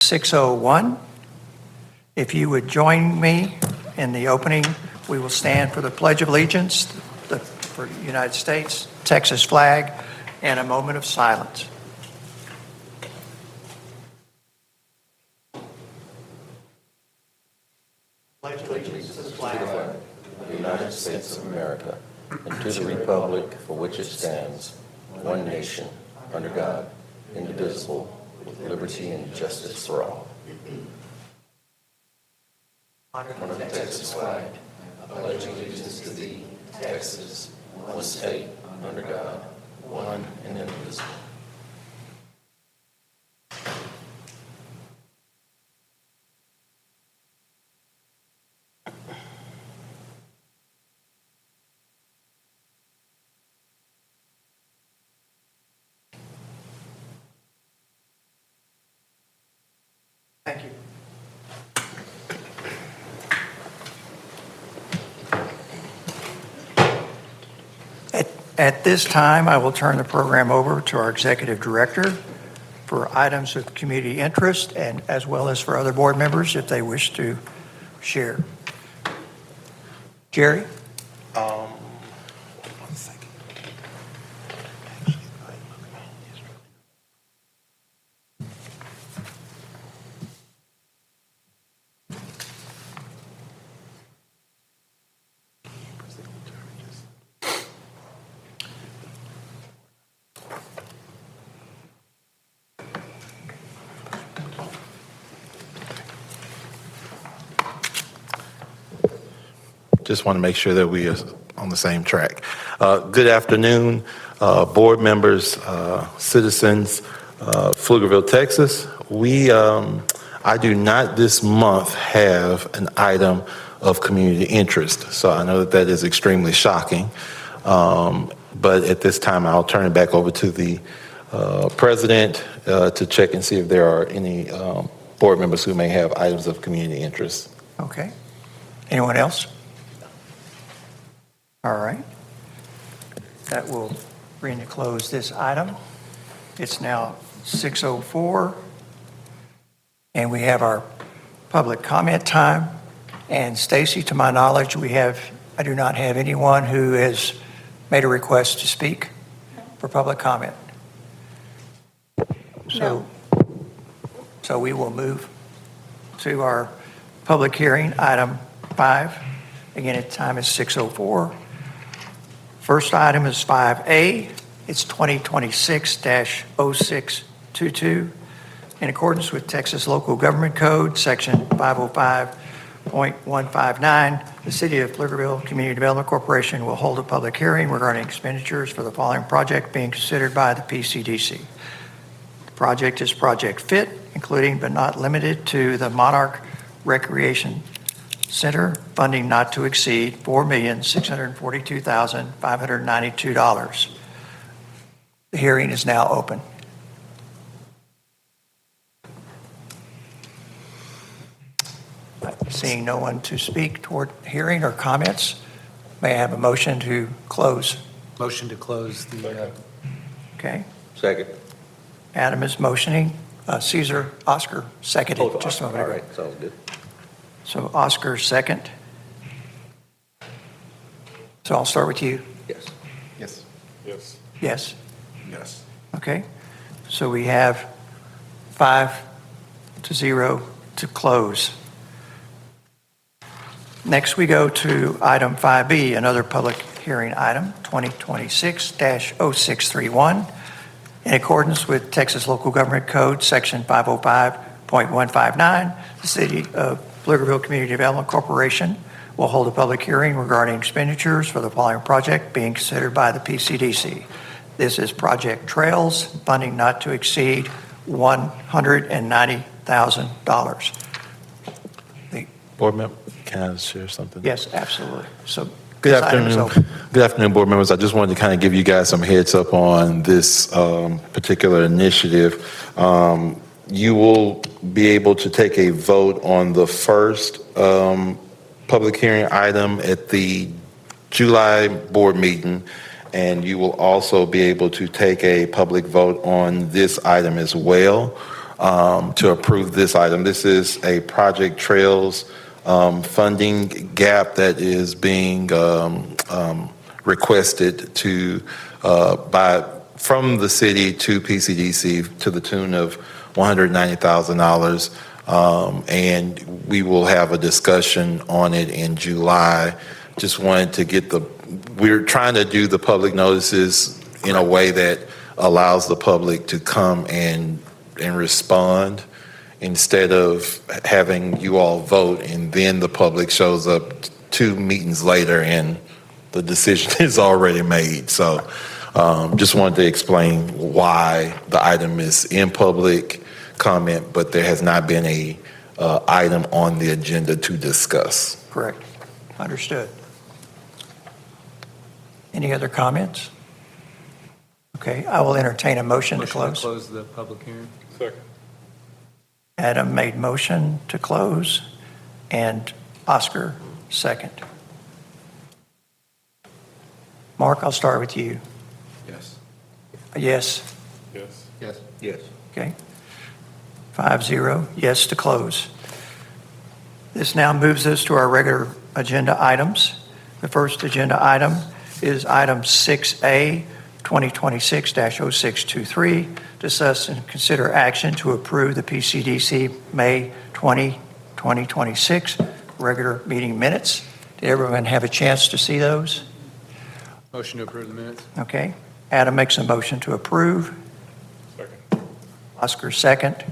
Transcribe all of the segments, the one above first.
6:01. If you would join me in the opening, we will stand for the Pledge of Allegiance, for the United States, Texas flag, and a moment of silence. Pledge allegiance to the flag of the United States of America, and to the republic for which it stands, one nation, under God, indivisible, with liberty and justice for all. Honor the Texas flag. I pledge allegiance to thee, Texas, one state, under God, one and indivisible. Thank you. At this time, I will turn the program over to our Executive Director for items of community interest, and as well as for other board members if they wish to share. Jerry? One second. Just want to make sure that we are on the same track. Good afternoon, board members, citizens, Pflugerville, Texas. I do not this month have an item of community interest, so I know that is extremely shocking. But at this time, I'll turn it back over to the president to check and see if there are any board members who may have items of community interest. Okay. Anyone else? All right. That will bring to close this item. It's now 6:04, and we have our public comment time. And Stacy, to my knowledge, I do not have anyone who has made a request to speak for public comment. So we will move to our public hearing, item 5. Again, the time is 6:04. First item is 5A. It's 2026-0622. In accordance with Texas Local Government Code, Section 505.159, the City of Pflugerville Community Development Corporation will hold a public hearing regarding expenditures for the following project being considered by the PCDC. The project is Project FIT, including but not limited to the Monarch Recreation Center, funding not to exceed $4,642,592. The hearing is now open. Seeing no one to speak toward hearing or comments, may I have a motion to close? Motion to close the. Okay. Second. Adam is motioning. Oscar seconded just a moment ago. All right, sounds good. So Oscar second. So I'll start with you. Yes. Yes. Yes. Yes. Yes. Okay. So we have 5-0 to close. Next, we go to item 5B, another public hearing item, 2026-0631. In accordance with Texas Local Government Code, Section 505.159, the City of Pflugerville Community Development Corporation will hold a public hearing regarding expenditures for the following project being considered by the PCDC. This is Project Trails, funding not to exceed $190,000. Board member, can I share something? Yes, absolutely. So Good this item is afternoon. open. Good afternoon, board members. I just wanted to kind of give you guys some heads up on this particular initiative. You will be able to take a vote on the first public hearing item at the July board meeting, and you will also be able to take a public vote on this item as well. to approve this item. This is a Project Trails funding gap that is being requested from the city to PCDC to the tune of $190,000. And we will have a discussion on it in July. Just wanted to we're trying to do the public notices in a way that allows the public to come and respond instead of having you all vote and then the public shows up 2 meetings later and the decision is already made. So just wanted to explain why the item is in public comment, but there has not been a item on the agenda to discuss. Correct. Understood. Any other comments? Okay, I will entertain a motion to close. Close the public hearing. Second. Adam made motion to close, and Oscar second. Mark, I'll start with you. Yes. Yes. Yes. Yes. Yes. Okay. 5-0, yes to close. This now moves us to our regular agenda items. The first agenda item is item 6A, 2026-0623, discuss and consider action to approve the PCDC May 20, 2026 regular meeting minutes. Did everyone have a chance to see those? Motion to approve the minutes. Okay. Adam makes a motion to approve. Second. Oscar second.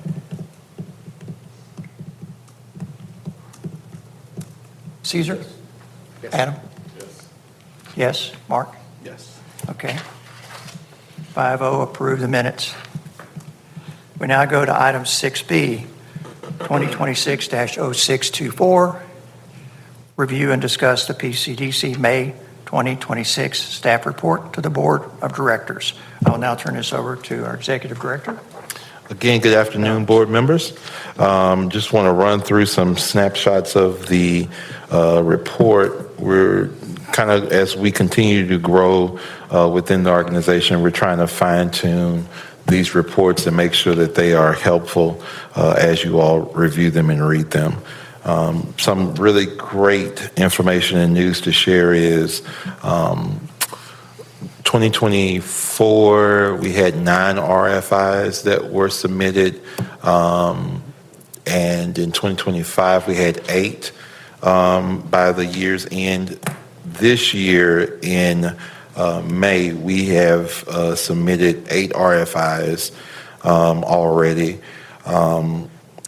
Caesar? Yes. Adam? Yes. Yes. Mark? Yes. Okay. 5-0, approve the minutes. We now go to item 6B, 2026-0624, review and discuss the PCDC May 2026 staff report to the Board of Directors. I will now turn this over to our Executive Director. Again, good afternoon, board members. Just want to run through some snapshots of the report. We're kind of, as we continue to grow within the organization, we're trying to fine tune these reports and make sure that they are helpful as you all review them and read them. Some really great information and news to share is 2024, we had 9 RFIs that were submitted, and in 2025, we had 8 by the year's end. This year in May, we have submitted 8 RFIs already,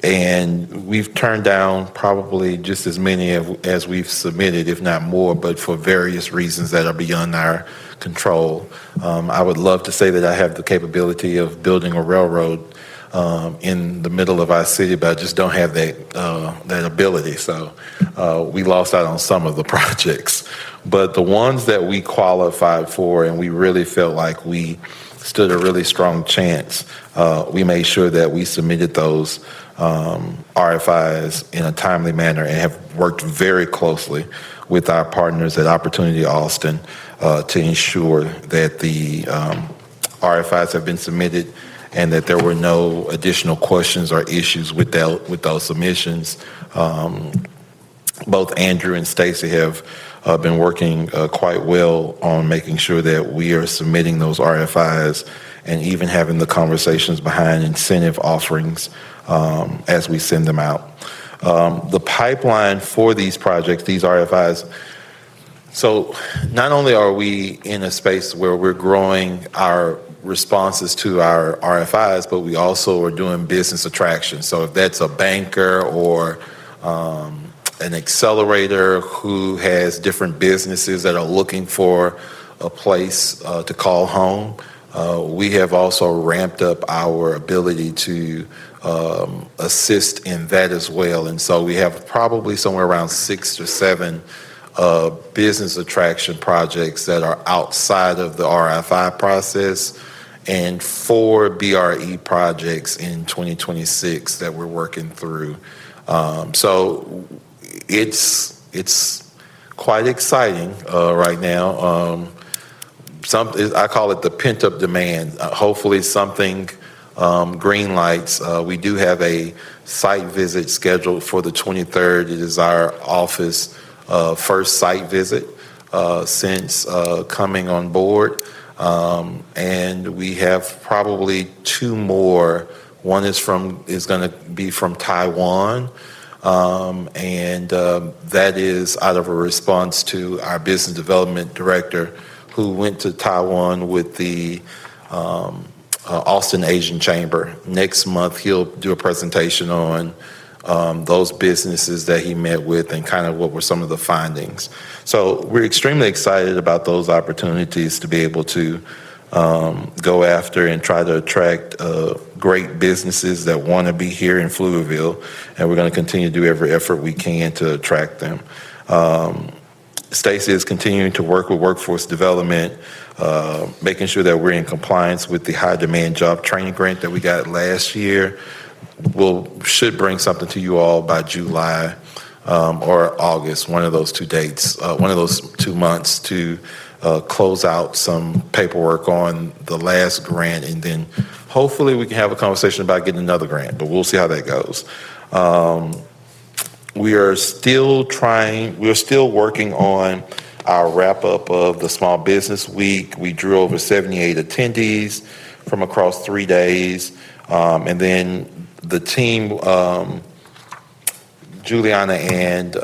and we've turned down probably just as many as we've submitted, if not more, but for various reasons that are beyond our control. I would love to say that I have the capability of building a railroad in the middle of our city, but I just don't have that ability. So we lost out on some of the projects. But the ones that we qualified for and we really felt like we stood a really strong chance, we made sure that we submitted those RFIs in a timely manner and have worked very closely with our partners at Opportunity Austin to ensure that the RFIs have been submitted and that there were no additional questions or issues with those submissions. Both Andrew and Stacy have been working quite well on making sure that we are submitting those RFIs and even having the conversations behind incentive offerings as we send them out. The pipeline for these projects, these RFIs, so not only are we in a space where we're growing our responses to our RFIs, but we also are doing business attraction. So if that's a banker or an accelerator who has different businesses that are looking for a place to call home, we have also ramped up our ability to assist in that as well. And so we have probably somewhere around 6 or 7 business attraction projects that are outside of the RFI process and 4 BRE projects in 2026 that we're working through. So it's quite exciting right now. I call it the pent-up demand. Hopefully something green lights. We do have a site visit scheduled for the 23rd. It is our office first site visit since coming on board. And we have probably two more. One is going to be from Taiwan. And that is out of a response to our business development director who went to Taiwan with the Austin Asian Chamber. Next month, he'll do a presentation on those businesses that he met with and kind of what were some of the findings. So we're extremely excited about those opportunities to be able to go after and try to attract great businesses that want to be here in Pflugerville, and we're going to continue to do every effort we can to attract them. Stacy is continuing to work with workforce development, making sure that we're in compliance with the high demand job training grant that we got last year. Should bring something to you all by July or August, one of those two dates, one of those 2 months to close out some paperwork on the last grant, and then hopefully we can have a conversation about getting another grant, but we'll see how that goes. We are still working on our wrap up of the Small Business Week. We drew over 78 attendees from across 3 days. And then the team, Juliana and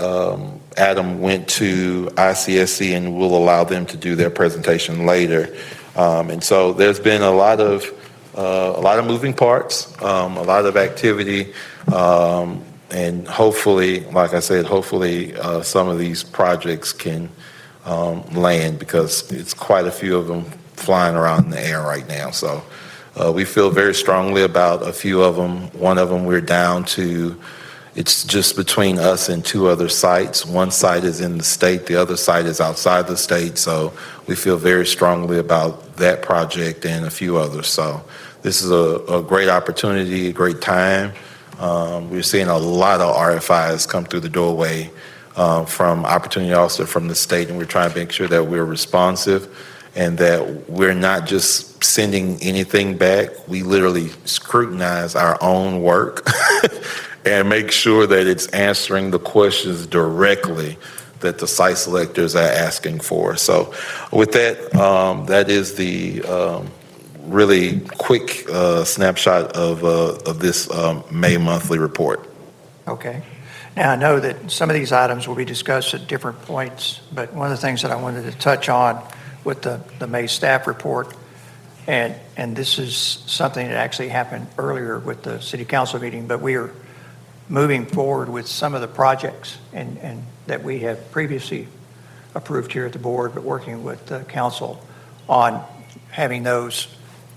Adam went to ICSC, and we'll allow them to do their presentation later. And so there's been a lot of moving parts, a lot of activity, and hopefully, like I said, some of these projects can land, because it's quite a few of them flying around in the air right now. So we feel very strongly about a few of them. One of them we're down to. It's just between us and two other sites. One site is in the state, the other site is outside the state. So we feel very strongly about that project and a few others. So this is a great opportunity, a great time. We're seeing a lot of RFIs come through the doorway from opportunity officer from the state, and we're trying to make sure that we're responsive and that we're not just sending anything back. We literally scrutinize our own work and make sure that it's answering the questions directly that the site selectors are asking for. So with that, that is the really quick snapshot of this May monthly report. Okay. Now, I know that some of these items will be discussed at different points, but one of the things that I wanted to touch on with the May staff report, and this is something that actually happened earlier with the city council meeting, but we are moving forward with some of the projects and that we have previously approved here at the board, but working with the council on having those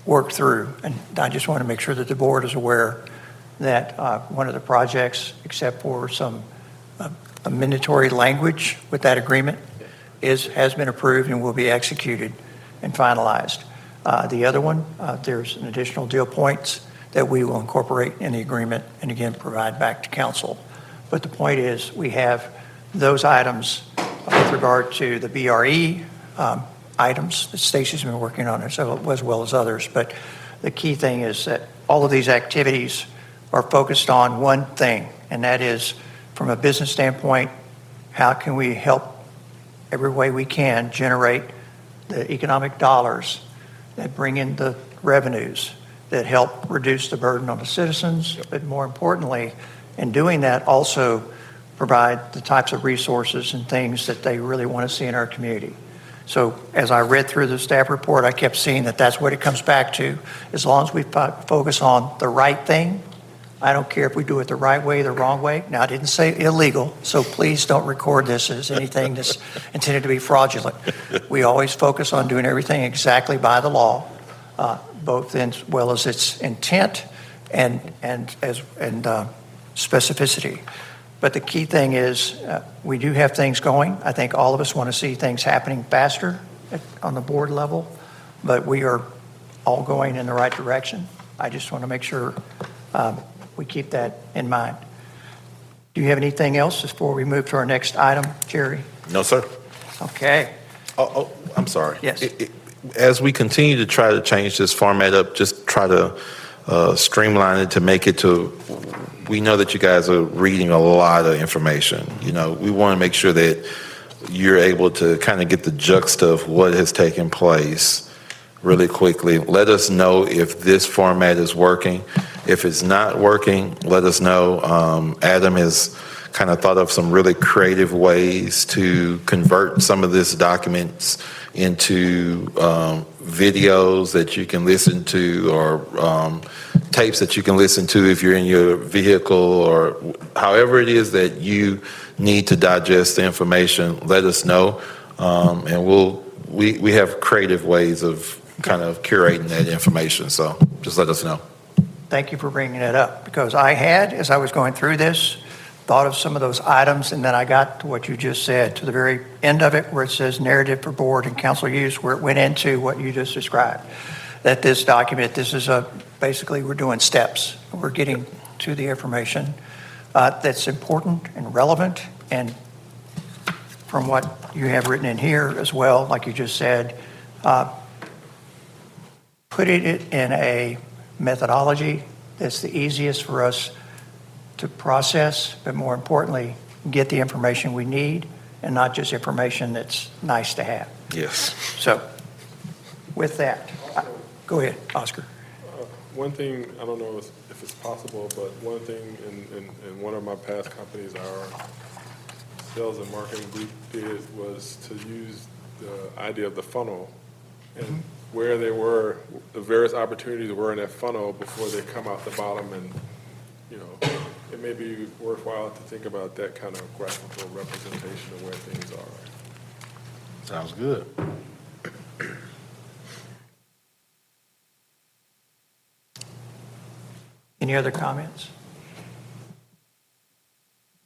worked through. And I just want to make sure that the board is aware that one of the projects, except for some mandatory language with that agreement, has been approved and will be executed and finalized. The other one, there's an additional deal points that we will incorporate in the agreement and again provide back to council. But the point is, we have those items with regard to the BRE items that Stacy's been working on, as well as others. But the key thing is that all of these activities are focused on one thing, and that is, from a business standpoint, how can we help every way we can generate the economic dollars that bring in the revenues that help reduce the burden on the citizens, but more importantly, in doing that, also provide the types of resources and things that they really want to see in our community. So as I read through the staff report, I kept seeing that that's what it comes back to. As long as we focus on the right thing, I don't care if we do it the right way, the wrong way. Now, I didn't say illegal, so please don't record this as anything that's intended to be fraudulent. We always focus on doing everything exactly by the law, both as well as its intent and specificity. But the key thing is we do have things going. I think all of us want to see things happening faster on the board level, but we are all going in the right direction. I just want to make sure we keep that in mind. Do you have anything else before we move to our next item, Jerry? No, sir. Okay. Oh, I'm sorry. Yes. As we continue to try to change this format up, just try to streamline it to make it to, we know that you guys are reading a lot of information. You know, we want to make sure that you're able to kind of get the juxta of what has taken place really quickly. Let us know if this format is working. If it's not working, let us know. Adam has kind of thought of some really creative ways to convert some of this documents into videos that you can listen to, or tapes that you can listen to if you're in your vehicle, or however it is that you need to digest the information. Let us know, and we have creative ways of kind of curating that information. So just let us know. Thank you for bringing it up, because I had, as I was going through this, thought of some of those items, and then I got to what you just said, to the very end of it, where it says narrative for board and council use, where it went into what you just described. That this document, this is basically we're doing steps. We're getting to the information that's important and relevant, and from what you have written in here as well, like you just said, putting it in a methodology that's the easiest for us to process, but more importantly, get the information we need, and not just information that's nice to have. Yes. So with that, go ahead, Oscar. One thing, I don't know if it's possible, but one thing in one of my past companies, our sales and marketing group did was to use the idea of the funnel and where they were, the various opportunities were in that funnel before they come out the bottom, and it may be worthwhile to think about that kind of graphical representation of where things are. Sounds good. Any other comments?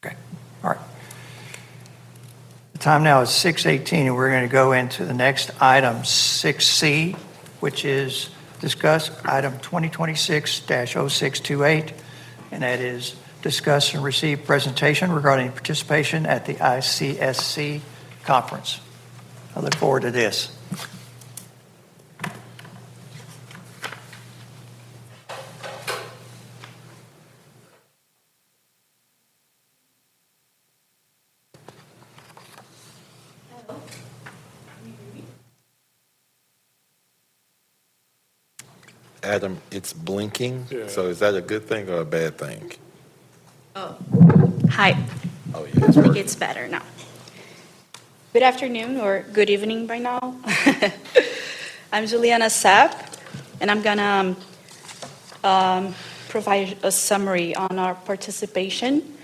Okay, all right. The time now is 6:18, and we're going to go into the next item, 6C, which is discuss item 2026-0628, and that is discuss and receive presentation regarding participation at the ICSC conference. I look forward to this. Adam, it's blinking. Yeah. So is that a good thing or a bad thing? Oh, hi. Oh, yeah. I think it's better now. Good afternoon or good evening by now. I'm Juliana Sepp, and I'm gonna provide a summary on our participation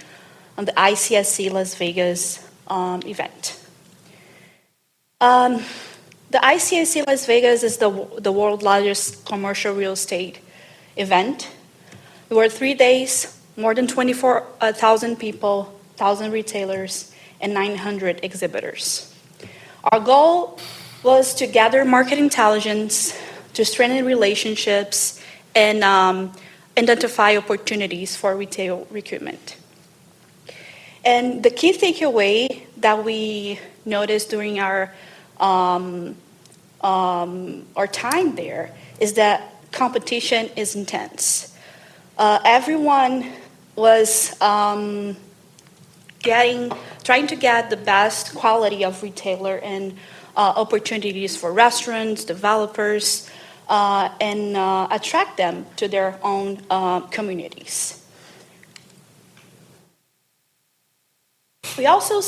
on the ICSC Las Vegas event. The ICSC Las Vegas is the world's largest commercial real estate event. There were 3 days, more than 24,000 people, 1,000 retailers, and 900 exhibitors. Our goal was to gather market intelligence, to strengthen relationships, and identify opportunities for retail recruitment. And the key takeaway that we noticed during our time there is that competition is intense. Everyone was trying to get the best quality of retailer and opportunities for restaurants, developers, and attract them to their own communities. We also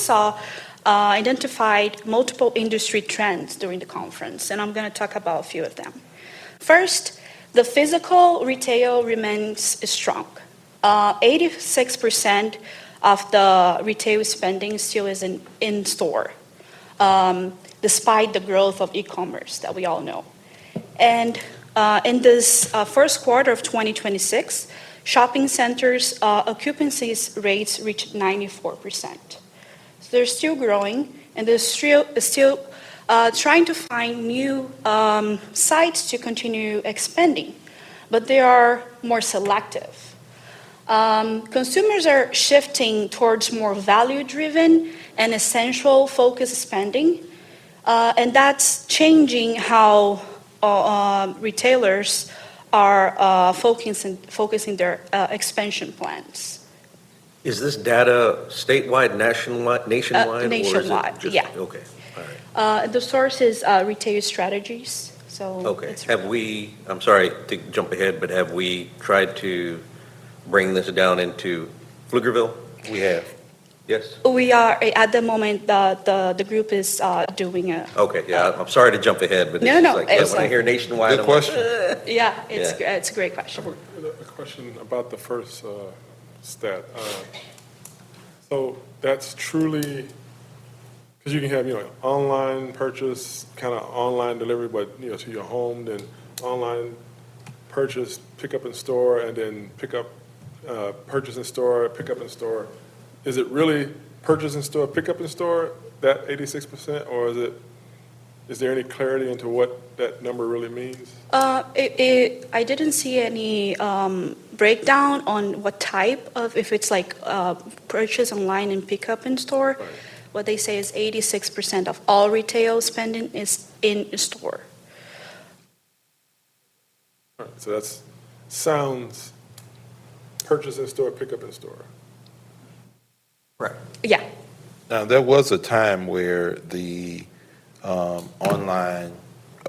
identified multiple industry trends during the conference, and I'm going to talk about a few of them. First, the physical retail remains strong. 86% of the retail spending still is in store, despite the growth of e-commerce that we all know. And in this first quarter of 2026, shopping centers occupancy rates reached 94%. So they're still growing, and they're still trying to find new sites to continue expanding, but they are more selective. Consumers are shifting towards more value-driven and essential-focused spending, and that's changing how retailers are focusing their expansion plans. Is this data statewide, nationwide, nationwide? Or is it Nationwide, just- yeah. Okay, all right. The source is Retail Strategies, so. Okay. it's- Have we, I'm sorry to jump ahead, but have we tried to bring this down into Pflugerville? We have. Yes? We are, at the moment, the group is doing a, Okay, yeah, I'm sorry to jump ahead, but No, it's no, like, it's when I like- hear nationwide, Good I'm like, question. yeah, it's Yeah. it's a great I question. have a question about the first stat. So that's truly, because you can have, online purchase, kind of online delivery, but, to your home, then online purchase, pick up in store, and then pick up, purchase in store, pick up in store. Is it really purchase in store, pick up in store, that 86%, or is there any clarity into what that number really means? I didn't see any breakdown on what type of, if it's like purchase online and pick up in store. Right. What they say is 86% of all retail spending is in store. All right, so that sounds purchase in store, pick up in store. Right. Yeah, Now, there was a time where the online,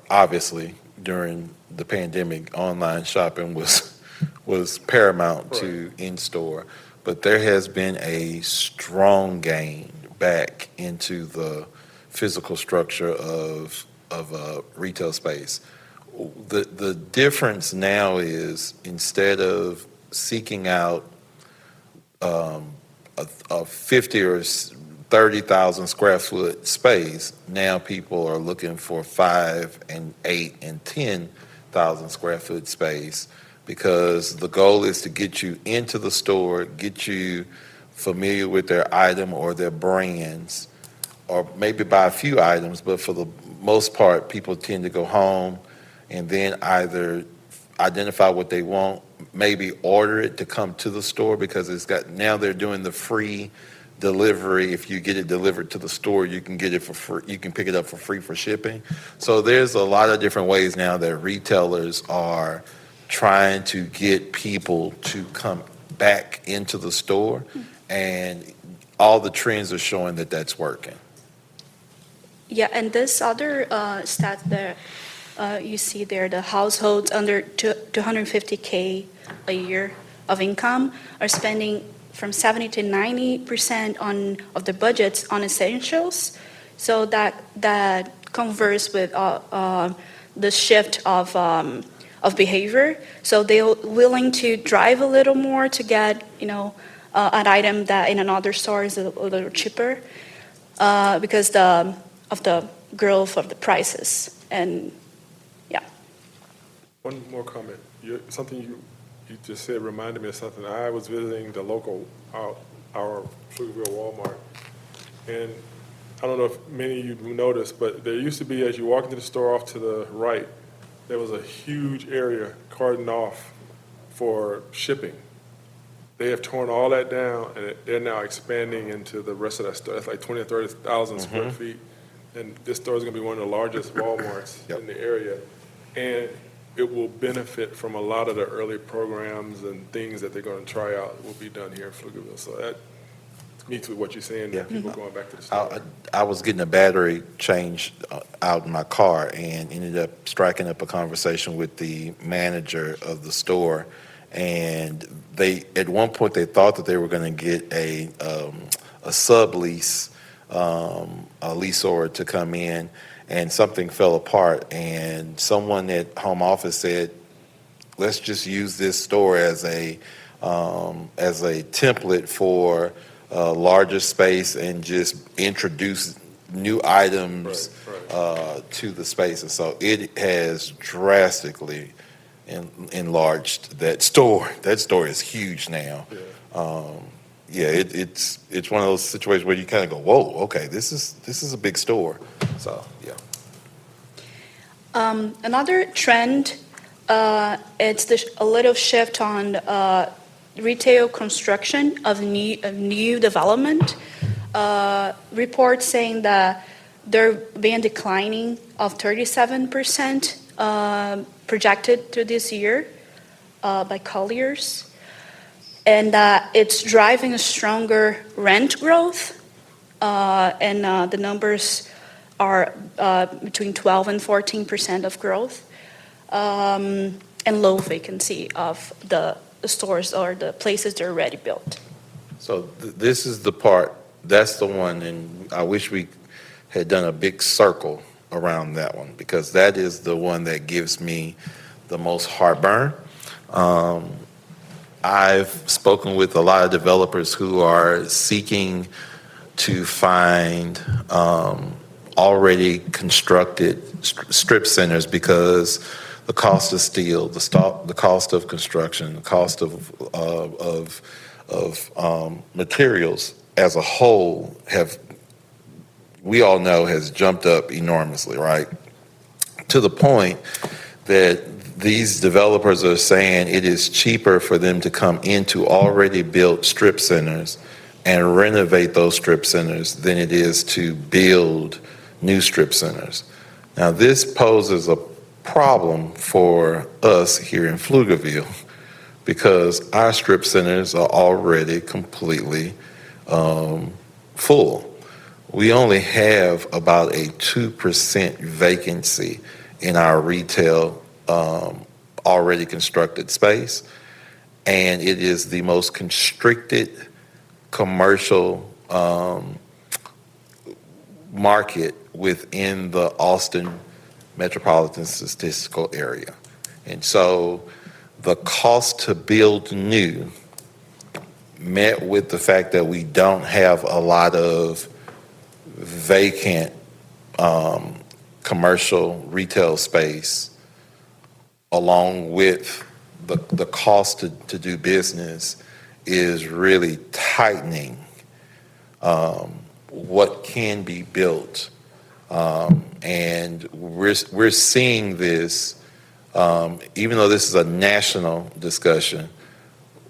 obviously, during the pandemic, online shopping was paramount to in-store. But there has been a strong gain back into the physical structure of retail space. The difference now is, instead of seeking out a 50 or 30,000 square foot space, now people are looking for 5 and 8 and 10,000 square foot space, because the goal is to get you into the store, get you familiar with their item or their brands, or maybe buy a few items, but for the most part, people tend to go home and then either identify what they want, maybe order it to come to the store, because now they're doing the free delivery. If you get it delivered to the store, you can get it for free. You can pick it up for free for shipping. So there's a lot of different ways now that retailers are trying to get people to come back into the store, and all the trends are showing that that's working. yeah, and this other stat there, you see there, the households under 250K a year of income are spending from 70 to 90% of the budgets on essentials. So that converse with the shift of behavior. So they're willing to drive a little more to get, an item that in another store is a little cheaper because of the growth of the prices. And yeah. One more comment. Something you just said reminded me of something. I was visiting the local, our Pflugerville Walmart, and I don't know if many of you noticed, but there used to be, as you walk into the store off to the right, there was a huge area cordoned off for shipping. They have torn all that down, and they're now expanding into the rest of that store. That's like 20 or 30,000 square feet. And this store is going to be one of the largest Walmarts in the area. And it will benefit from a lot of the early programs and things that they're going to try out will be done here in Pflugerville. So that meets with what you're saying, that people going back to the store. I was getting a battery changed out in my car, and ended up striking up a conversation with the manager of the store. And at one point, they thought that they were going to get a sublease, a leaseor to come in, and something fell apart. And someone at home office said, "Let's just use this store as a template for larger space, and just introduce new items to the space." And so it has drastically enlarged that store. That store is huge now. It's one of those situations where you kind of go, "Whoa, okay, this is a big store." So yeah. Another trend, it's a little shift on retail construction of new development. Reports saying that there been declining of 37% projected to this year by Colliers, and it's driving a stronger rent growth, and the numbers are between 12 and 14% of growth, and low vacancy of the stores or the places that are already built. So this is the part, that's the one, and I wish we had done a big circle around that one, because that is the one that gives me the most heartburn. I've spoken with a lot of developers who are seeking to find already constructed strip centers because the cost of steel, the cost of construction, the cost of materials as a whole we all know has jumped up enormously, right? To the point that these developers are saying it is cheaper for them to come into already built strip centers and renovate those strip centers than it is to build new strip centers. Now, this poses a problem for us here in Pflugerville because our strip centers are already completely full. We only have about a 2% vacancy in our retail already constructed space, and it is the most constricted commercial market within the Austin metropolitan statistical area. And so the cost to build new, met with the fact that we don't have a lot of vacant commercial retail space, along with the cost to do business, is really tightening what can be built. And we're seeing this, even though this is a national discussion,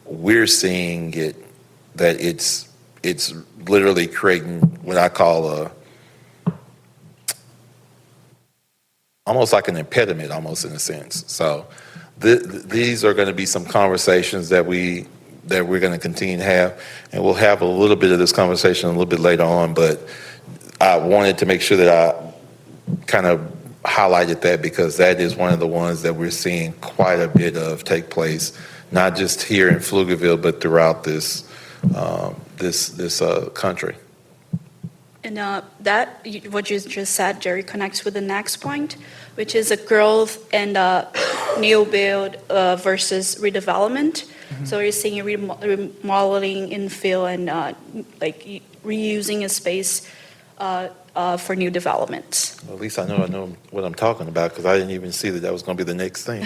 we're seeing it, that it's literally creating what I call almost like an impediment, almost in a sense. So these are going to be some conversations that we're going to continue to have, and we'll have a little bit of this conversation a little bit later on, but I wanted to make sure that I kind of highlighted that, because that is one of the ones that we're seeing quite a bit of take place, not just here in Pflugerville, but throughout this country. And what you just said, Jerry, connects with the next point, which is a growth and new build versus redevelopment. Mm-hmm. So you're seeing remodeling, infill, and like reusing a space for new developments. Well, at least I know what I'm talking about, because I didn't even see that was going to be the next thing.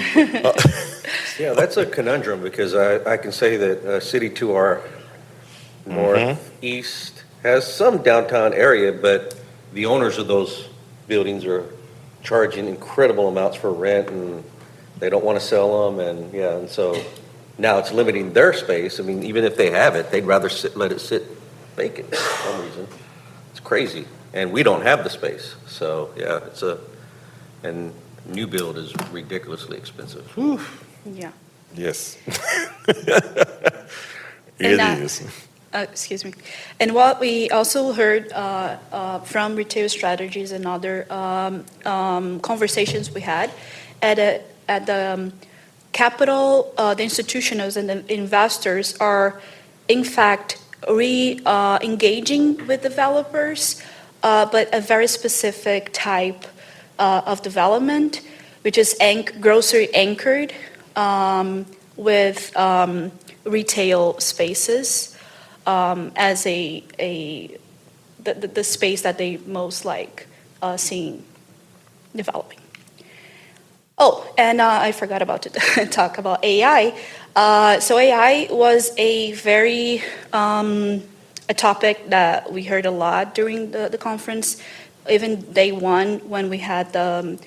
Yeah, that's a conundrum, because I can say that City to our northeast has some downtown area, but the owners of those buildings are charging incredible amounts for rent, and they don't want to sell them, and so now it's limiting their space. I mean, even if they have it, they'd rather let it sit vacant for some reason. It's crazy, and we don't have the space. So yeah, and new build is ridiculously expensive. Whew. Yeah. Yes. And, it is. Excuse me. And what we also heard from retail strategies and other conversations we had at the capital, the institutionals and the investors are, in fact, engaging with developers, but a very specific type of development, which is grocery anchored with retail spaces. As the space that they most like seeing developing. Oh, and I forgot about to talk about AI. So AI was a very a topic that we heard a lot during the conference, even day one when we had the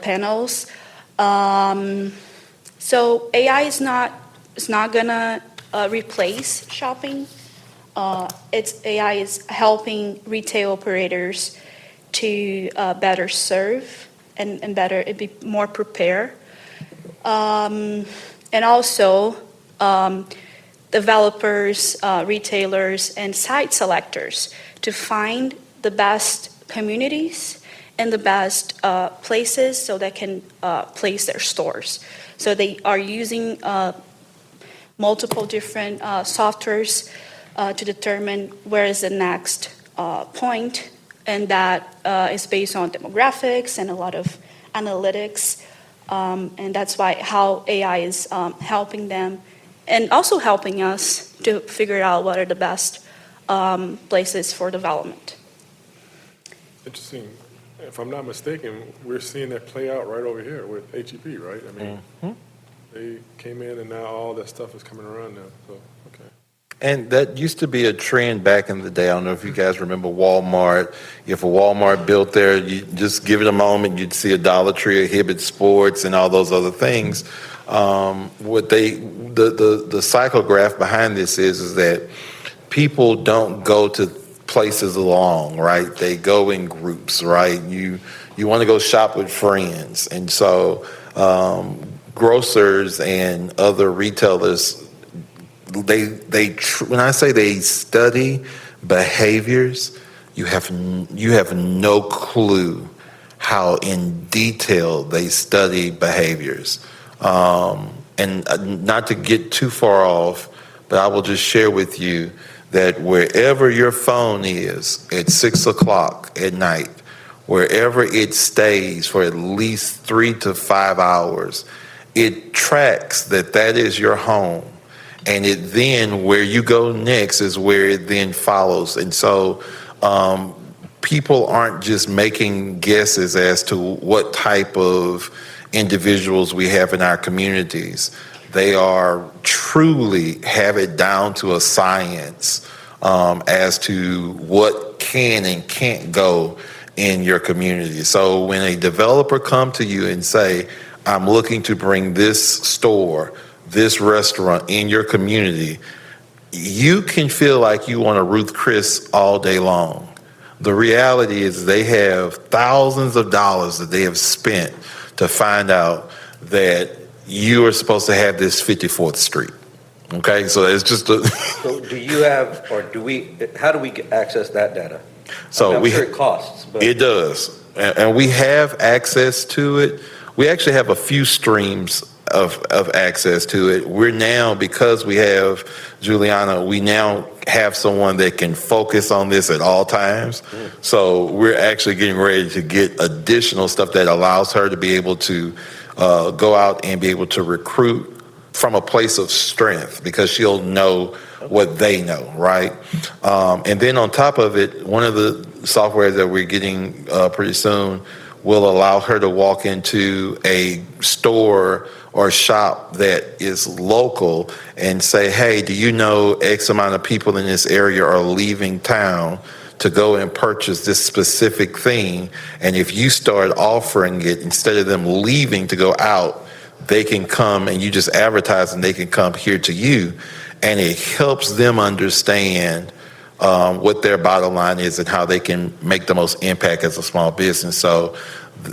panels. So AI is not gonna replace shopping. AI is helping retail operators to better serve and better, it'd be more prepared. And also, developers, retailers, and site selectors to find the best communities and the best places so they can place their stores. So they are using multiple different softwares to determine where is the next point, and that is based on demographics and a lot of analytics. And that's why how AI is helping them and also helping us to figure out what are the best places for development. Interesting. If I'm not mistaken, we're seeing that play out right over here with HEP, right? I mean, they came in and now all that stuff is coming around now, so, okay. And that used to be a trend back in the day. I don't know if you guys remember Walmart. If a Walmart built there, you just give it a moment, you'd see a Dollar Tree, a Hibbett Sports, and all those other things. The cycle graph behind this is that people don't go to places alone, right? They go in groups, right? You want to go shop with friends, and so grocers and other retailers. When I say they study behaviors, you have no clue how in detail they study behaviors. And not to get too far off, but I will just share with you that wherever your phone is at 6 o'clock at night, wherever it stays for at least 3 to 5 hours, it tracks that is your home. And it then, where you go next is where it then follows. And so people aren't just making guesses as to what type of individuals we have in our communities. They are truly have it down to a science as to what can and can't go in your community. So when a developer come to you and say, I'm looking to bring this store, this restaurant in your community, you can feel like you want to Ruth Chris all day long. The reality is they have thousands of dollars that they have spent to find out that you are supposed to have this 54th Street. Okay, so it's just a So do you have, or how do we access that data? So I'm sure it costs, but. It does, and we have access to it. We actually have a few streams of access to it. We're now, because we have Juliana, we now have someone that can focus on this at all times. So we're actually getting ready to get additional stuff that allows her to be able to go out and be able to recruit from a place of strength, because she'll know what they know, right? And then on top of it, one of the software that we're getting pretty soon will allow her to walk into a store or shop that is local and say, hey, do you know X amount of people in this area are leaving town to go and purchase this specific thing? And if you start offering it, instead of them leaving to go out, they can come and you just advertise and they can come here to you. And it helps them understand what their bottom line is and how they can make the most impact as a small business. So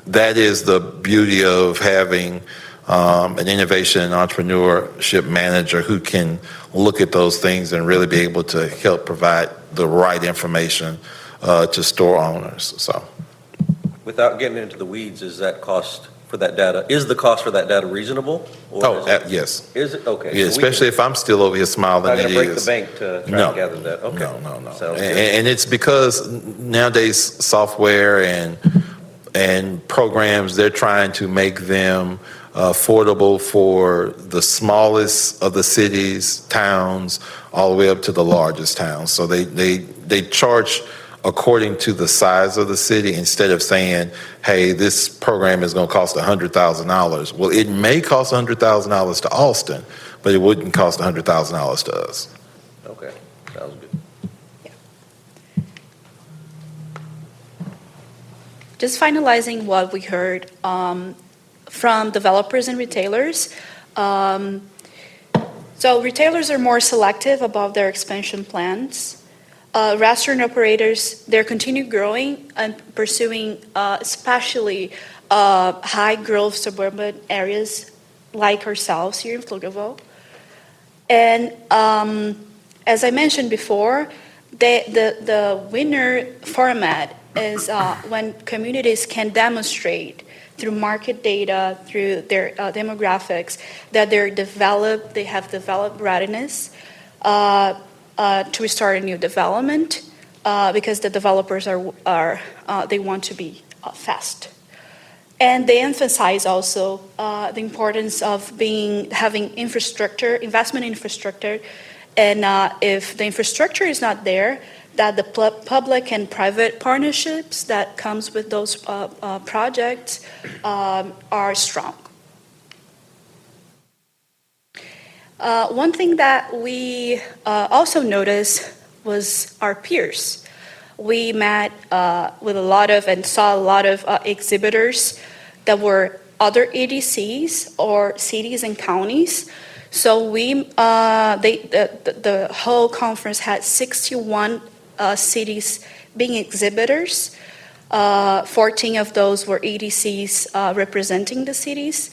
that is the beauty of having an innovation and entrepreneurship manager who can look at those things and really be able to help provide the right information to store owners. So, Without getting into the weeds, is the cost for that data reasonable? Or yes. Is it? Okay. Yeah, So especially if I'm still over here smiling. Not going it to break is. the bank to try No. to gather that? Okay. No. Sounds good. And it's because nowadays software and programs, they're trying to make them affordable for the smallest of the cities, towns, all the way up to the largest towns. So they charge according to the size of the city, instead of saying, hey, this program is going to cost $100,000. Well, it may cost $100,000 to Austin, but it wouldn't cost $100,000 to us. Okay, sounds good. Just finalizing what we heard from developers and retailers. So retailers are more selective about their expansion plans. restaurant operators, they're continue growing and pursuing especially high growth suburban areas like ourselves here in Pflugerville. And as I mentioned before, the winner format is when communities can demonstrate through market data, through their demographics, that they have developed readiness to start a new development because the developers they want to be fast. And they emphasize also the importance of having investment infrastructure, and if the infrastructure is not there, that the public and private partnerships that comes with those projects are strong. One thing that we also noticed was our peers. We met with a lot of and saw a lot of exhibitors that were other EDCs or cities and counties. So the whole conference had 61 cities being exhibitors. 14 of those were EDCs representing the cities.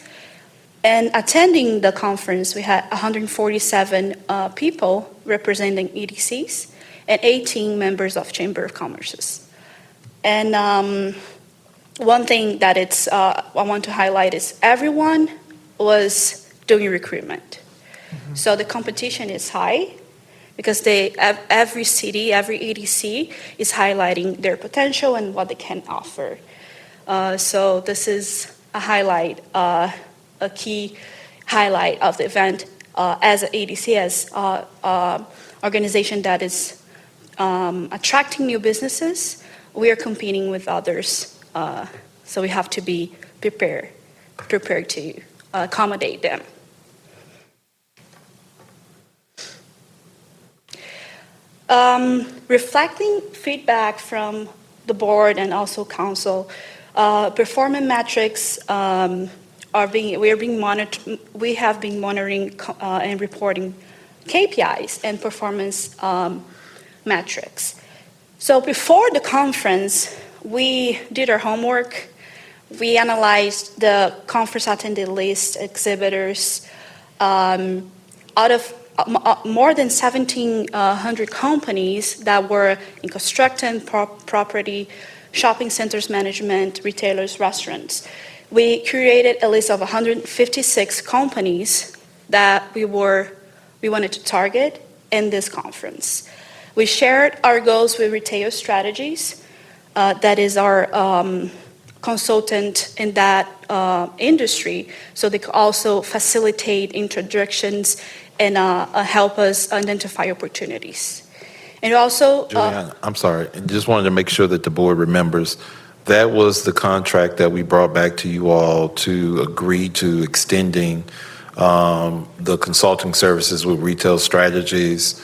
And attending the conference, we had 147 people representing EDCs and 18 members of Chamber of Commerce. And one thing that I want to highlight is everyone was doing recruitment. Mm-hmm. So the competition is high because every city, every EDC is highlighting their potential and what they can offer. So this is a highlight, a key highlight of the event as an EDC, as an organization that is attracting new businesses. We are competing with others, so we have to be prepared to accommodate them. Reflecting feedback from the board and also council, performance metrics we have been monitoring and reporting KPIs and performance metrics. So before the conference, we did our homework. We analyzed the conference attendee list, exhibitors. Out of more than 1,700 companies that were in construction, property, shopping centers management, retailers, restaurants. We created a list of 156 companies that we wanted to target in this conference. We shared our goals with Retail Strategies, that is our consultant in that industry, so they could also facilitate introductions and help us identify opportunities. And also, Juliana, I'm sorry. I just wanted to make sure that the board remembers that was the contract that we brought back to you all to agree to extending the consulting services with Retail Strategies.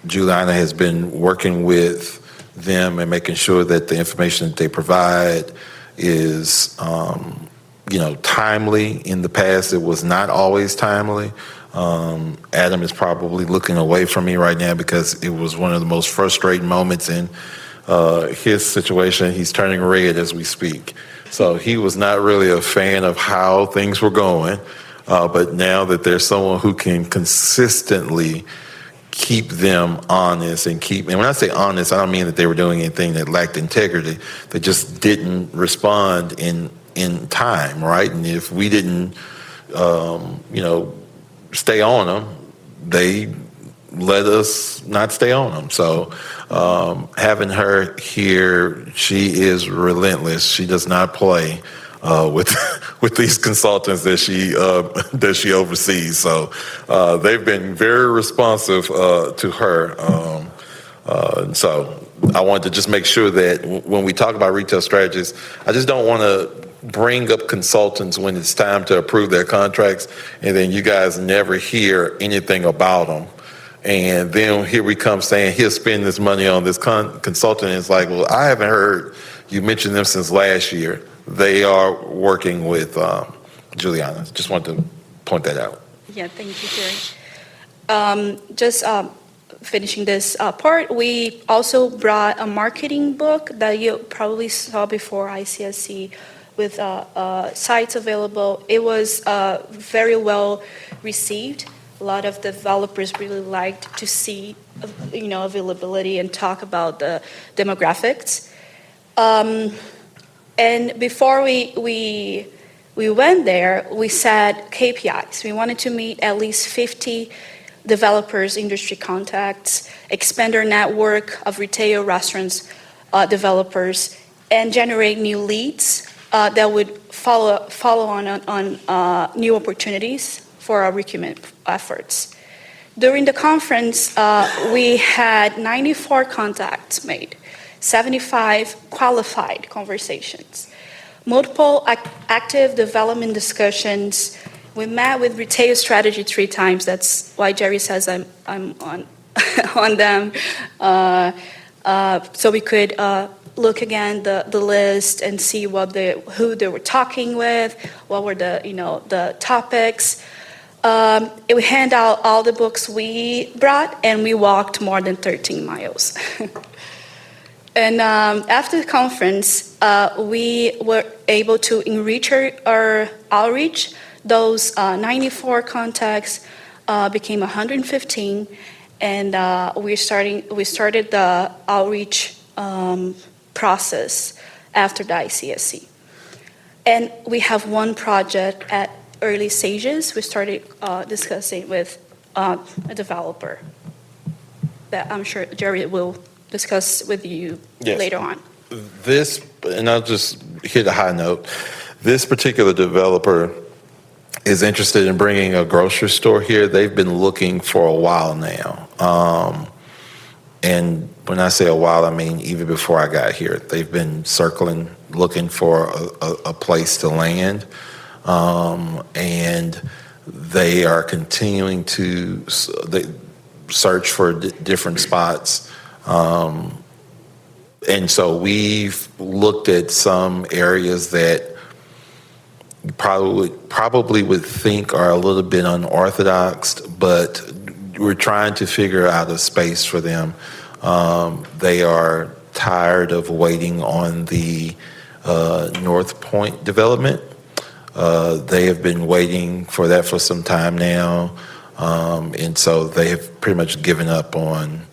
Juliana has been working with them and making sure that the information that they provide is timely. In the past, it was not always timely. Adam is probably looking away from me right now because it was one of the most frustrating moments in his situation. He's turning red as we speak. So he was not really a fan of how things were going. But now that there's someone who can consistently keep them honest and when I say honest, I don't mean that they were doing anything that lacked integrity. They just didn't respond in time, right? And if we didn't, stay on them, they let us not stay on them. So having her here, she is relentless. She does not play with these consultants that she oversees. So they've been very responsive to her. So I wanted to just make sure that when we talk about Retail Strategies, I just don't want to bring up consultants when it's time to approve their contracts, and then you guys never hear anything about them. And then here we come saying he'll spend this money on this consultant. And it's like, well, I haven't heard you mention them since last year. They are working with Juliana. Just wanted to point that out. Yeah, thank you, Jerry. finishing this part, we also brought a marketing book that you probably saw before ICSC with sites available. It was very well received. A lot of developers really liked to see, availability and talk about the demographics. And before we went there, we set KPIs. We wanted to meet at least 50 developers, industry contacts, expand our network of retail restaurants, developers, and generate new leads that would follow on new opportunities for our recruitment efforts. During the conference, we had 94 contacts made, 75 qualified conversations, multiple active development discussions. We met with retail strategy 3 times. That's why Jerry says I'm on on them. So we could look again the list and see who they were talking with, what were the topics. We hand out all the books we brought, and we walked more than 13 miles. And after the conference, we were able to enrich our outreach. Those 94 contacts became 115, and we started the outreach process after the ICSC. And we have one project at early stages. We started discussing with a developer that I'm sure Jerry will discuss with you Yes. later on. This, and I'll just hit a high note, this particular developer is interested in bringing a grocery store here. They've been looking for a while now. And when I say a while, I mean even before I got here. They've been circling, looking for a place to land. And they are continuing to search for different spots. And so we've looked at some areas that probably would think are a little bit unorthodox, but we're trying to figure out a space for them. They are tired of waiting on the North Point development. They have been waiting for that for some time now, and so they have pretty much given up on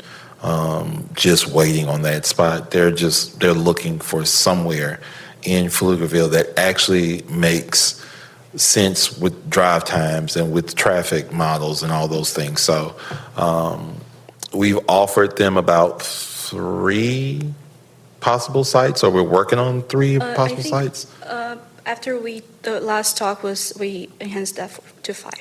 just waiting on that spot. They're looking for somewhere in Pflugerville that actually makes sense with drive times and with traffic models and all those things. So we've offered them about 3 possible sites, or we're working on 3 possible sites. After the last talk we enhanced that to 5.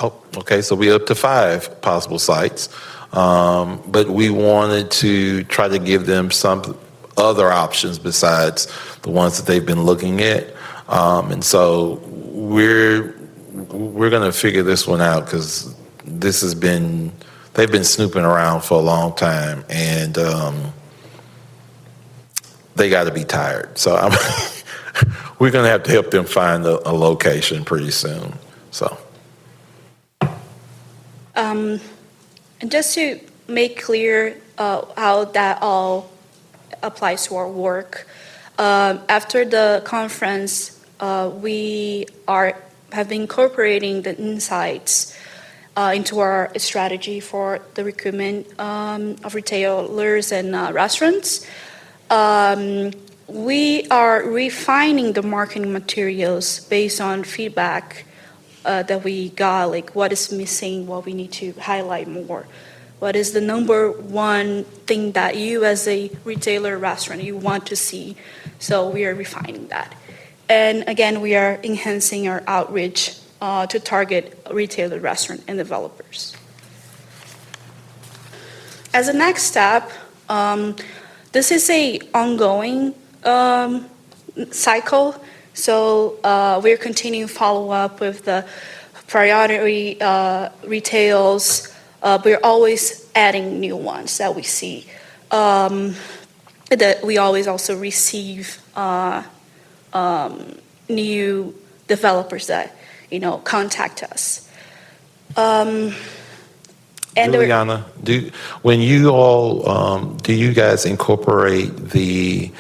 Oh, okay, so we're up to 5 possible sites. But we wanted to try to give them some other options besides the ones that they've been looking at. And so we're going to figure this one out, because they've been snooping around for a long time, and they got to be tired. So we're going to have to help them find a location pretty soon. So. And just to make clear how that all applies to our work, after the conference, we have been incorporating the insights into our strategy for the recruitment of retailers and restaurants. We are refining the marketing materials based on feedback that we got, like what is missing, what we need to highlight more. What is the number one thing that you as a retailer restaurant you want to see? So we are refining that. And again, we are enhancing our outreach to target retailer, restaurant, and developers. As a next step, this is a ongoing cycle. So we're continuing follow up with the priority retails. We're always adding new ones that we see. That we always also receive new developers that contact us. And there- Juliana, when you all, do you guys incorporate the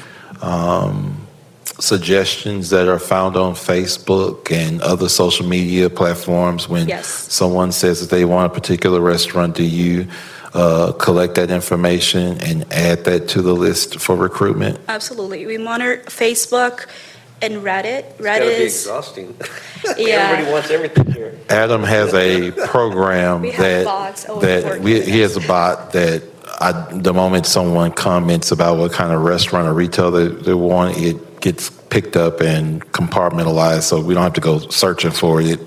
suggestions that are found on Facebook and other social media platforms? When Yes. someone says that they want a particular restaurant, do you collect that information and add that to the list for recruitment? Absolutely. We monitor Facebook and Reddit. It's gotta be Reddit is, exhausting. Yeah. Everybody wants everything here. Adam has a program We have that bots over he has a bot that the moment someone comments about what kind of restaurant or retail they want, it gets picked up and compartmentalized, so we don't have to go searching for it.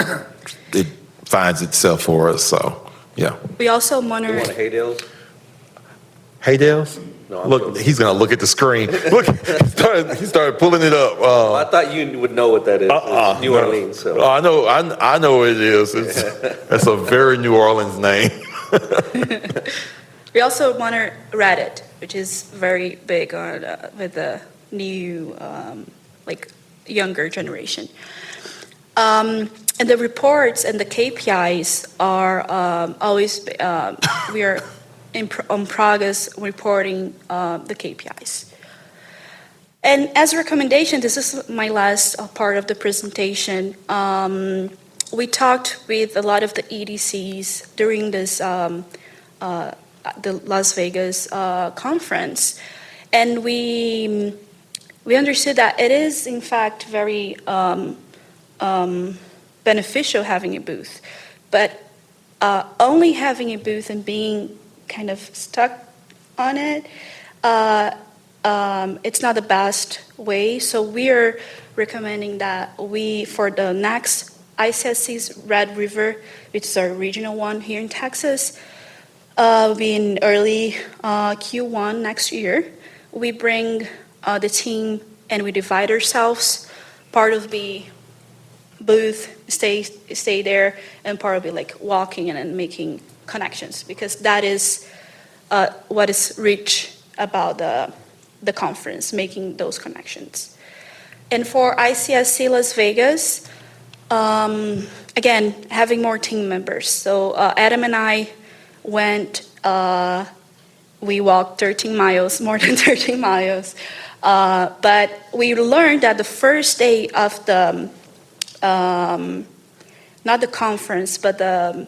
It finds itself for us. So yeah. we also You monitor. want a Haydale's? Hey, Dales. No, I'm Look, joking. he's gonna look at the screen. Look, he started pulling it up. I thought you would know what that is. New no. Orleans, so. Oh, I know what it is. That's a very New Orleans name. We also monitor Reddit, which is very big on with the new like younger generation. And the reports and the KPIs are always we are on progress reporting the KPIs. And as a recommendation, this is my last part of the presentation. We talked with a lot of the EDCs during this the Las Vegas conference, and we understood that it is in fact very beneficial having a booth, but only having a booth and being kind of stuck on it, it's not the best way. So we are recommending that for the next ICSC's Red River, which is our regional one here in Texas, be in early Q1 next year. We bring the team and we divide ourselves. Part of the booth stay there, and part of it like walking and making connections, because that is what is rich about the conference, making those connections. And for ICSC Las Vegas, again, having more team members. So Adam and I went, we walked 13 miles, more than 13 miles. But we learned that the first day of the, not the conference, but the,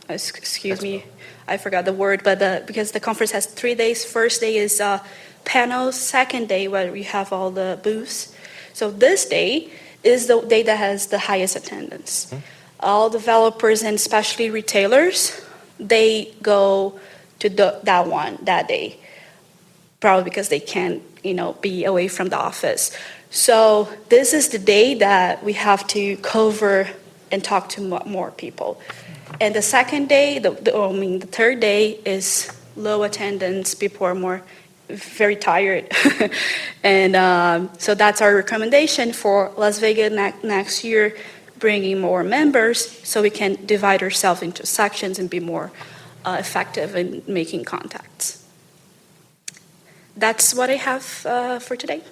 excuse me, I forgot the word, but because the conference has 3 days. First day is panels, second day where we have all the booths. So this day is the day that has the highest attendance. All developers and especially retailers, they go to that day, probably because they can't, be away from the office. So this is the day that we have to cover and talk to more people. And the second day, the third day is low attendance. People are very tired. And so that's our recommendation for Las Vegas next year, bringing more members so we can divide ourselves into sections and be more effective in making contacts. That's what I have for today.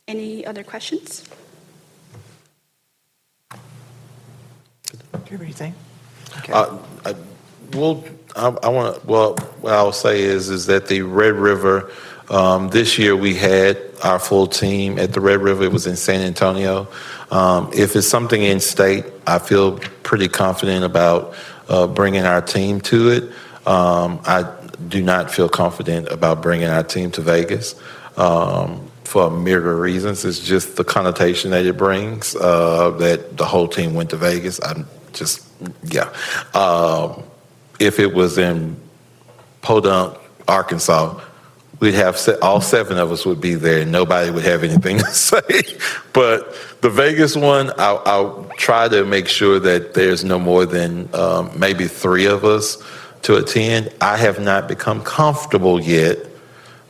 Any other questions? Do you have anything? Okay. What I'll say is that the Red River, this year we had our full team at the Red River. It was in San Antonio. If it's something in state, I feel pretty confident about bringing our team to it. I do not feel confident about bringing our team to Vegas for a myriad of reasons. It's just the connotation that it brings, that the whole team went to Vegas. If it was in Podunk, Arkansas, we'd have all 7 of us would be there and nobody would have anything to say. But the Vegas one, I'll try to make sure that there's no more than maybe 3 of us to attend. I have not become comfortable yet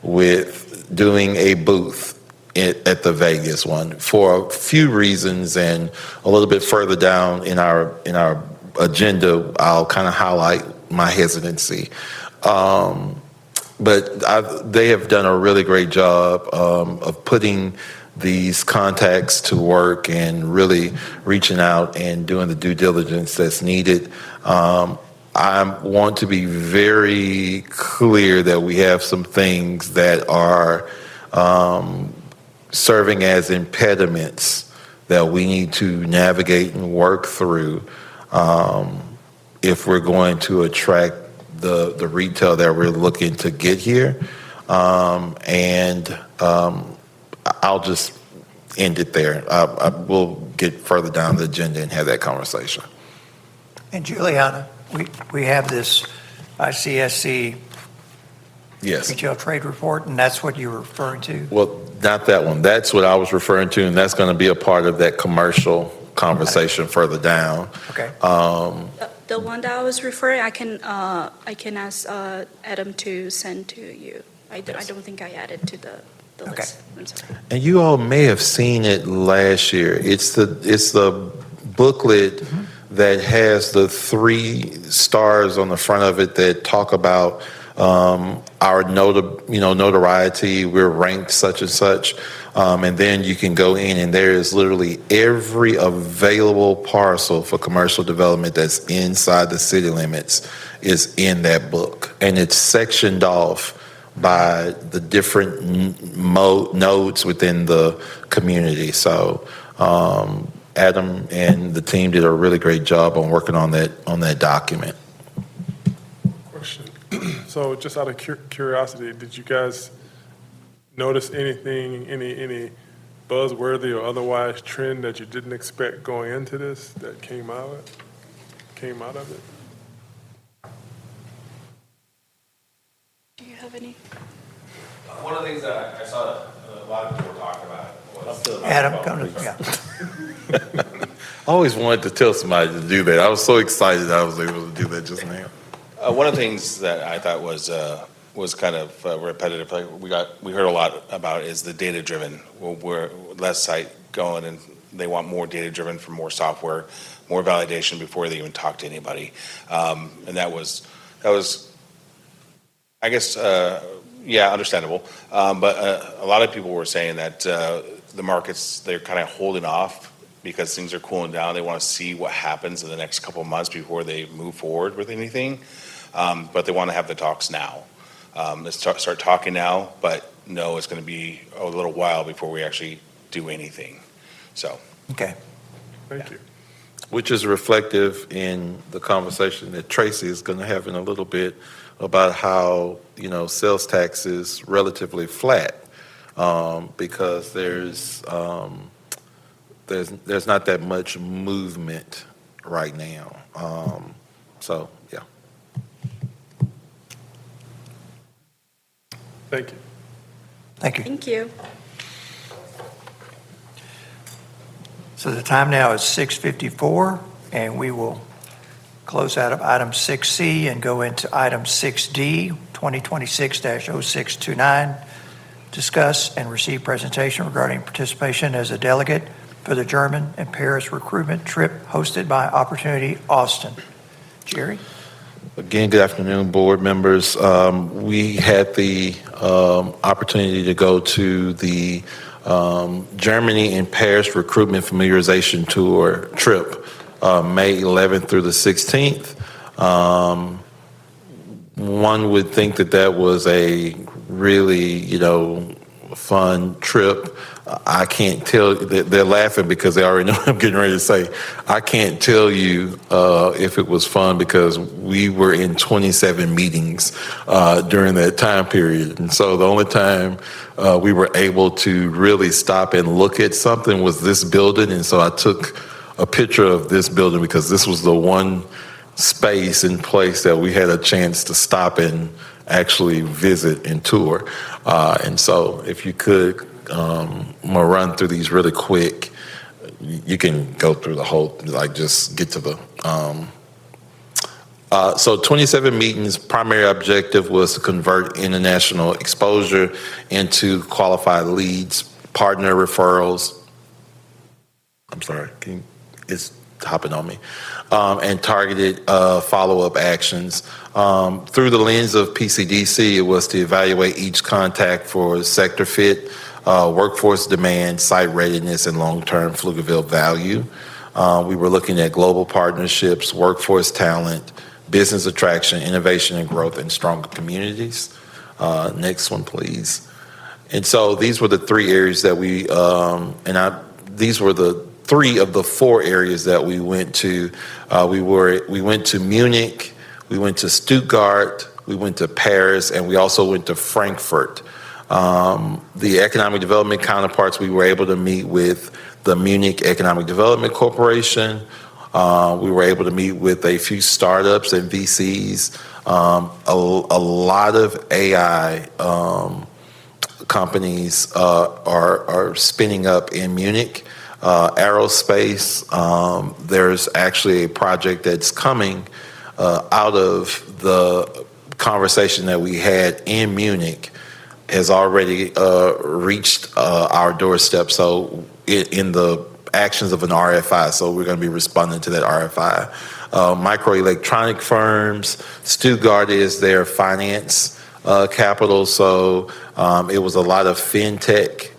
with doing a booth at the Vegas one for a few reasons, and a little bit further down in our agenda, I'll kind of highlight my hesitancy. But they have done a really great job of putting these contacts to work and really reaching out and doing the due diligence that's needed. I want to be very clear that we have some things that are serving as impediments that we need to navigate and work through if we're going to attract the retail that we're looking to get here. I'll just end it there. I will get further down the agenda and have that conversation. And Juliana, we have this ICSC Yes. retail trade report, and that's what you were referring to? Well, not that one. That's what I was referring to, and that's going to be a part of that commercial conversation further down. Okay. The one that I was referring, I can ask Adam to send to you. I don't think I added to the Okay. list. I'm sorry. And you all may have seen it last year. It's the booklet that has the 3 stars on the front of it that talk about our notoriety. We're ranked such and such, and then you can go in and there is literally every available parcel for commercial development that's inside the city limits is in that book, and it's sectioned off by the different nodes within the community. So Adam and the team did a really great job on working on that document. Question. So just out of curiosity, did you guys notice anything, any buzzworthy or otherwise trend that you didn't expect going into this that came out of it? Do you have any? One of the things that I saw a lot of people were talking about was. Adam, come to, yeah. I always wanted to tell somebody to do that. I was so excited I was able to do that just now. One of the things that I thought was kind of repetitive, like we heard a lot about, is the data driven. Where less site going, and they want more data driven for more software, more validation before they even talk to anybody, and that was, I guess, understandable. But a lot of people were saying that the markets, they're kind of holding off because things are cooling down. They want to see what happens in the next couple of months before they move forward with anything. But they want to have the talks now. Let's start talking now, but no, it's going to be a little while before we actually do anything. So. Okay. Thank you. Which is reflective in the conversation that Tracy is going to have in a little bit about how, sales tax is relatively flat because there's not that much movement right now. So, yeah. Thank you. Thank you. Thank you. So the time now is 6:54, and we will close out of item 6C and go into item 6D, 2026-0629, discuss and receive presentation regarding participation as a delegate for the German and Paris recruitment trip hosted by Opportunity Austin. Jerry? Again, good afternoon, board members. We had the opportunity to go to the Germany and Paris recruitment familiarization tour trip, May 11th through the 16th. One would think that was a really, fun trip. I can't tell, they're laughing because they already know what I'm getting ready to say. I can't tell you if it was fun because we were in 27 meetings during that time period. And so the only time we were able to really stop and look at something was this building. And so I took a picture of this building because this was the one space and place that we had a chance to stop and actually visit and tour. And so if you could, I'm gonna run through these really quick. You can go through the whole, just get to the, so 27 meetings, primary objective was to convert international exposure into qualified leads, partner referrals. I'm sorry, it's hopping on me. And targeted follow-up actions. Through the lens of PCDC, it was to evaluate each contact for sector fit, workforce demand, site readiness, and long-term Pflugerville value. We were looking at global partnerships, workforce talent, business attraction, innovation and growth, and stronger communities. Next one, please. And so these were the three areas that these were the three of the four areas that we went to. We went to Munich, we went to Stuttgart, we went to Paris, and we also went to Frankfurt. The economic development counterparts, we were able to meet with the Munich Economic Development Corporation. We were able to meet with a few startups and VCs. A lot of AI companies are spinning up in Munich. Aerospace, there's actually a project that's coming out of the conversation that we had in Munich, has already reached our doorstep. So in the actions of an RFI, so we're going to be responding to that RFI. Microelectronic firms, Stuttgart is their finance capital, so it was a lot of fintech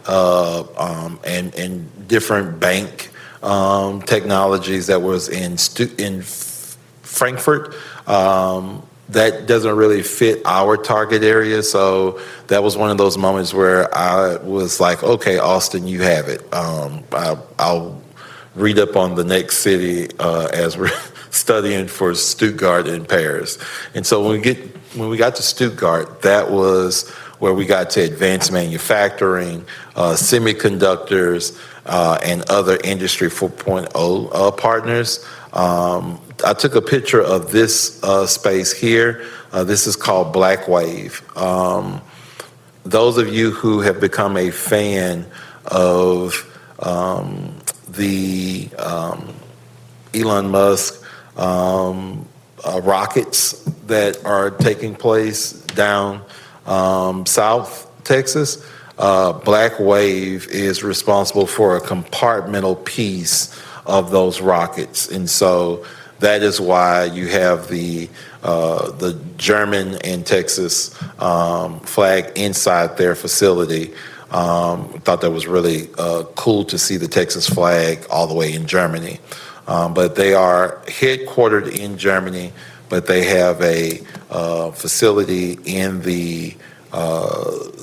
and different bank technologies that was in Frankfurt. That doesn't really fit our target area, so that was one of those moments where I was like, okay, Austin, you have it. I'll read up on the next city as we're studying for Stuttgart and Paris. And so when we got to Stuttgart, that was where we got to advanced manufacturing, semiconductors, and other Industry 4.0 partners. I took a picture of this space here. This is called Black Wave. Those of you who have become a fan of the Elon Musk rockets that are taking place down South Texas, Black Wave is responsible for a compartmental piece of those rockets. And so that is why you have the German and Texas flag inside their facility. Thought that was really cool to see the Texas flag all the way in Germany. But they are headquartered in Germany, but they have a facility in the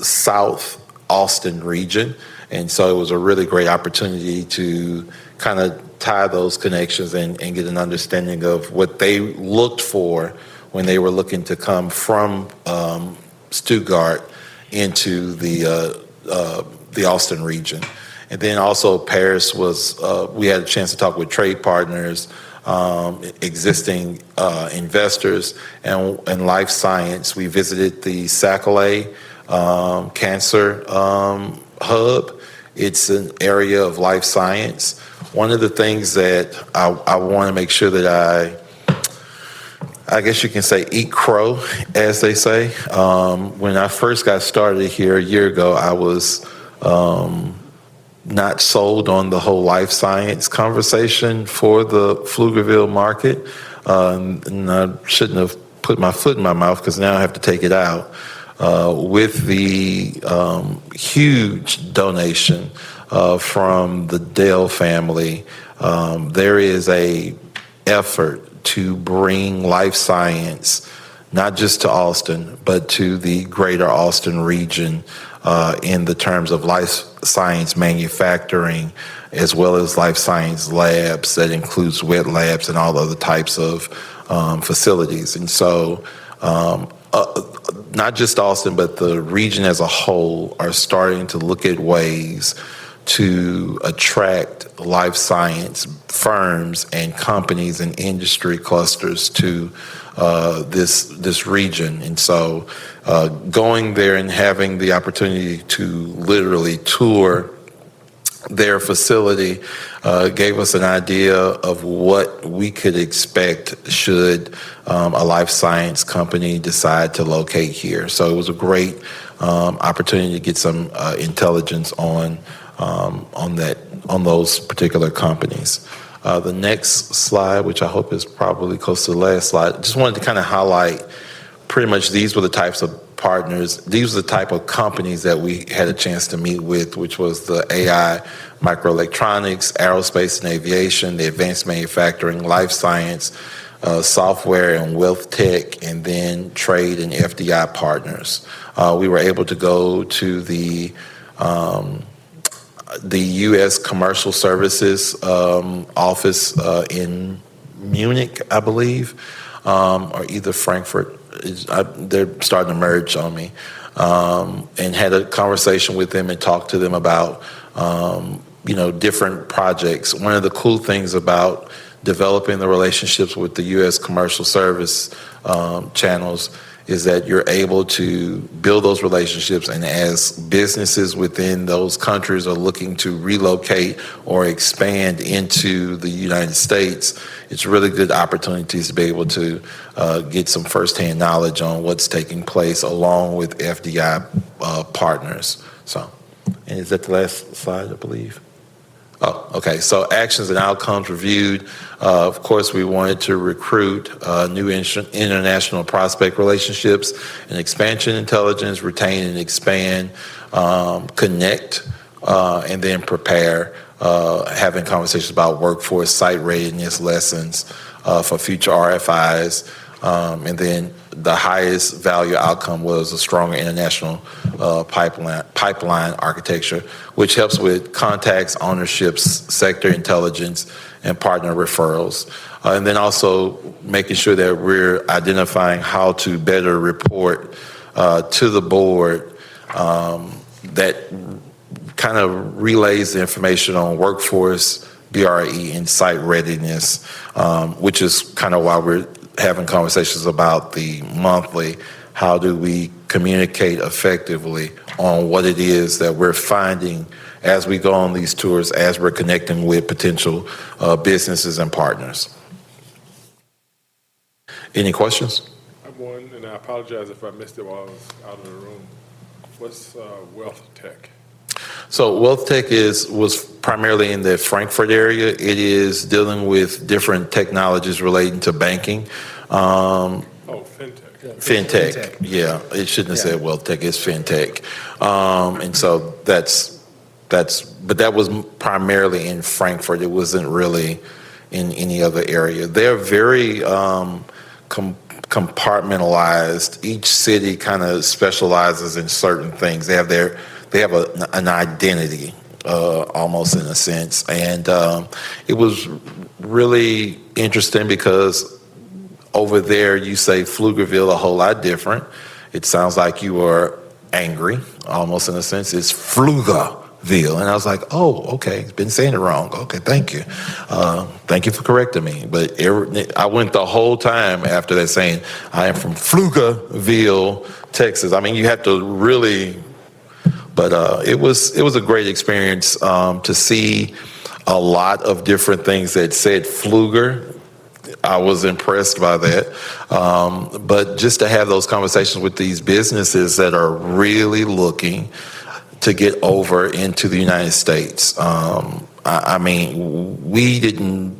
South Austin region. And so it was a really great opportunity to kind of tie those connections and get an understanding of what they looked for when they were looking to come from Stuttgart into the Austin region. And then also Paris was, we had a chance to talk with trade partners, existing investors, and life science. We visited the Saclay Cancer Hub. It's an area of life science. One of the things that I want to make sure that I guess you can say eat crow, as they say. When I first got started here a year ago, I was not sold on the whole life science conversation for the Pflugerville market. And I shouldn't have put my foot in my mouth because now I have to take it out. With the huge donation from the Dell family, there is a effort to bring life science not just to Austin, but to the greater Austin region in the terms of life science manufacturing, as well as life science labs that includes wet labs and all other types of facilities. And so not just Austin, but the region as a whole are starting to look at ways to attract life science firms and companies and industry clusters to this region. And so going there and having the opportunity to literally tour their facility gave us an idea of what we could expect should a life science company decide to locate here. So it was a great opportunity to get some intelligence on those particular companies. The next slide, which I hope is probably close to the last slide, just wanted to kind of highlight pretty much these were the types of partners. These are the type of companies that we had a chance to meet with, which was the AI, microelectronics, aerospace and aviation, the advanced manufacturing, life science, software and wealth tech, and then trade and FDI partners. We were able to go to the U.S. Commercial Services office in Munich, I believe, or either Frankfurt. They're starting to merge on me, and had a conversation with them and talked to them about, different projects. One of the cool things about developing the relationships with the U.S. Commercial Service channels is that you're able to build those relationships, and as businesses within those countries are looking to relocate or expand into the United States, it's really good opportunities to be able to get some firsthand knowledge on what's taking place along with FDI partners. So, and is that the last slide, I believe? Oh, okay. So actions and outcomes reviewed. Of course, we wanted to recruit new international prospect relationships and expansion intelligence, retain and expand, connect, and then prepare, having conversations about workforce site readiness lessons for future RFIs. And then the highest value outcome was a stronger international pipeline architecture, which helps with contacts, ownerships, sector intelligence, and partner referrals. And then also making sure that we're identifying how to better report to the board that kind of relays the information on workforce, BRE, and site readiness, which is kind of why we're having conversations about the monthly, how do we communicate effectively on what it is that we're finding as we go on these tours, as we're connecting with potential businesses and partners. Any questions? I have one, and I apologize if I missed it while I was out of the room. What's wealth tech? So Wealth Tech was primarily in the Frankfurt area. It is dealing with different technologies relating to banking. Fintech. Fintech, yeah. It shouldn't have said Wealth Tech, it's Fintech. And so but that was primarily in Frankfurt. It wasn't really in any other area. They're very compartmentalized. Each city kind of specializes in certain things. They have an identity, almost in a sense. And it was really interesting because over there you say Pflugerville a whole lot different. It sounds like you are angry, almost in a sense. It's Pflugerville. And I was like, oh, okay, been saying it wrong. Okay, thank you. Thank you for correcting me. But I went the whole time after that saying, I am from Pflugerville, Texas. I mean, you have to really... But it was a great experience to see a lot of different things that said Pfluger. I was impressed by that. But just to have those conversations with these businesses that are really looking to get over into the United States. I mean, we didn't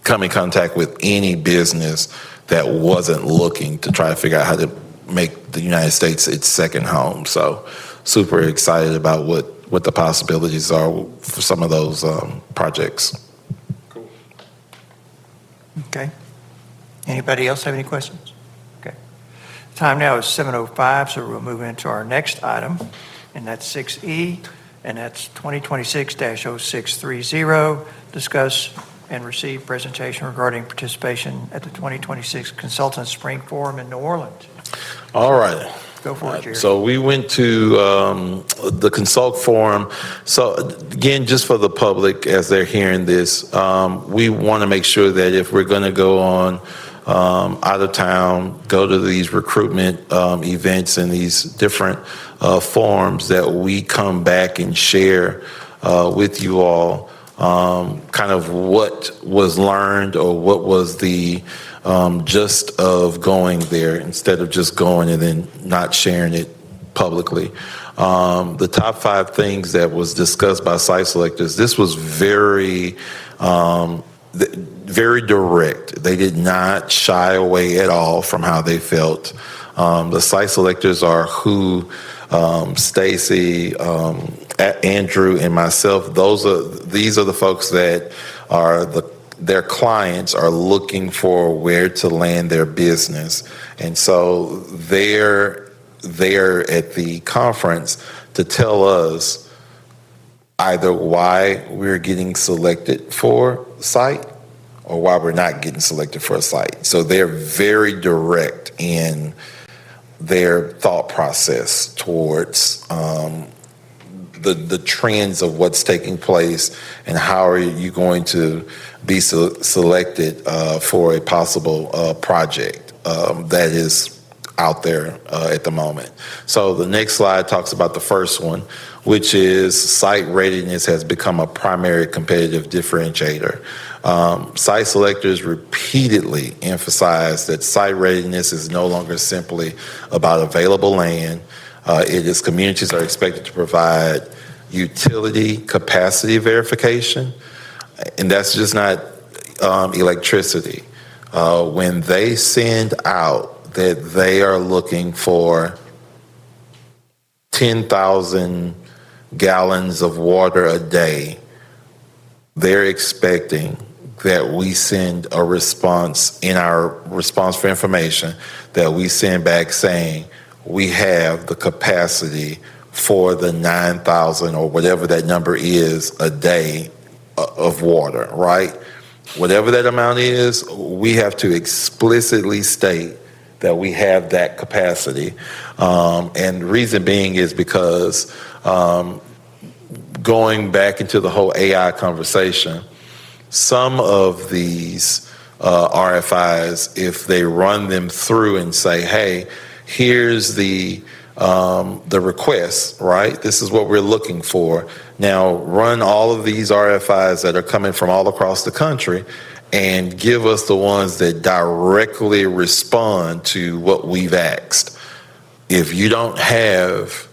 come in contact with any business that wasn't looking to try to figure out how to make the United States its second home. So super excited about what the possibilities are for some of those projects. Cool. Okay. Anybody else have any questions? Okay. Time now is 7:05, so we'll move into our next item, and that's 6E, and that's 2026-0630, discuss and receive presentation regarding participation at the 2026 Consultants Spring Forum in New Orleans. All right. Go for it, Jerry. So we went to the Consult Forum. So again, just for the public as they're hearing this, we want to make sure that if we're going to go on out of town, go to these recruitment events and these different forums, that we come back and share with you all kind of what was learned or what was the gist of going there, instead of just going and then not sharing it publicly. The top 5 things that was discussed by site selectors, this was very direct. They did not shy away at all from how they felt The site selectors are who Stacy, Andrew, and myself. These are the folks that are their clients are looking for where to land their business, and so they're there at the conference to tell us either why we're getting selected for a site or why we're not getting selected for a site. So they're very direct in their thought process towards the trends of what's taking place and how are you going to be selected for a possible project that is out there at the moment. So the next slide talks about the first one, which is site readiness has become a primary competitive differentiator. Site selectors repeatedly emphasize that site readiness is no longer simply about available land. It is communities are expected to provide utility capacity verification, and that's just not electricity. When they send out that they are looking for 10,000 gallons of water a day, they're expecting that we send a response in our response for information that we send back saying we have the capacity for the 9,000 or whatever that number is a day of water, right? Whatever that amount is, we have to explicitly state that we have that capacity. And the reason being is because going back into the whole AI conversation, some of these RFIs, if they run them through and say, hey, here's the request, right? This is what we're looking for. Now run all of these RFIs that are coming from all across the country and give us the ones that directly respond to what we've asked. If you don't have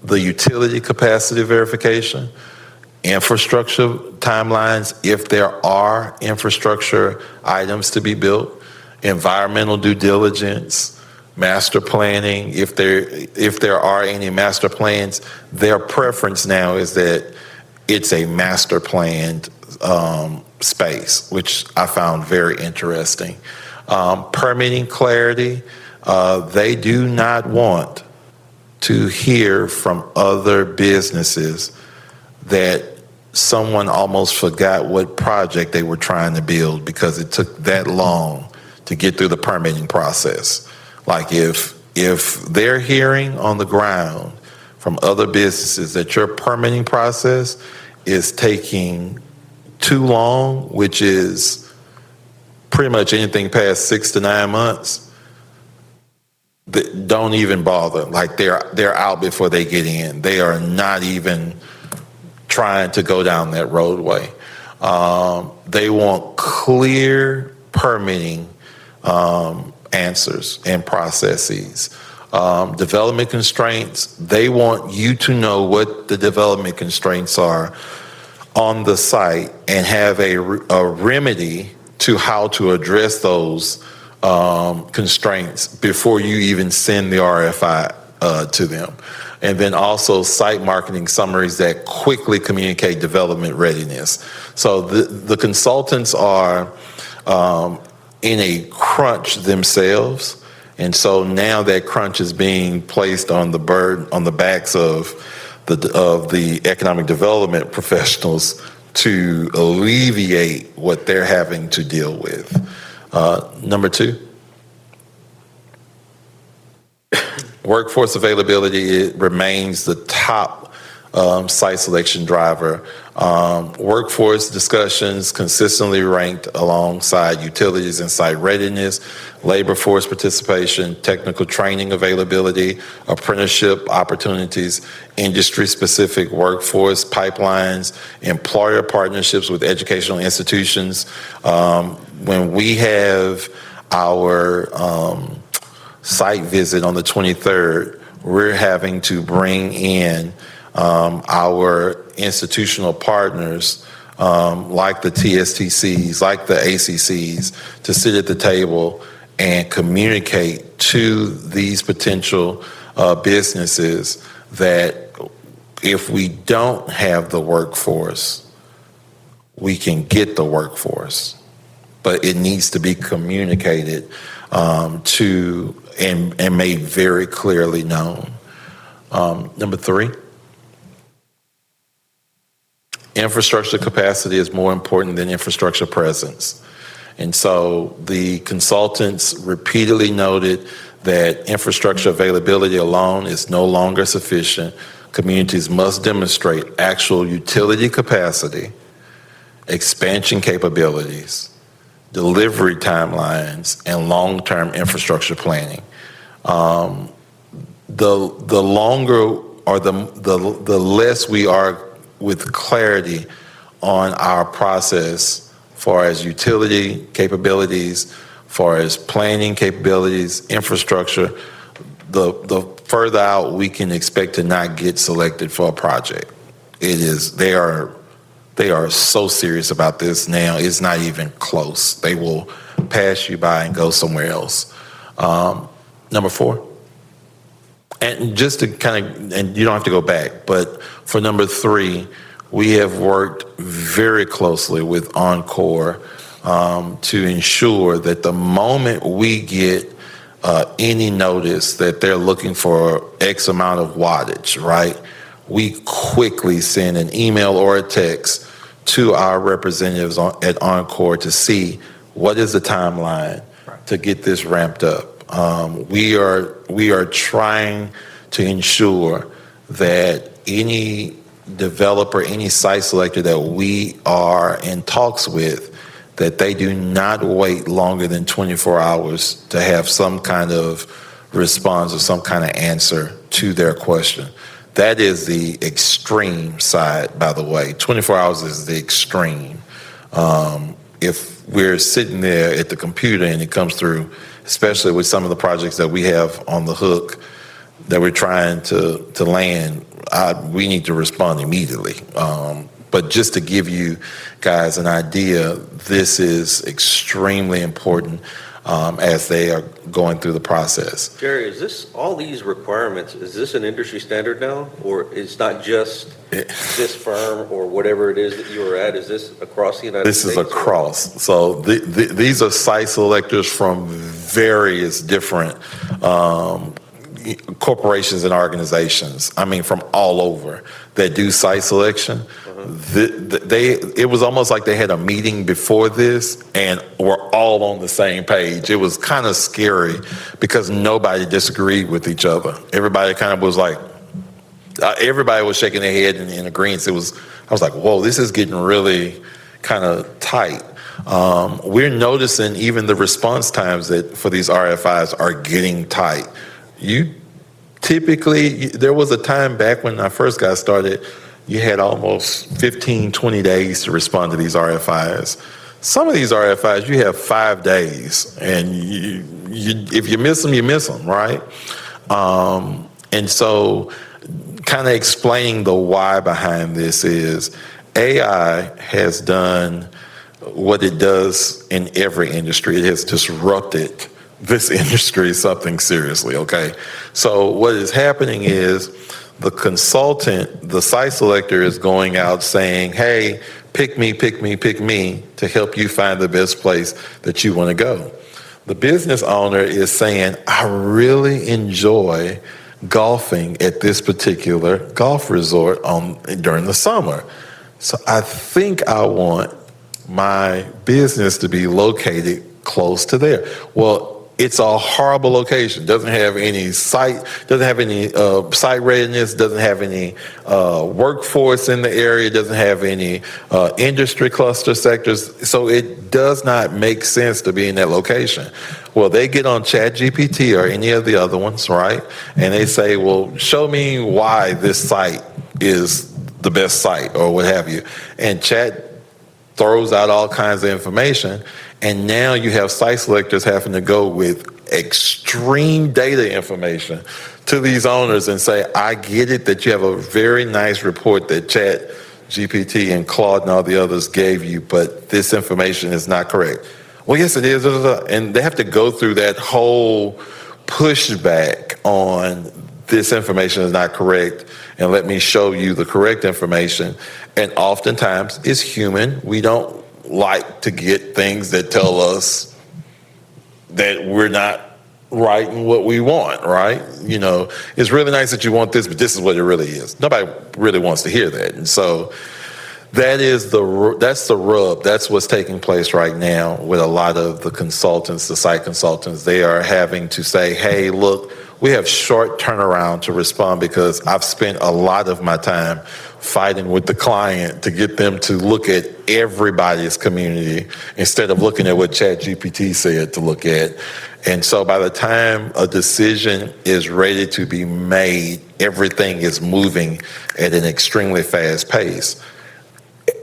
the utility capacity verification, infrastructure timelines, if there are infrastructure items to be built, environmental due diligence, master planning, if there are any master plans, their preference now is that it's a master planned space, which I found very interesting. Permitting clarity, they do not want to hear from other businesses that someone almost forgot what project they were trying to build because it took that long to get through the permitting process. Like if they're hearing on the ground from other businesses that your permitting process is taking too long, which is pretty much anything past 6 to 9 months, don't even bother. Like they're out before they get in. They are not even trying to go down that roadway. They want clear permitting answers and processes. Development constraints, they want you to know what the development constraints are on the site and have a remedy to how to address those constraints before you even send the RFI to them. And then also site marketing summaries that quickly communicate development readiness. So the consultants are in a crunch themselves. And so now that crunch is being placed on the backs of the economic development professionals to alleviate what they're having to deal with. Number 2, workforce availability, it remains the top site selection driver. Workforce discussions consistently ranked alongside utilities and site readiness, labor force participation, technical training availability, apprenticeship opportunities, industry-specific workforce pipelines, employer partnerships with educational institutions. When we have our site visit on the 23rd, we're having to bring in our institutional partners like the TSTCs, like the ACCs, to sit at the table and communicate to these potential businesses that if we don't have the workforce, we can get the workforce, but it needs to be communicated to and made very clearly known. Number 3, infrastructure capacity is more important than infrastructure presence. And so the consultants repeatedly noted that infrastructure availability alone is no longer sufficient. Communities must demonstrate actual utility capacity, expansion capabilities, delivery timelines, and long-term infrastructure planning. The longer or the less we are with clarity on our process far as utility capabilities, far as planning capabilities, infrastructure, the further out we can expect to not get selected for a project. They are so serious about this now, it's not even close. They will pass you by and go somewhere else. Number 4, and just to kind of, and you don't have to go back, but for number 3, we have worked very closely with Encore to ensure that the moment we get any notice that they're looking for X amount of wattage, right, we quickly send an email or a text to our representatives at Encore to see what is the timeline to get this ramped up. We are trying to ensure that any developer, any site selector that we are in talks with, that they do not wait longer than 24 hours to have some kind of response or some kind of answer to their question. That is the extreme side, by the way. 24 hours is the extreme. If we're sitting there at the computer and it comes through, especially with some of the projects that we have on the hook that we're trying to land, we need to respond immediately. But just to give you guys an idea, this is extremely important as they are going through the process. Jerry, is this, all these requirements, is this an industry standard now? Or it's not just this firm or whatever it is that you were at? Is this across the United States? This is across. So these are site selectors from various different corporations and organizations. I mean, from all over that do site selection. It was almost like they had a meeting before this and were all on the same page. It was kind of scary because nobody disagreed with each other. Everybody kind of was like, everybody was shaking their head in agreement. I was like, whoa, this is getting really kind of tight. We're noticing even the response times that for these RFIs are getting tight. There was a time back when I first got started, you had almost 15, 20 days to respond to these RFIs. Some of these RFIs, you have 5 days, and if you miss them, you miss them, right? And so kind of explaining the why behind this is AI has done what it does in every industry. It has disrupted this industry something seriously, okay? So what is happening is the consultant, the site selector is going out saying, hey, pick me to help you find the best place that you want to go. The business owner is saying, I really enjoy golfing at this particular golf resort during the summer. So I think I want my business to be located close to there. Well, it's a horrible location. Doesn't have any site readiness, doesn't have any workforce in the area, doesn't have any industry cluster sectors. So it does not make sense to be in that location. Well, they get on ChatGPT or any of the other ones, right? And they say, well, show me why this site is the best site or what have you. And Chat throws out all kinds of information. And now you have site selectors having to go with extreme data information to these owners and say, I get it that you have a very nice report that ChatGPT and Claude and all the others gave you, but this information is not correct. well, yes, it is. And they have to go through that whole pushback on this information is not correct, and let me show you the correct information. And oftentimes it's human. We don't like to get things that tell us that we're not right in what we want, right? You know, it's really nice that you want this, but this is what it really is. Nobody really wants to hear that. And so that's the rub. That's what's taking place right now with a lot of the consultants, the site consultants. They are having to say, hey, look, we have short turnaround to respond because I've spent a lot of my time fighting with the client to get them to look at everybody's community instead of looking at what ChatGPT said to look at. And so by the time a decision is ready to be made, everything is moving at an extremely fast pace.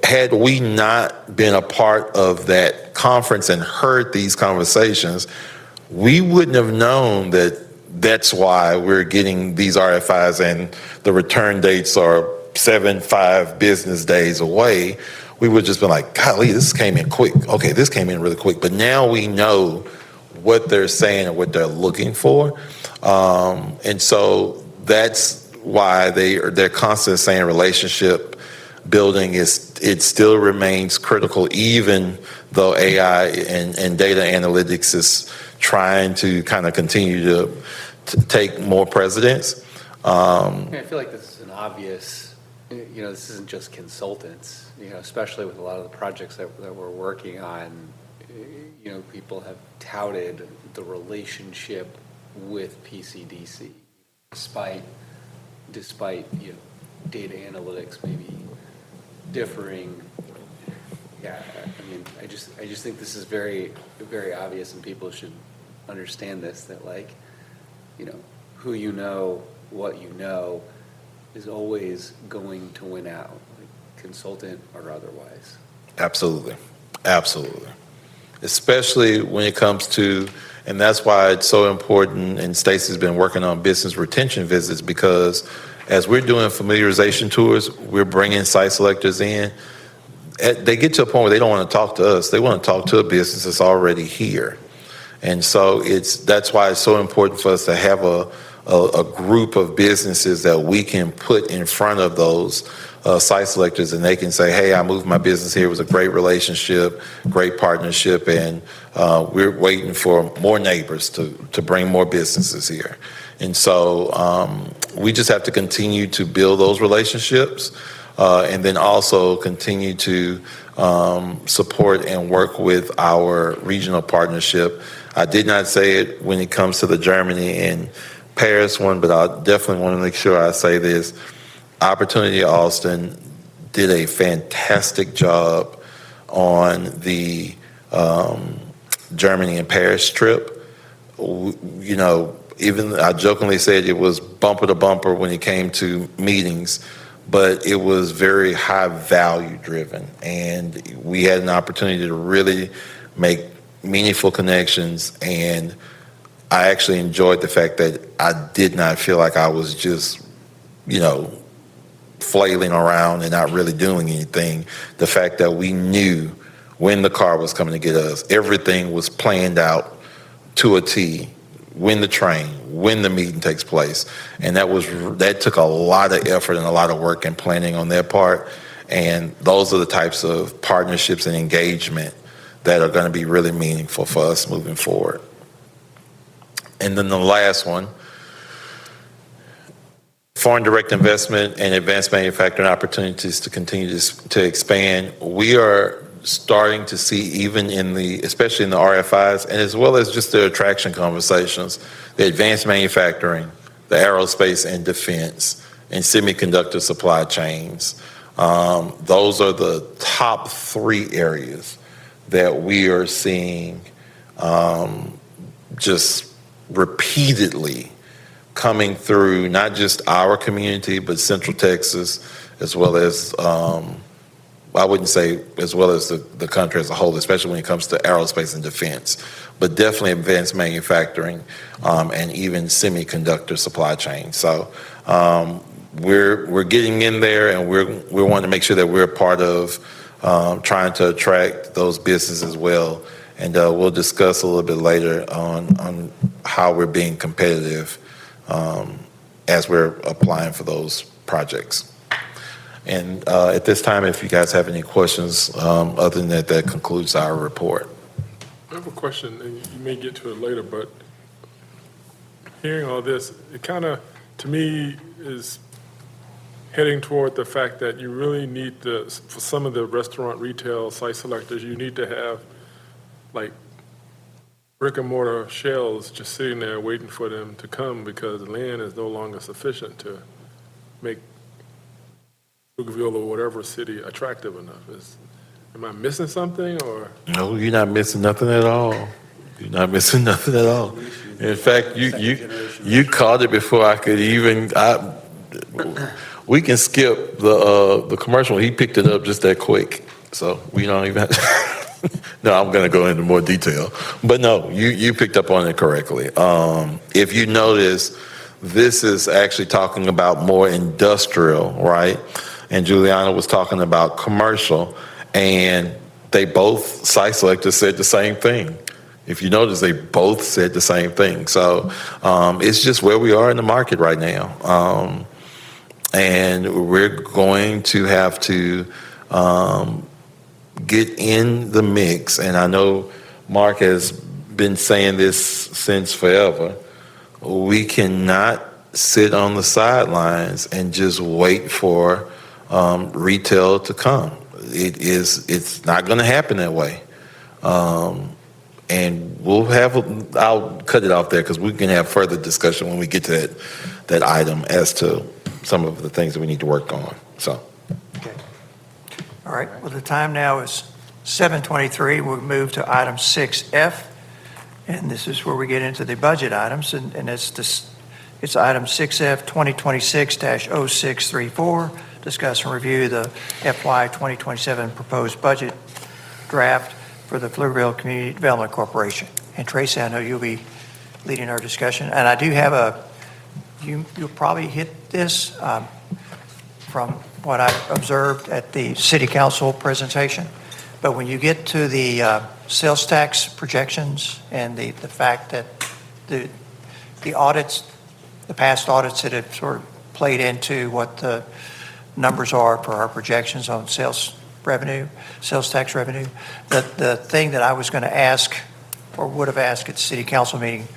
Had we not been a part of that conference and heard these conversations, we wouldn't have known that that's why we're getting these RFIs and the return dates are 5 business days away. We would just been like, golly, this came in quick. Okay, this came in really quick. But now we know what they're saying and what they're looking for. And so that's why they're constantly saying relationship building it still remains critical, even though AI and data analytics is trying to kind of continue to take more precedence. I feel like this is an obvious, this isn't just consultants, especially with a lot of the projects that we're working on. People have touted the relationship with PCDC, despite data analytics maybe differing. Yeah, I just think this is very, very obvious, and people should understand this, that who what you know is always going to win out, consultant or otherwise. Absolutely. Especially when it comes to, and that's why it's so important, and Stacey's been working on business retention visits, because as we're doing familiarization tours, we're bringing site selectors in. They get to a point where they don't want to talk to us. They want to talk to a business that's already here. And so that's why it's so important for us to have a group of businesses that we can put in front of those site selectors, and they can say, hey, I moved my business here. It was a great relationship, great partnership, and we're waiting for more neighbors to bring more businesses here. And so we just have to continue to build those relationships, and then also continue to support and work with our regional partnership. I did not say it when it comes to the Germany and Paris one, but I definitely want to make sure I say this. Opportunity Austin did a fantastic job on the Germany and Paris trip. Even I jokingly said it was bumper to bumper when it came to meetings, but it was very high value driven. And we had an opportunity to really make meaningful connections. And I actually enjoyed the fact that I did not feel like I was just, flailing around and not really doing anything. The fact that we knew when the car was coming to get us, everything was planned out to a T, when the train, when the meeting takes place. And that took a lot of effort and a lot of work and planning on their part. And those are the types of partnerships and engagement that are going to be really meaningful for us moving forward. And then the last one, foreign direct investment and advanced manufacturing opportunities to continue to expand. We are starting to see, even especially in the RFIs, and as well as just the attraction conversations, the advanced manufacturing, the aerospace and defense, and semiconductor supply chains. Those are the top 3 areas that we are seeing just repeatedly coming through, not just our community, but Central Texas, as well as, I wouldn't say as well as the country as a whole, especially when it comes to aerospace and defense, but definitely advanced manufacturing and even semiconductor supply chain. So we're getting in there, and we want to make sure that we're part of trying to attract those businesses as well. And we'll discuss a little bit later on how we're being competitive as we're applying for those projects. And at this time, if you guys have any questions, other than that, that concludes our report. I have a question, and you may get to it later, but hearing all this, it kind of, to me, is heading toward the fact that you really need to, for some of the restaurant retail site selectors, you need to have like brick and mortar shells just sitting there waiting for them to come because land is no longer sufficient to make Pflugerville or whatever city attractive enough. Am I missing something or? No, you're not missing nothing at all. You're not missing nothing at all. In fact, you caught it before I could even. We can skip the commercial. He picked it up just that quick, so we don't even. No, I'm going to go into more detail, but no, you picked up on it correctly. If you notice, this is actually talking about more industrial, right? And Juliana was talking about commercial. And they both, site selectors said the same thing. If you notice, they both said the same thing. So it's just where we are in the market right now. And we're going to have to get in the mix. And I know Mark has been saying this since forever. We cannot sit on the sidelines and just wait for retail to come. It's not going to happen that way. And I'll cut it off there because we can have further discussion when we get to that item as to some of the things that we need to work on. So. Okay. All right, well, the time now is 7:23. We'll move to item 6F, and this is where we get into the budget items, and it's item 6F 2026-0634. Discuss and review the FY 2027 proposed budget draft for the Pflugerville Community Development Corporation. And Tracy, I know you'll be leading our discussion. And I do have you'll probably hit this from what I observed at the City Council presentation. But when you get to the sales tax projections and the fact that the audits, the past audits that have sort of played into what the numbers are for our projections on sales tax revenue. The thing that I was going to ask or would have asked at the city council meeting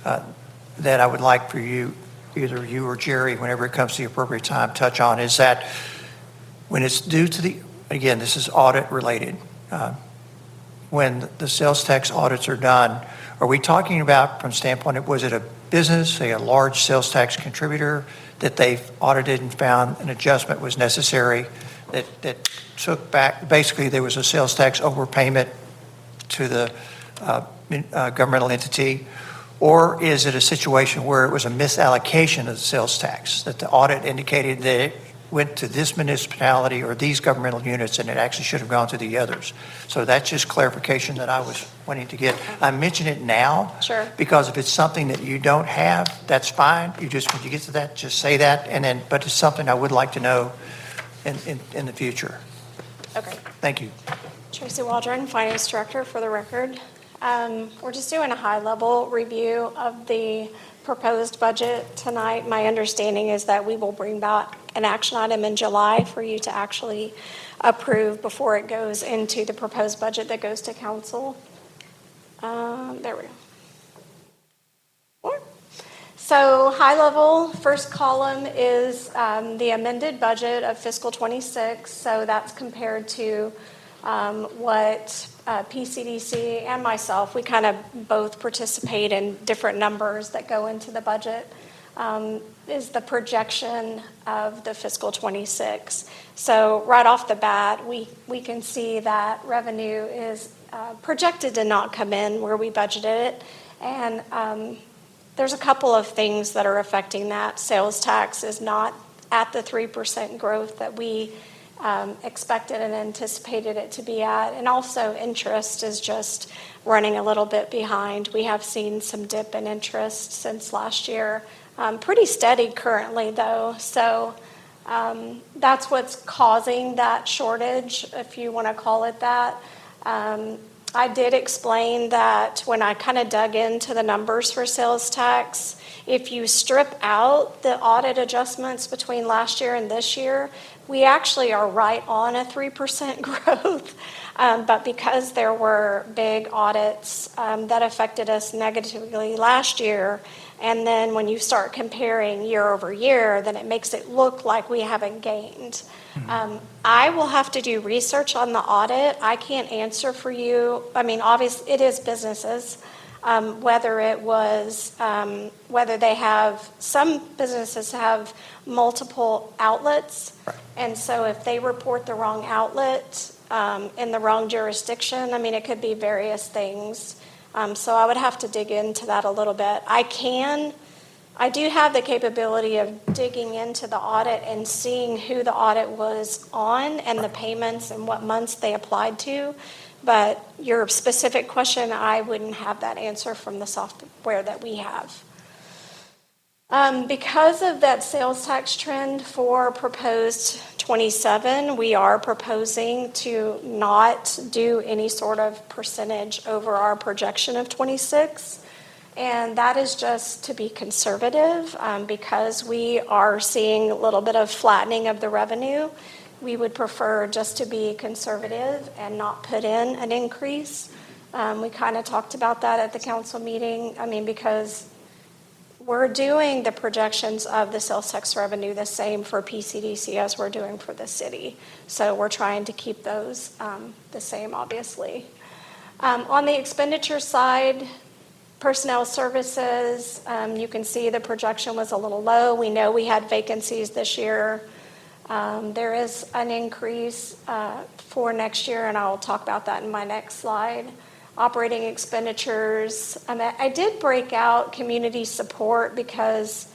that I would like for you, either you or Jerry, whenever it comes to the appropriate time, touch on is that when it's due to again, this is audit related, when the sales tax audits are done, are we talking about from standpoint of, was it a business, say a large sales tax contributor that they've audited and found an adjustment was necessary that took back, basically there was a sales tax overpayment to the governmental entity, or is it a situation where it was a misallocation of the sales tax, that the audit indicated that it went to this municipality or these governmental units and it actually should have gone to the others? So that's just clarification that I was wanting to get. I mention it now. Sure. Because if it's something that you don't have, that's fine. You just, when you get to that, just say that. And then, but it's something I would like to know in the future. Okay. Thank you. Tracy Waldron, Finance Director for the record. We're just doing a high-level review of the proposed budget tonight. My understanding is that we will bring back an action item in July for you to actually approve before it goes into the proposed budget that goes to council. There we go. So high level, first column is the amended budget of fiscal 26. So that's compared to what PCDC and myself, we kind of both participate in different numbers that go into the budget, is the projection of the fiscal 26. So right off the bat, we can see that revenue is projected to not come in where we budgeted it. And there's a couple of things that are affecting that. Sales tax is not at the 3% growth that we expected and anticipated it to be at. And also interest is just running a little bit behind. We have seen some dip in interest since last year. Pretty steady currently though. So that's what's causing that shortage, if you want to call it that. I did explain that when I kind of dug into the numbers for sales tax, if you strip out the audit adjustments between last year and this year, we actually are right on a 3% growth. But because there were big audits that affected us negatively last year, and then when you start comparing year over year, then it makes it look like we haven't gained. I will have to do research on the audit. I can't answer for you. I mean, obviously, it is businesses. Whether it was, whether they have, some businesses have multiple outlets. Right. And so if they report the wrong outlet in the wrong jurisdiction, I mean, it could be various things. So I would have to dig into that a little bit. I do have the capability of digging into the audit and seeing who the audit was on and the payments and what months they applied to. But your specific question, I wouldn't have that answer from the software that we have. Because of that sales tax trend for proposed 27, we are proposing to not do any sort of percentage over our projection of 26. And that is just to be conservative because we are seeing a little bit of flattening of the revenue. We would prefer just to be conservative and not put in an increase. We kind of talked about that at the council meeting. I mean, because we're doing the projections of the sales tax revenue the same for PCDC as we're doing for the city. So we're trying to keep those the same, obviously. On the expenditure side, personnel services, you can see the projection was a little low. We know we had vacancies this year. There is an increase for next year, and I'll talk about that in my next slide. Operating expenditures. I did break out community support because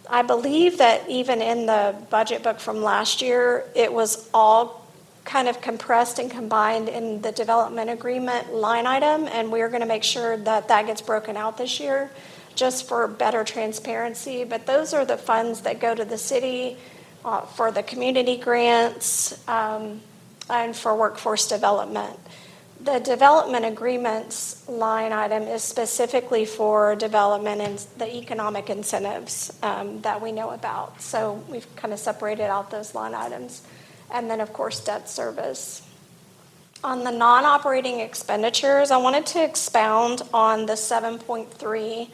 I believe that even in the budget book from last year, it was all kind of compressed and combined in the development agreement line item, and we're going to make sure that that gets broken out this year just for better transparency. But those are the funds that go to the city for the community grants and for workforce development. The development agreements line item is specifically for development and the economic incentives that we know about. So we've kind of separated out those line items. And then, of course, debt service. On the non-operating expenditures, I wanted to expound on the 7.3.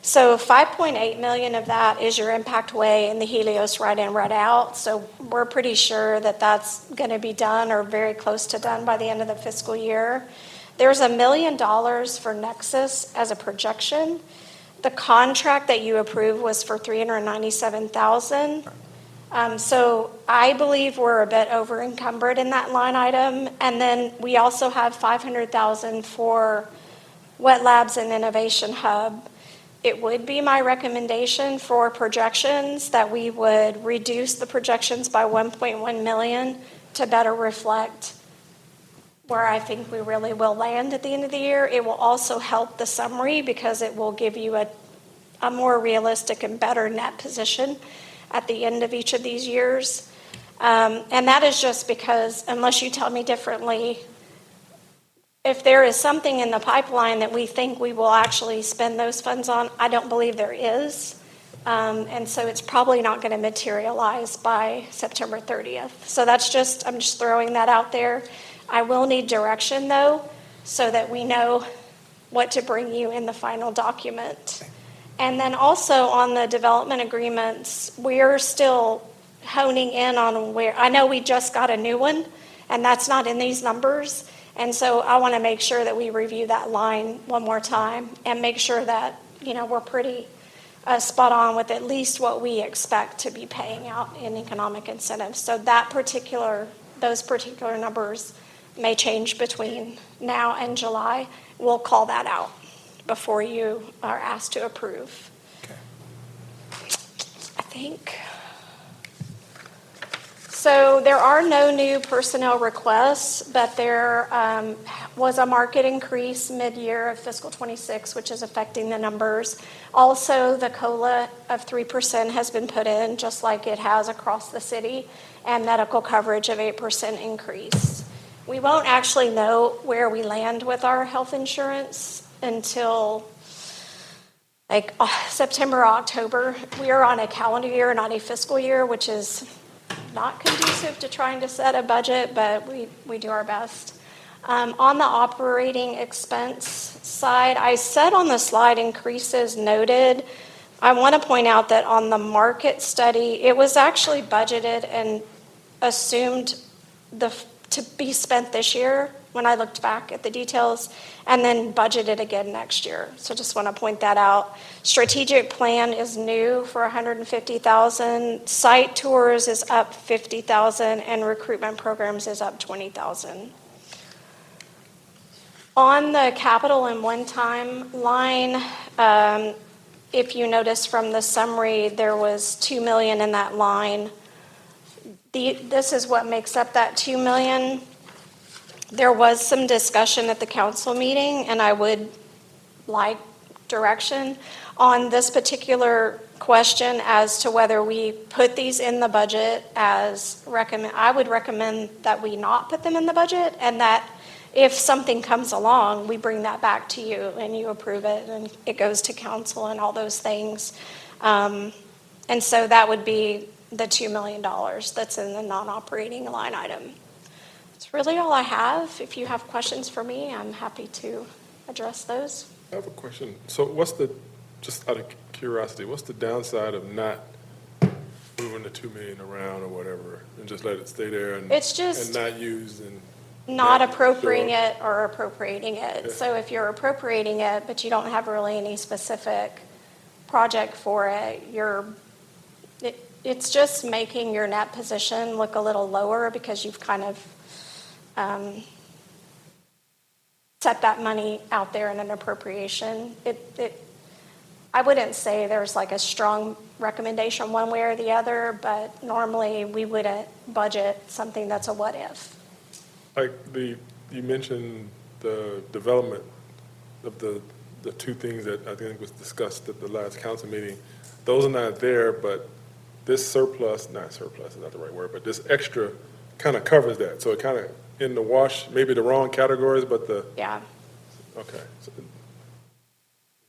So 5.8 million of that is your impact way and the Helios right in, right out. So we're pretty sure that that's going to be done or very close to done by the end of the fiscal year. There's $1 million for Nexus as a projection. The contract that you approved was for $397,000. So I believe we're a bit over encumbered in that line item. And then we also have $500,000 for Wet Labs and Innovation Hub. It would be my recommendation for projections that we would reduce the projections by 1.1 million to better reflect where I think we really will land at the end of the year. It will also help the summary because it will give you a more realistic and better net position at the end of each of these years. And that is just because, unless you tell me differently, if there is something in the pipeline that we think we will actually spend those funds on, I don't believe there is. And so it's probably not going to materialize by September 30th. So I'm just throwing that out there. I will need direction, though, so that we know what to bring you in the final document. And then also on the development agreements, we're still honing in on where, I know we just got a new one, and that's not in these numbers. And so I want to make sure that we review that line one more time and make sure that, we're pretty spot on with at least what we expect to be paying out in economic incentives. So those particular numbers may change between now and July. We'll call that out before you are asked to approve. Okay. I think. So there are no new personnel requests, but there was a market increase mid-year of fiscal 26, which is affecting the numbers. Also, the COLA of 3% has been put in, just like it has across the city, and medical coverage of 8% increase. we won't actually know where we land with our health insurance until like September, October. We are on a calendar year, not a fiscal year, which is not conducive to trying to set a budget, but we do our best. On the operating expense side, I said on the slide increases noted. I want to point out that on the market study, it was actually budgeted and assumed to be spent this year when I looked back at the details, and then budgeted again next year. So just want to point that out. Strategic plan is new for $150,000. Site tours is up $50,000, and recruitment programs is up $20,000. On the capital and one-time line, if you notice from the summary, there was $2 million in that line. This is what makes up that $2 million. There was some discussion at the council meeting, and I would like direction on this particular question as to whether we put these in the budget as recommend. I would recommend that we not put them in the budget, and that if something comes along, we bring that back to you and you approve it and it goes to council and all those things. And so that would be the $2 million that's in the non-operating line item. That's really all I have. If you have questions for me, I'm happy to address those. I have a question. So just out of curiosity, what's the downside of not moving the 2 million around or whatever and just let it stay there and It's just and not used and not Yeah, appropriating sure. it or appropriating it. Yeah. So if you're appropriating it, but you don't have really any specific project for it, it's just making your net position look a little lower because you've kind of set that money out there in an appropriation. I wouldn't say there's like a strong recommendation one way or the other, but normally we wouldn't budget something that's a what if. like you mentioned the development of the two things that I think was discussed at the last council meeting. Those are not there, but this not surplus is not the right word, but this extra kind of covers that. So it kind of in the wash, maybe the wrong categories, but Yeah. okay. So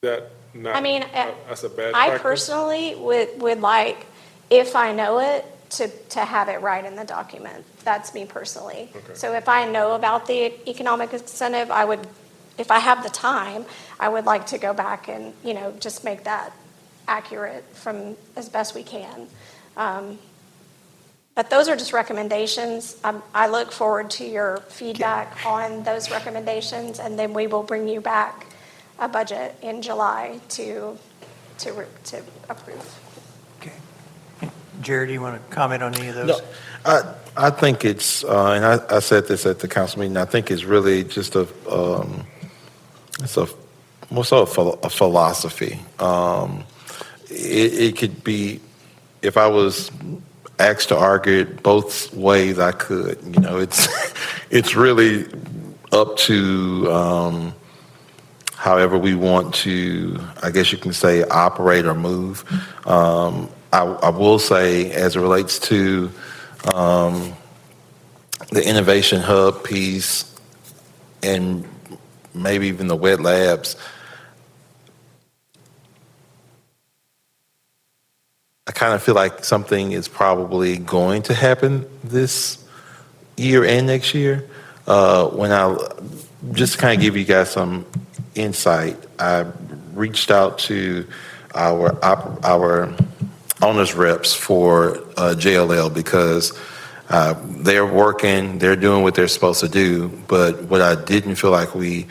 that not, I mean, that's a bad I practice? personally would like, if I know it, to have it right in the document. That's me personally. Okay. So if I know about the economic incentive, if I have the time, I would like to go back and, just make that accurate from as best we can. But those are just recommendations. I look forward to your feedback on those recommendations, and then we will bring you back a budget in July to approve. Okay. Jared, do you want to comment on any of those? No, I think it's, and I said this at the council meeting, I think it's really just more so a philosophy. It could be, if I was asked to argue it both ways, I could. It's really up to however we want to, I guess you can say, operate or move. I will say, as it relates to the innovation hub piece and maybe even the wet labs, I kind of feel like something is probably going to happen this year and next year. Just to kind of give you guys some insight, I reached out to our owners reps for JLL because they're working, they're doing what they're supposed to do, but what I didn't feel like we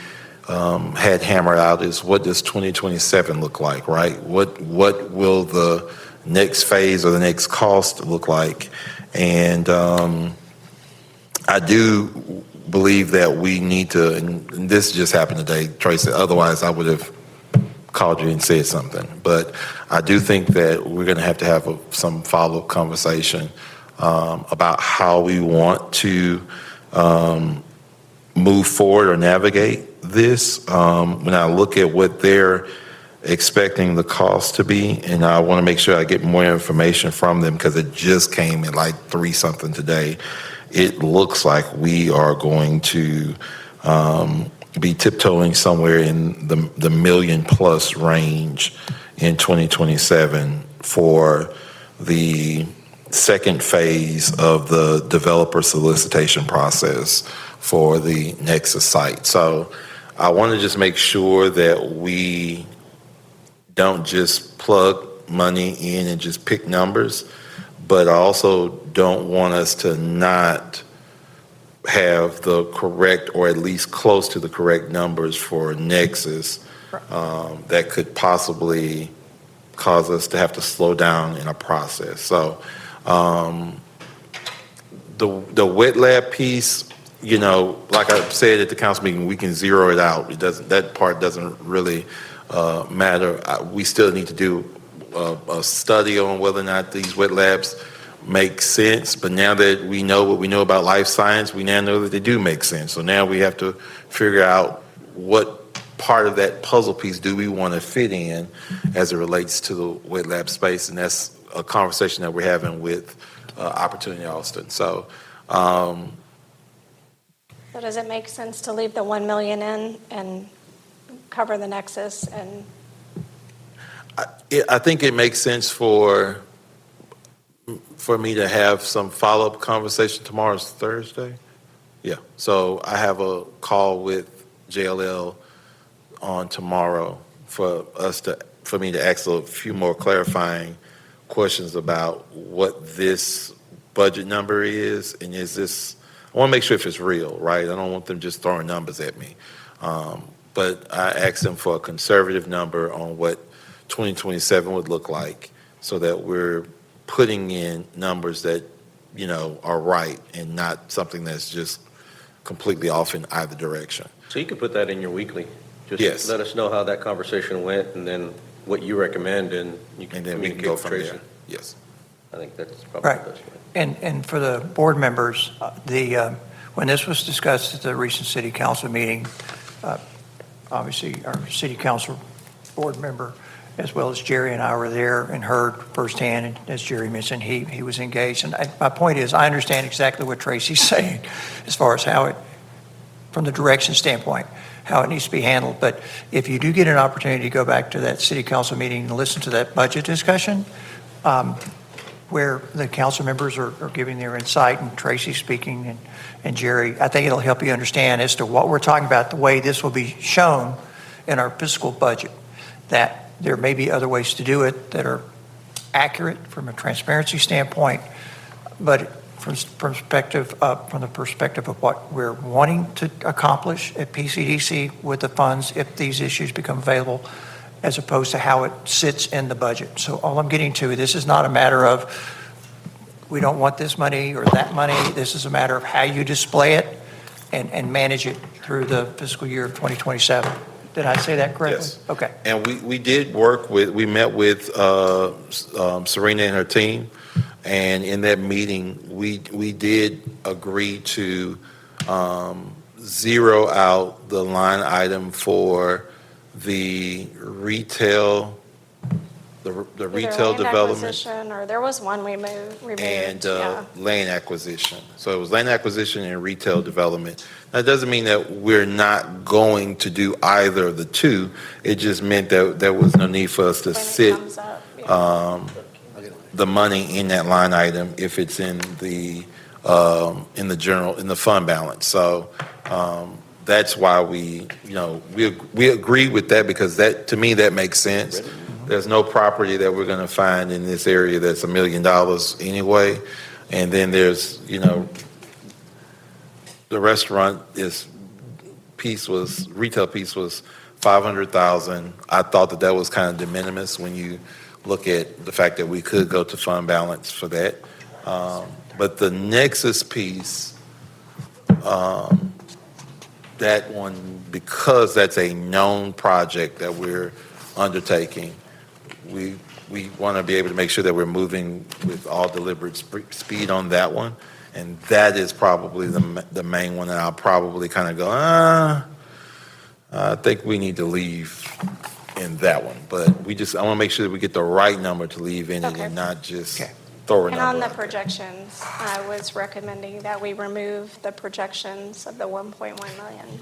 had hammered out is, what does 2027 look like, right? What will the next phase or the next cost look like? And I do believe that we need to, and this just happened today, Tracy, otherwise I would have called you and said something. But I do think that we're going to have some follow-up conversation about how we want to move forward or navigate this. When I look at what they're expecting the cost to be, and I want to make sure I get more information from them because it just came at like 3 something today. it looks like we are going to be tiptoeing somewhere in the million plus range in 2027 for the second phase of the developer solicitation process for the Nexus site. So I want to just make sure that we don't just plug money in and just pick numbers, but I also don't want us to not have the correct or at least close to the correct numbers for Nexus that could possibly cause us to have to slow down in a process. So the wet lab piece, you know, like I said at the council meeting, we can zero it out. It doesn't, that part doesn't really matter. We still need to do a study on whether or not these wet labs make sense. But now that we know what we know about life science, we now know that they do make sense. So now we have to figure out what part of that puzzle piece do we want to fit in as it relates to the wet lab space. And that's a conversation that we're having with Opportunity Austin. So, So does it make sense to leave the 1 million in and cover the Nexus? And I think it makes sense for me to have some follow-up conversation. Tomorrow's Thursday. Yeah. So I have a call with JLL on tomorrow for me to ask a few more clarifying questions about what this budget number is, and is this, I want to make sure if it's real, right? I don't want them just throwing numbers at me. But I asked them for a conservative number on what 2027 would look like so that we're putting in numbers that, you know, are right and not something that's just completely off in either direction. So you could put that in your weekly. Just Yes. let us know how that conversation went and then what you recommend, and you can And then we can communicate go with from Tracy. there. Yes. I think that's probably Right. the best way. And for the board members, when this was discussed at the recent city council meeting, obviously our city council board member, as well as Jerry and I were there and heard firsthand, and as Jerry mentioned, he was engaged. And my point is, I understand exactly what Tracy's saying as far as how it, from the direction standpoint, how it needs to be handled. But if you do get an opportunity to go back to that city council meeting and listen to that budget discussion, where the council members are giving their insight and Tracy speaking and Jerry, I think it'll help you understand as to what we're talking about, the way this will be shown in our fiscal budget, that there may be other ways to do it that are accurate from a transparency standpoint, but from the perspective of what we're wanting to accomplish at PCDC with the funds if these issues become available, as opposed to how it sits in the budget. So all I'm getting to, this is not a matter of we don't want this money or that money. This is a matter of how you display it and manage it through the fiscal year of 2027. Did I say that correctly? Yes. Okay. And we did we met with Serena and her team, and in that meeting, we did agree to zero out the line item for the retail, the retail either land development acquisition, or there was one we removed, and yeah. land acquisition. So it was land acquisition and retail development. That doesn't mean that we're not going to do either of the two. It just meant that there was no need for us to When it sit comes up, yeah. the money in that line item if it's in the fund balance. So that's why we agree with that, because that, to me, that makes sense. There's no property that we're going to find in this area that's $1 million anyway. And then there's, the restaurant retail piece was $500,000. I thought that was kind of de minimis when you look at the fact that we could go to fund balance for that. But the Nexus piece, that one, because that's a known project that we're undertaking, we want to be able to make sure that we're moving with all deliberate speed on that one. And that is probably the main one that I'll probably kind of go, I think we need to leave in that one. But I want to make sure that we get the right number to leave in it Okay. and not just Okay. throw a And number on the out there. projections, I was recommending that we remove the projections of the 1.1 million.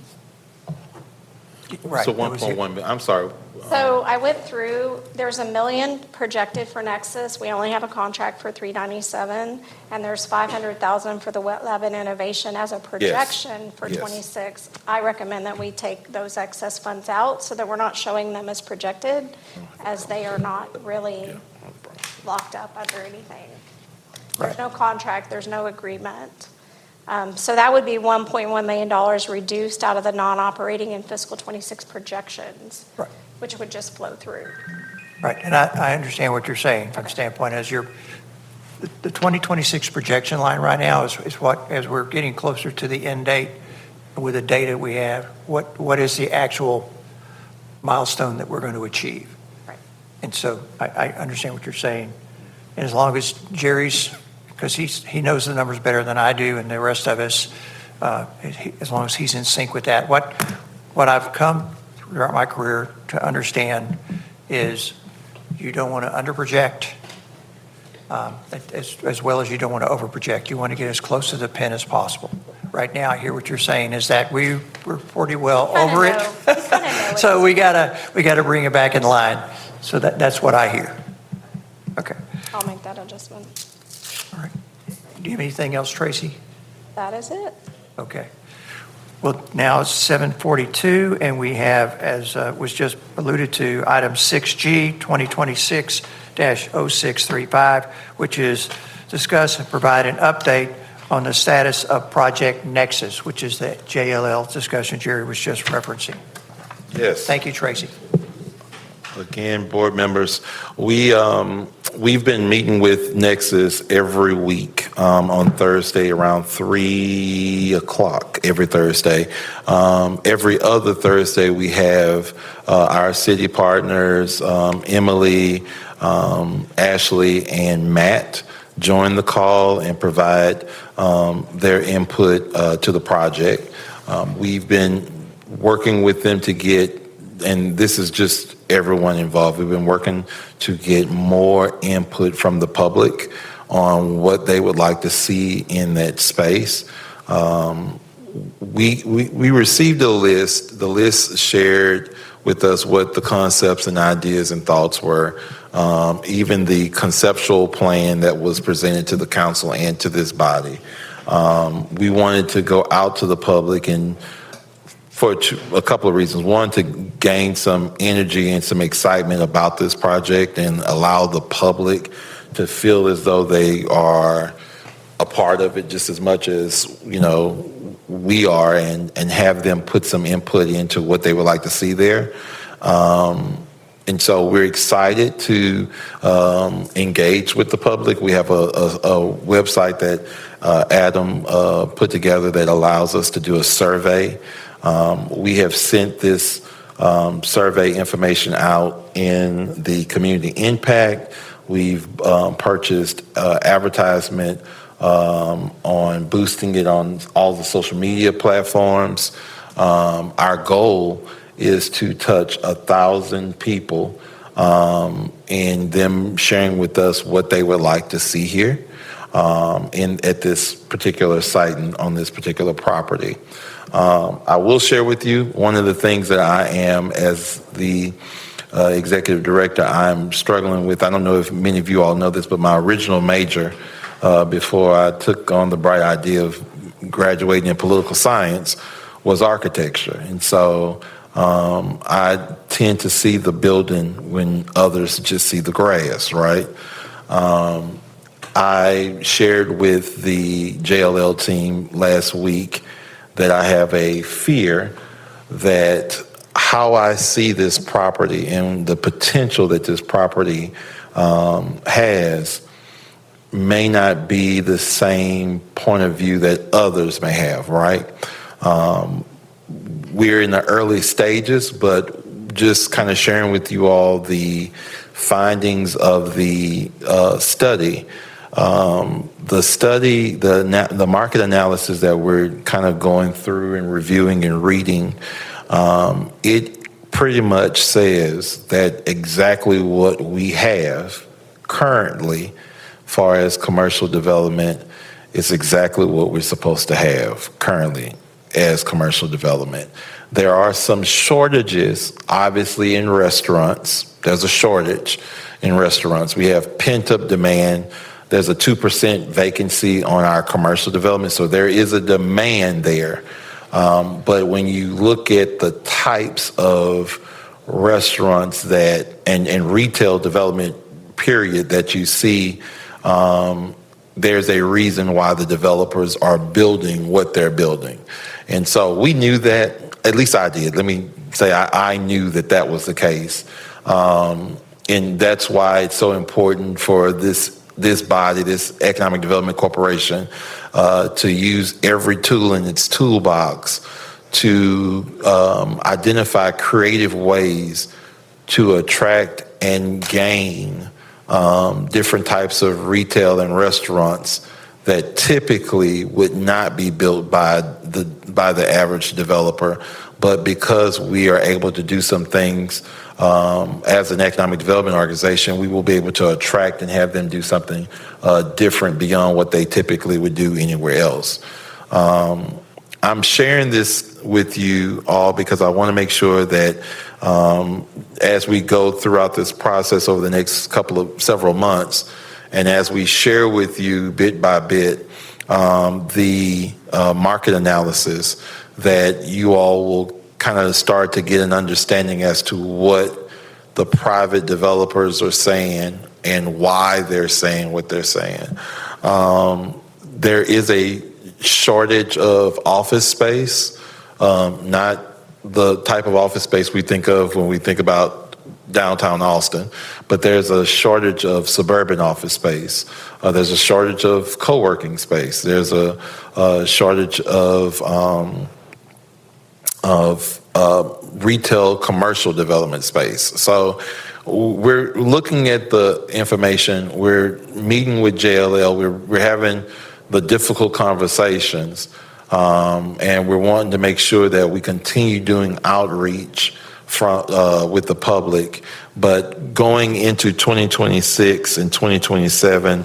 Right. So that was it. 1.1, I'm sorry. So I went through, there's $1 million projected for Nexus. We only have a contract for 397, and there's 500,000 for the wet lab and innovation as a projection for Yes. 26. I recommend that we take those excess funds out so that we're not showing them as projected, as they are not really locked up under anything. There's Right. no contract, there's no agreement. So that would be $1.1 million reduced out of the non-operating in fiscal 26 projections, Right. which would just flow through. Right, and I understand what you're saying from the standpoint as the 2026 projection line right now is what, as we're getting closer to the end date with the data we have, what is the actual milestone that we're going to achieve? Right. And so I understand what you're saying. And as long as Jerry's, because he knows the numbers better than I do and the rest of us, as long as he's in sync with that. What I've come throughout my career to understand is you don't want to underproject as well as you don't want to overproject. You want to get as close to the pin as possible. Right now, I hear what you're saying is that we're pretty well over it. So we gotta bring it back in line. So that's what I hear. Okay, I'll make that adjustment. all right. Do you have anything else, Tracy? That is it. Okay. Well, now it's 7:42, and we have, as was just alluded to, item 6G, 2026-0635, which is discuss and provide an update on the status of Project Nexus, which is the JLL discussion Jerry was just referencing. Yes. Thank you, Tracy. Again, board members, we've been meeting with Nexus every week on Thursday around 3 o'clock every Thursday. Every other Thursday, we have our city partners, Emily, Ashley, and Matt join the call and provide their input to the project. We've been working with them to get, and this is just everyone involved, we've been working to get more input from the public on what they would like to see in that space. We received a list. The list shared with us what the concepts and ideas and thoughts were, even the conceptual plan that was presented to the council and to this body. We wanted to go out to the public and for a couple of reasons. One, to gain some energy and some excitement about this project and allow the public to feel as though they are a part of it just as much as, we are, and have them put some input into what they would like to see there. And so we're excited to engage with the public. We have a website that Adam put together that allows us to do a survey. We have sent this survey information out in the community impact. We've purchased advertisement on boosting it on all the social media platforms. Our goal is to touch 1,000 people and them sharing with us what they would like to see here at this particular site and on this particular property. I will share with you one of the things that I am, as the executive director, I'm struggling with. I don't know if many of you all know this, but my original major before I took on the bright idea of graduating in political science was architecture. And so I tend to see the building when others just see the grass, right? I shared with the JLL team last week that I have a fear that how I see this property and the potential that this property has may not be the same point of view that others may have, right? We're in the early stages, but just kind of sharing with you all the findings of the study. The market analysis that we're kind of going through and reviewing and reading, it pretty much says that exactly what we have currently far as commercial development, is exactly what we're supposed to have currently as commercial development. There are some shortages, obviously, in restaurants. There's a shortage in restaurants. We have pent-up demand. There's a 2% vacancy on our commercial development, so there is a demand there. But when you look at the types of restaurants that and retail development, period, that you see, there's a reason why the developers are building what they're building. And so we knew that, at least I did. Let me say I knew that that was the case. And that's why it's so important for this body, this Economic Development Corporation, to use every tool in its toolbox to identify creative ways to attract and gain different types of retail and restaurants that typically would not be built by the average developer. But because we are able to do some things as an economic development organization, we will be able to attract and have them do something different beyond what they typically would do anywhere else. I'm sharing this with you all because I want to make sure that as we go throughout this process over the next several months, and as we share with you bit by bit the market analysis, that you all will kind of start to get an understanding as to what the private developers are saying and why they're saying what they're saying. There is a shortage of office space, not the type of office space we think of when we think about downtown Austin, but there's a shortage of suburban office space. There's a shortage of co-working space. There's a shortage of retail commercial development space. So we're looking at the information. We're meeting with JLL. We're having the difficult conversations, and we're wanting to make sure that we continue doing outreach with the public. But going into 2026 and 2027,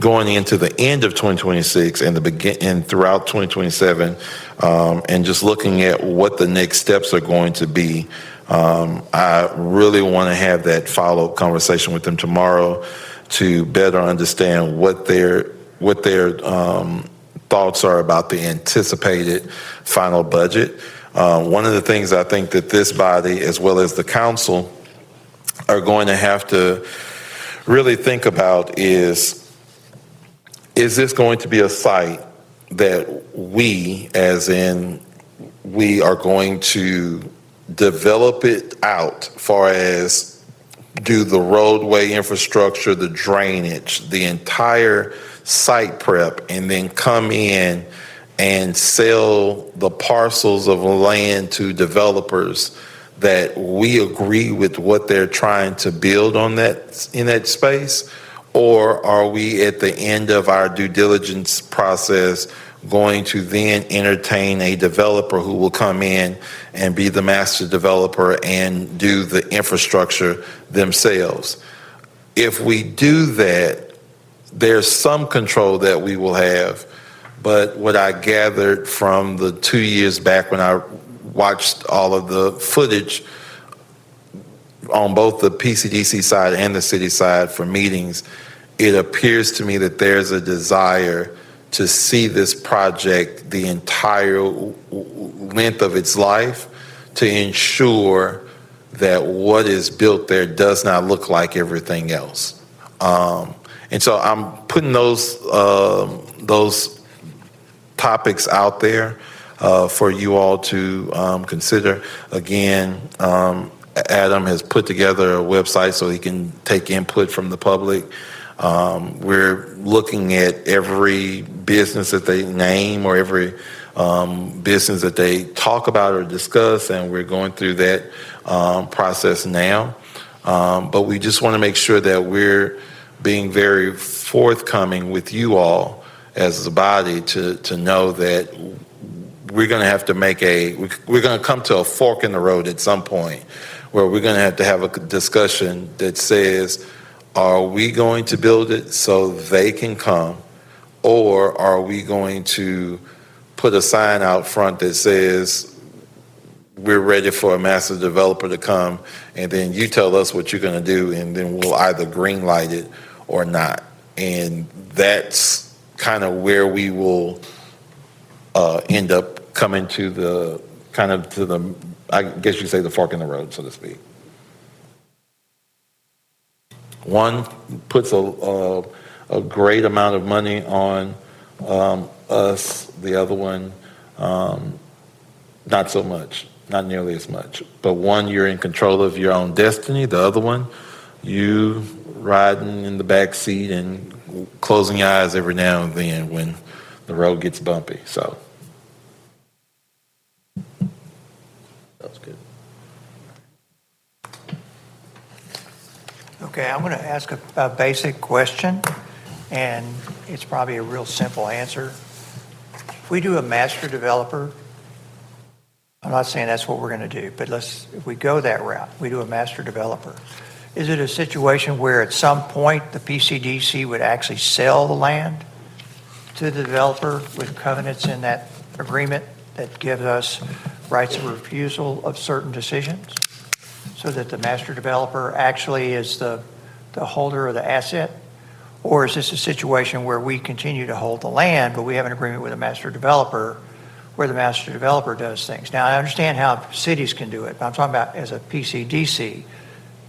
going into the end of 2026 and throughout 2027, and just looking at what the next steps are going to be, I really want to have that follow-up conversation with them tomorrow to better understand what their thoughts are about the anticipated final budget. One of the things I think that this body, as well as the council, are going to have to really think about is this going to be a site that we, as in we, are going to develop it out far as do the roadway infrastructure, the drainage, the entire site prep, and then come in and sell the parcels of land to developers that we agree with what they're trying to build on that in that space? Or are we at the end of our due diligence process going to then entertain a developer who will come in and be the master developer and do the infrastructure themselves? If we do that, there's some control that we will have. But what I gathered from the 2 years back when I watched all of the footage on both the PCDC side and the city side for meetings, it appears to me that there's a desire to see this project the entire length of its life to ensure that what is built there does not look like everything else. And so I'm putting those topics out there for you all to consider. Again, Adam has put together a website so he can take input from the public. We're looking at every business that they name or every business that they talk about or discuss, and we're going through that process now. But we just want to make sure that we're being very forthcoming with you all as a body to know that we're going to have to we're going to come to a fork in the road at some point where we're going to have a discussion that says, are we going to build it so they can come? Or are we going to put a sign out front that says, we're ready for a master developer to come, and then you tell us what you're going to do, and then we'll either green light it or not. And that's kind of where we will end up coming to the, I guess you say the fork in the road, so to speak. One puts a great amount of money on us, the other one not so much. Not nearly as much. But one, you're in control of your own destiny. The other one, you riding in the back seat and closing your eyes every now and then when the road gets bumpy. So. Sounds good. Okay, I'm going to ask a basic question, and it's probably a real simple answer. If we do a master developer, I'm not saying that's what we're going to do, but if we go that route, we do a master developer. Is it a situation where at some point the PCDC would actually sell the land to the developer with covenants in that agreement that gives us rights of refusal of certain decisions? So that the master developer actually is the holder of the asset? Or is this a situation where we continue to hold the land, but we have an agreement with a master developer where the master developer does things? Now, I understand how cities can do it, but I'm talking about as a PCDC,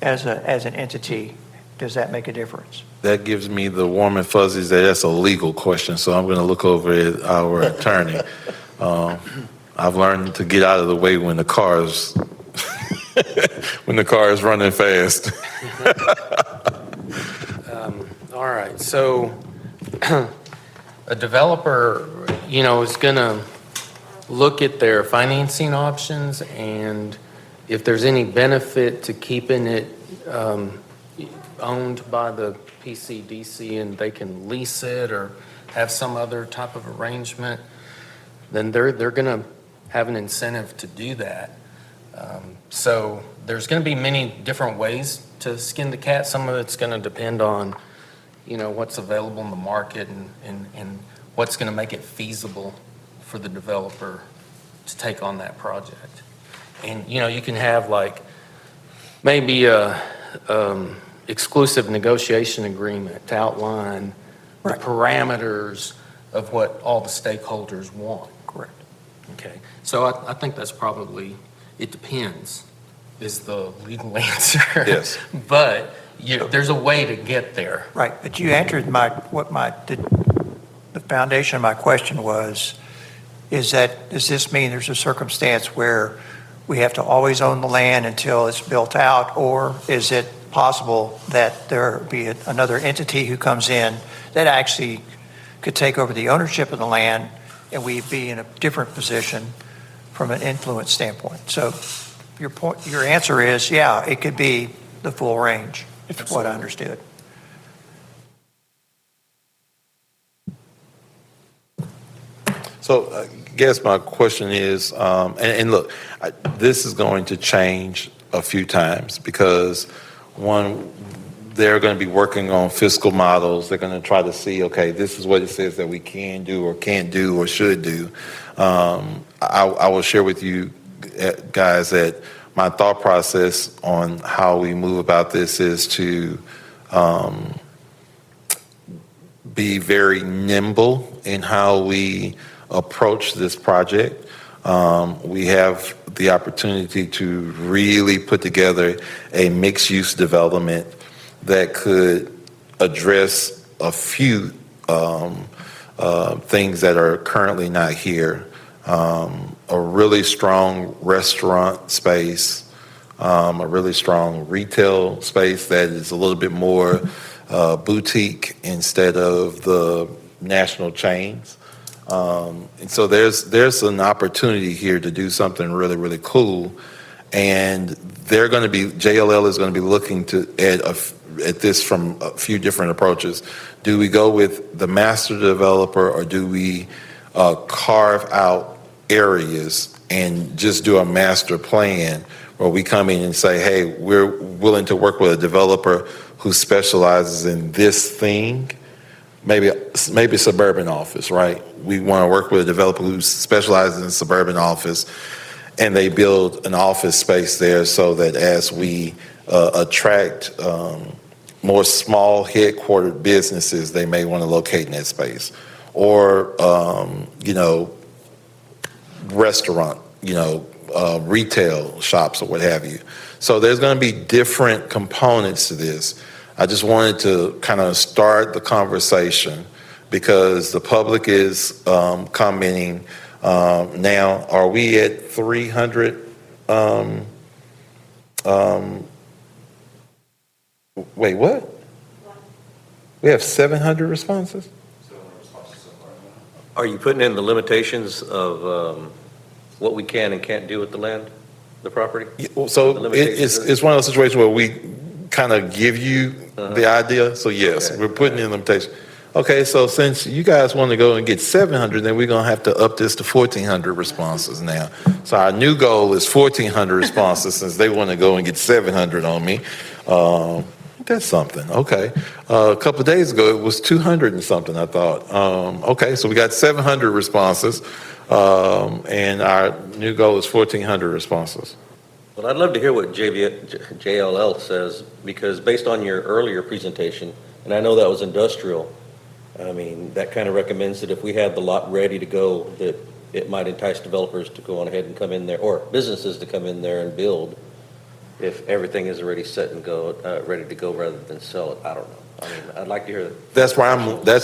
as an entity, does that make a difference? That gives me the warm and fuzzies that that's a legal question, so I'm going to look over at our attorney. I've learned to get out of the way when the car is running fast. All right, so a developer, is going to look at their financing options, and if there's any benefit to keeping it owned by the PCDC and they can lease it or have some other type of arrangement, then they're going to have an incentive to do that. So there's going to be many different ways to skin the cat. Some of it's going to depend on, what's available in the market and what's going to make it feasible for the developer to take on that project. And, you can have maybe a exclusive negotiation agreement to outline the parameters of what all the stakeholders want. Correct. Okay, so I think that's probably, it depends, is the legal answer. Yes. But there's a way to get there. Right, but you answered the foundation of my question was, does this mean there's a circumstance where we have to always own the land until it's built out, or is it possible that there be another entity who comes in that actually could take over the ownership of the land and we'd be in a different position from an influence standpoint? So your answer is, yeah, it could be the full range, is what I understood. So I guess my question is, and look, this is going to change a few times because, one, they're going to be working on fiscal models. They're going to try to see, okay, this is what it says that we can do or can't do or should do. I will share with you guys that my thought process on how we move about this is to be very nimble in how we approach this project. We have the opportunity to really put together a mixed-use development that could address a few things that are currently not here. A really strong restaurant space, a really strong retail space that is a little bit more boutique instead of the national chains. And so there's an opportunity here to do something really, really cool. And JLL is going to be looking at this from a few different approaches. Do we go with the master developer, or do we carve out areas and just do a master plan where we come in and say, hey, we're willing to work with a developer who specializes in this thing, maybe suburban office, right? We want to work with a developer who specializes in suburban office, and they build an office space there so that as we attract more small headquartered businesses, they may want to locate in that space. Or, restaurant, retail shops or what have you. So there's going to be different components to this. I just wanted to kind of start the conversation because the public is commenting. Now, are we at 300? Wait, what? We have 700 responses? Are you putting in the limitations of what we can and can't do with the land, the property? So The limitations. it's one of those situations where we kind of give you the idea. So yes, Okay. we're putting in limitations. Okay, so since you guys want to go and get 700, then we're going to have to up this to 1,400 responses now. So our new goal is 1,400 responses since they want to go and get 700 on me. That's something. Okay. A couple of days ago, it was 200 and something, I thought. Okay, so we got 700 responses, and our new goal is 1,400 responses. Well, I'd love to hear what JLL says, because based on your earlier presentation, and I know that was industrial, I mean, that kind of recommends that if we had the lot ready to go, that it might entice developers to go on ahead and come in there, or businesses to come in there and build, if everything is already set and go, ready to go, rather than sell it. I don't know. I mean, I'd like to hear that. That's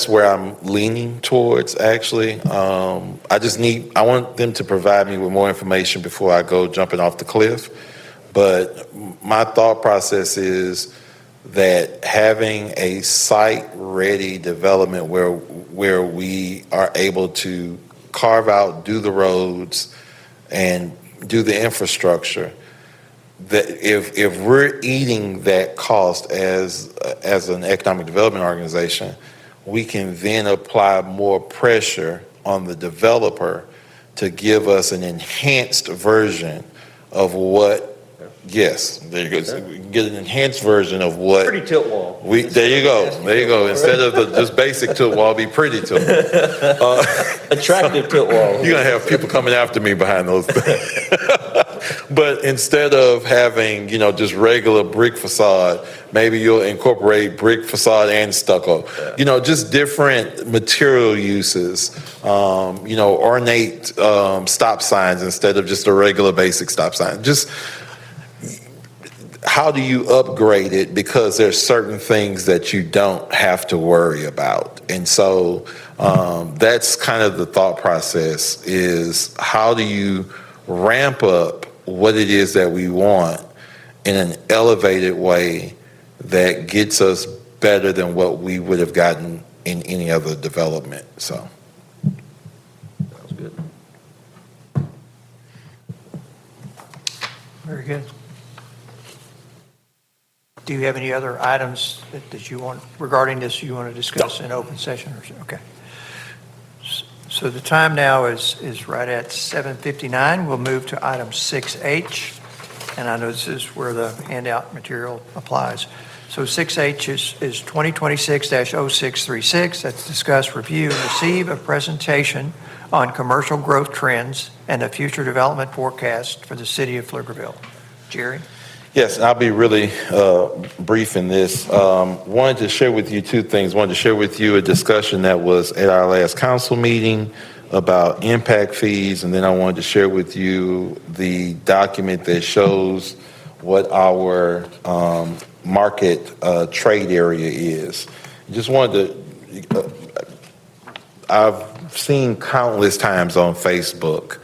where I'm leaning towards, actually. I want them to provide me with more information before I go jumping off the cliff. But my thought process is that having a site-ready development where we are able to carve out, do the roads, and do the infrastructure, that if we're eating that cost as an economic development organization, we can then apply more pressure on the developer to give us an enhanced version of what. Yes, there you go. We can get an enhanced version of what. Pretty tilt wall. There you go. Instead of the just basic tilt wall, be pretty tilt. Attractive tilt wall. You're gonna have people coming after me behind those things. But instead of having, just regular brick facade, maybe you'll incorporate brick facade and stucco. Just different material uses. Ornate stop signs instead of just a regular basic stop sign. Just how do you upgrade it? Because there's certain things that you don't have to worry about. And so that's kind of the thought process, is how do you ramp up what it is that we want in an elevated way that gets us better than what we would have gotten in any other development. So. Sounds good. Very good. Do you have any other items that you want, regarding this, you want to discuss in open session? Okay. So the time now is right at 7:59. We'll move to item 6H, and I know this is where the handout material applies. So 6H is 2026-0636. That's discuss, review, and receive a presentation on commercial growth trends and a future development forecast for the city of Pflugerville. Jerry? Yes, I'll be really brief in this. Wanted to share with you two things. Wanted to share with you a discussion that was at our last council meeting about impact fees, and then I wanted to share with you the document that shows what our market trade area is. Just wanted to, I've seen countless times on Facebook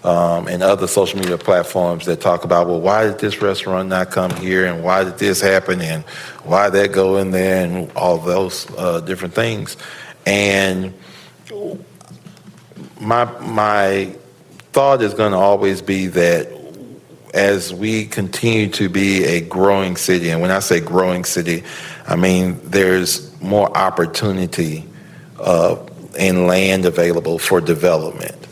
and other social media platforms that talk about, well, why did this restaurant not come here, and why did this happen, and why that go in there, and all those different things. And my thought is going to always be that as we continue to be a growing city, and when I say growing city, I mean there's more opportunity and land available for development.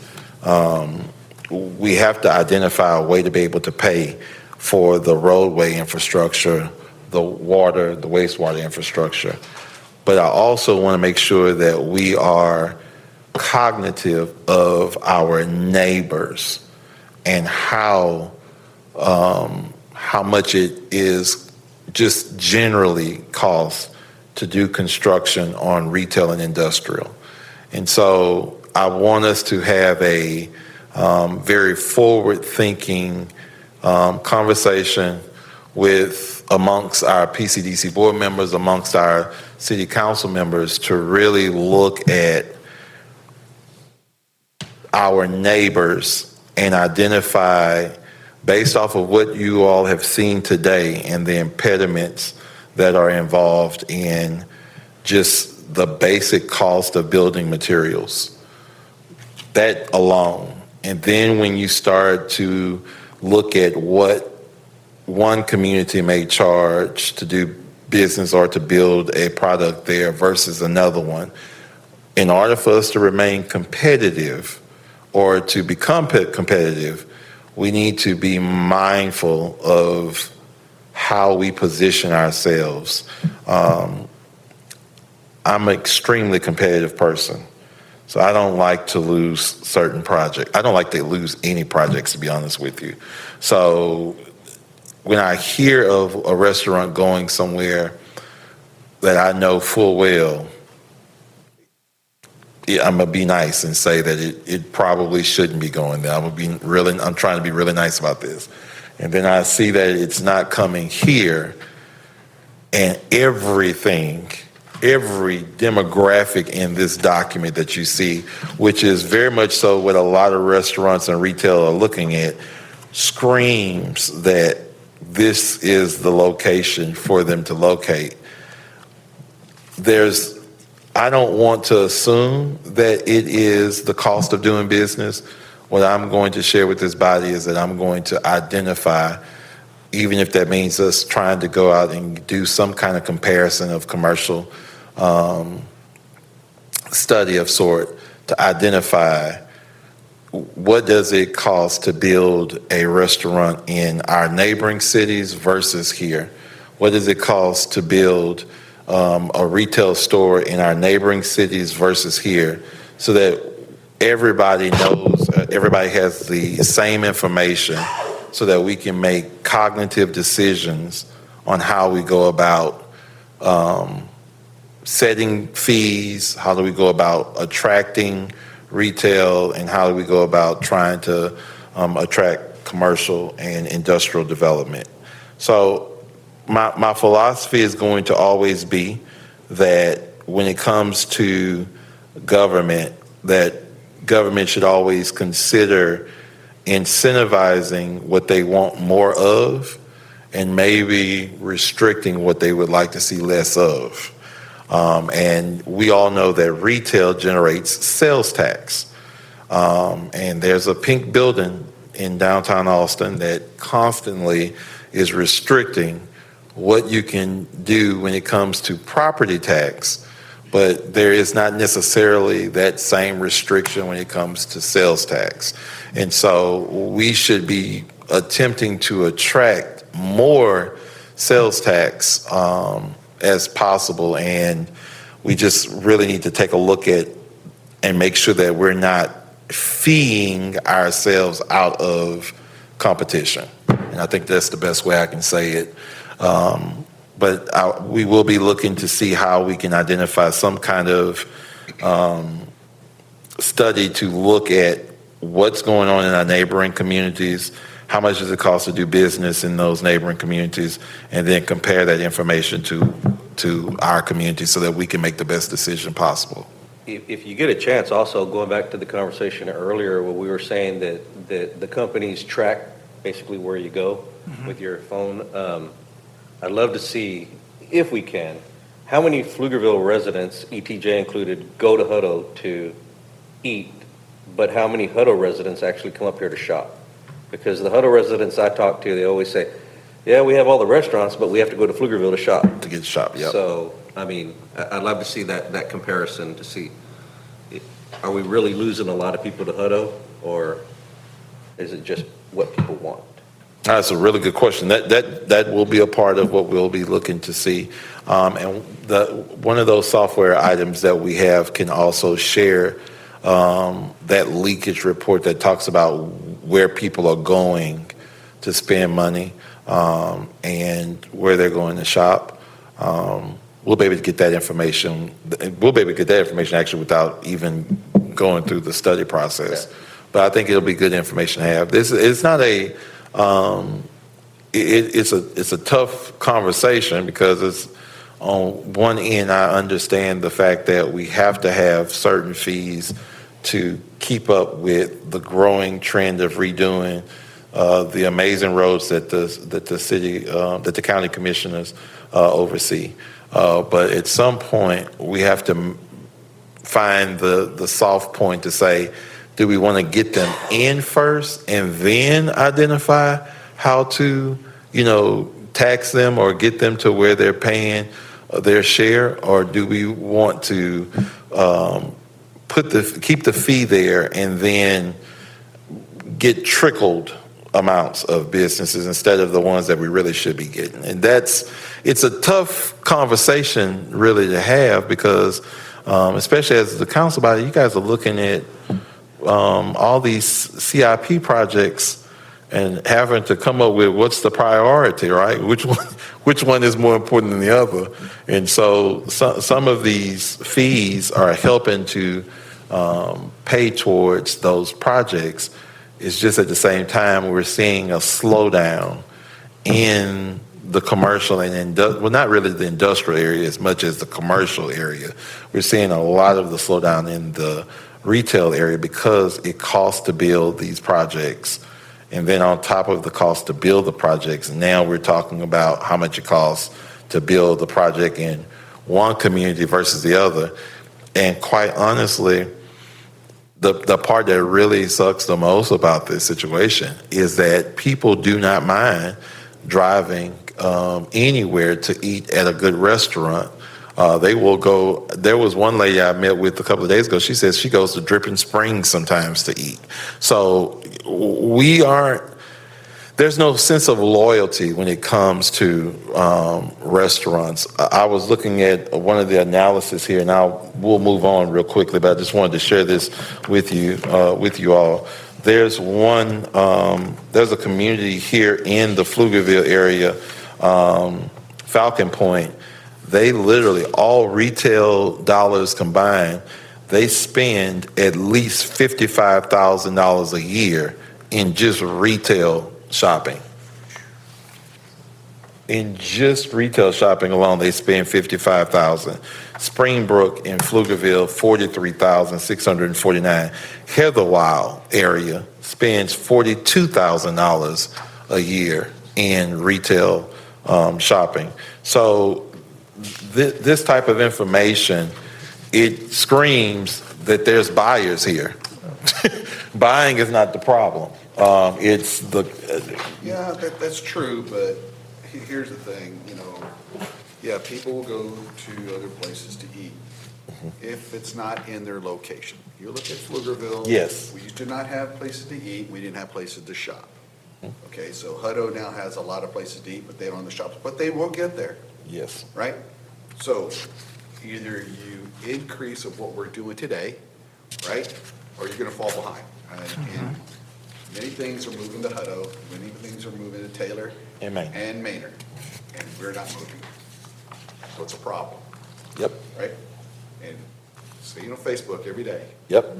We have to identify a way to be able to pay for the roadway infrastructure the water, the wastewater infrastructure. But I also want to make sure that we are cognitive of our neighbors and how much it is just generally costs to do construction on retail and industrial. And so I want us to have a very forward-thinking conversation amongst our PCDC board members, amongst our city council members, to really look at our neighbors and identify, based off of what you all have seen today and the impediments that are involved in just the basic cost of building materials, that alone. And then when you start to look at what one community may charge to do business or to build a product there versus another one, in order for us to remain competitive or to become competitive, we need to be mindful of how we position ourselves. I'm an extremely competitive person, so I don't like to lose certain projects. I don't like to lose any projects, to be honest with you. So when I hear of a restaurant going somewhere that I know full well, I'm gonna be nice and say that it probably shouldn't be going there. I'm trying to be really nice about this. And then I see that it's not coming here, and every demographic in this document that you see, which is very much so what a lot of restaurants and retail are looking at, screams that this is the location for them to locate. I don't want to assume that it is the cost of doing business. What I'm going to share with this body is that I'm going to identify, even if that means us trying to go out and do some kind of comparison of commercial study of sort, to identify what does it cost to build a restaurant in our neighboring cities versus here? What does it cost to build a retail store in our neighboring cities versus here, so that everybody knows, everybody has the same information, so that we can make cognitive decisions on how we go about setting fees, how do we go about attracting retail, and how do we go about trying to attract commercial and industrial development. So my philosophy is going to always be that when it comes to government, that government should always consider incentivizing what they want more of and maybe restricting what they would like to see less of. And we all know that retail generates sales tax. And there's a pink building in downtown Austin that constantly is restricting what you can do when it comes to property tax, but there is not necessarily that same restriction when it comes to sales tax. And so we should be attempting to attract more sales tax as possible, and we just really need to take a look at and make sure that we're not feeing ourselves out of competition. And I think that's the best way I can say it. But we will be looking to see how we can identify some kind of study to look at what's going on in our neighboring communities, how much does it cost to do business in those neighboring communities, and then compare that information to our community so that we can make the best decision possible. If you get a chance, also going back to the conversation earlier where we were saying that the companies track basically where you go with your phone, I'd love to see, if we can, how many Pflugerville residents, ETJ included, go to Hutto to eat, but how many Hutto residents actually come up here to shop? Because the Hutto residents I talk to, they always say, yeah, we have all the restaurants, but we have to go to Pflugerville to shop. To get shop, yeah. So, I mean, I'd love to see that comparison to see, are we really losing a lot of people to Hutto, or is it just what people want? That's a really good question. That will be a part of what we'll be looking to see. And one of those software items that we have can also share that leakage report that talks about where people are going to spend money and where they're going to shop. We'll be able to get that information. We'll be able to get that information actually without even going through the study process. Yeah. But I think it'll be good information to have. This it's not a it's a tough conversation because it's on one end I understand the fact that we have to have certain fees to keep up with the growing trend of redoing the amazing roads that the city that the county commissioners oversee. But at some point we have to find the soft point to say, do we want to get them in first and then identify how to, tax them or get them to where they're paying their share? Or do we want to keep the fee there and then get trickled amounts of businesses instead of the ones that we really should be getting? And it's a tough conversation really to have because especially as the council body, you guys are looking at all these CIP projects and having to come up with what's the priority, right? Which one is more important than the other? And so some of these fees are helping to pay towards those projects. It's just at the same time we're seeing a slowdown in the commercial and not really the industrial area as much as the commercial area. We're seeing a lot of the slowdown in the retail area because it costs to build these projects. And then on top of the cost to build the projects, now we're talking about how much it costs to build the project in one community versus the other. And quite honestly, the part that really sucks the most about this situation is that people do not mind driving anywhere to eat at a good restaurant. They will go. There was one lady I met with a couple of days ago. She says she goes to Dripping Springs sometimes to eat. So there's no sense of loyalty when it comes to restaurants. I was looking at one of the analysis here, and we'll move on real quickly, but I just wanted to share this with you all. There's a community here in the Pflugerville area, Falcon Point. They literally, all retail dollars combined, they spend at least $55,000 a year in just retail shopping. In just retail shopping alone, they spend $55,000. Springbrook in Pflugerville, $43,649. Heatherwild area spends $42,000 a year in retail shopping. So this type of information, it screams that there's buyers here. Buying is not the problem. It's the Yeah, that's true, but here's the thing, people will go to other places to eat if it's not in their location. You look at Pflugerville. Yes. We used to not have places to eat, we didn't have places to shop. Okay, so Hutto now has a lot of places to eat, but they don't have the shops, but they will get there, yes. right? So either you increase of what we're doing today, right, or you're gonna fall behind. And many things are moving to Hutto, many things are moving to Taylor And Maynard. and Maynard, and we're not moving. So it's a problem, Yep. right? And seeing on Facebook every day, Yep.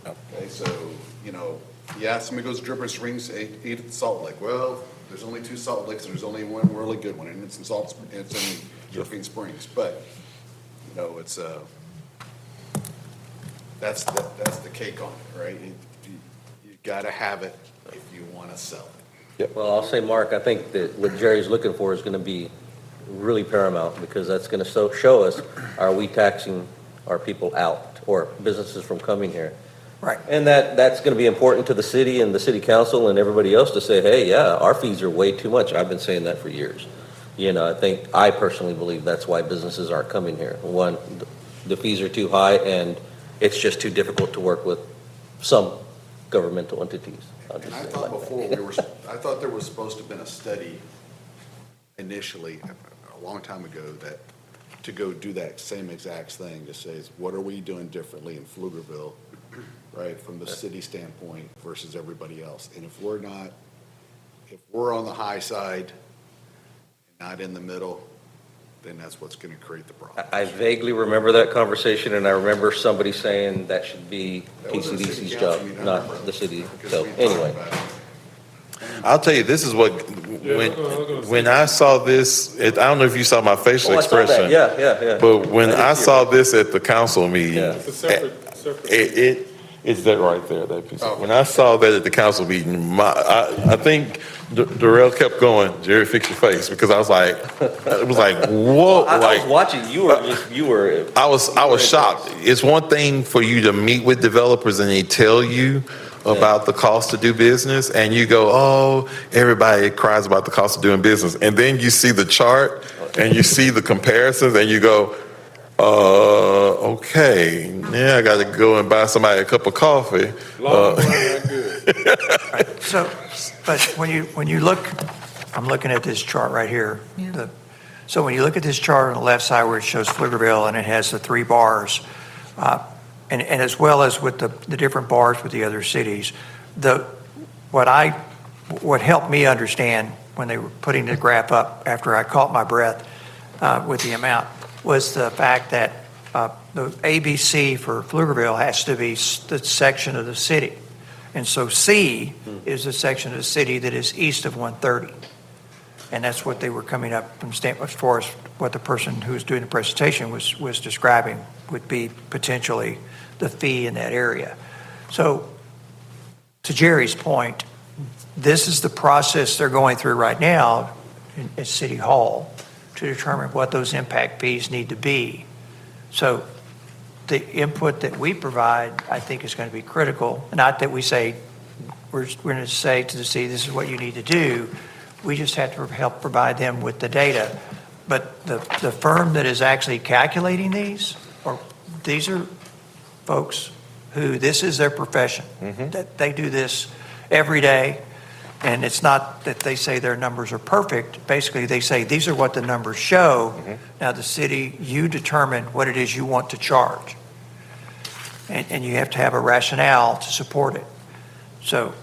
okay, so, somebody goes to Dripping Springs, eat at the Salt Lake. Well, there's only 2 Salt Lakes, and there's only one really good one, and it's in Dripping Springs. But, it's, that's the cake on it, right? You gotta have it if you wanna sell it. Well, I'll say, Mark, I think that what Jerry's looking for is going to be really paramount, because that's going to show us, are we taxing our people out or businesses from coming here? Right. And that's going to be important to the city and the city council and everybody else to say, hey, yeah, our fees are way too much. I've been saying that for years. I personally believe that's why businesses aren't coming here. One, the fees are too high, and it's just too difficult to work with some governmental entities. I'll And just I say it thought like that. before, I thought there was supposed to have been a study initially, a long time ago, that, to go do that same exact thing, to say, what are we doing differently in Pflugerville, right, from the city standpoint versus everybody else? And if we're on the high side, not in the middle, then that's what's going to create the problem. I vaguely remember that conversation, and I remember somebody saying that should be That was a city PCDC's council job, meeting, I not remember, the city. because So we talked anyway. about it. I'll tell you, this is what, when I saw this, I don't know if you saw my facial Oh, I saw expression. that, yeah. But when I did I see it. saw this at the council meeting, Yeah. It's a separate. it's that right there, that piece. Oh. When I saw that at the council meeting, I think Darrell kept going, Jerry, fix your face, because I was like, it was like, whoa, I was like, watching, you were. I was shocked. It's one thing for you to meet with developers and they tell you about the cost to do business, and you go, oh, everybody cries about the cost of doing business. And then you see the chart and you see the comparisons and you go, okay, now I got to go and buy somebody a cup of coffee. Long run, not good. So, but when you look, I'm looking at this chart right here. So when you look at this chart on the left side where it shows Pflugerville and it has the 3 bars, and as well as with the different bars with the other cities, what helped me understand when they were putting the graph up after I caught my breath with the amount was the fact that the ABC for Pflugerville has to be the section of the city. And so C is the section of the city that is east of 130. And that's what they were coming up from as far as what the person who was doing the presentation was describing would be potentially the fee in that area. So to Jerry's point, this is the process they're going through right now at City Hall to determine what those impact fees need to be. So the input that we provide, I think, is going to be critical. Not that we say, we're going to say to the city, this is what you need to do. We just have to help provide them with the data. But the firm that is actually calculating these are folks who this is their profession. That they do this every day. And it's not that they say their numbers are perfect. Basically, they say these are what the numbers show. Now, the city, you determine what it is you want to charge. And you have to have a rationale to support it. So,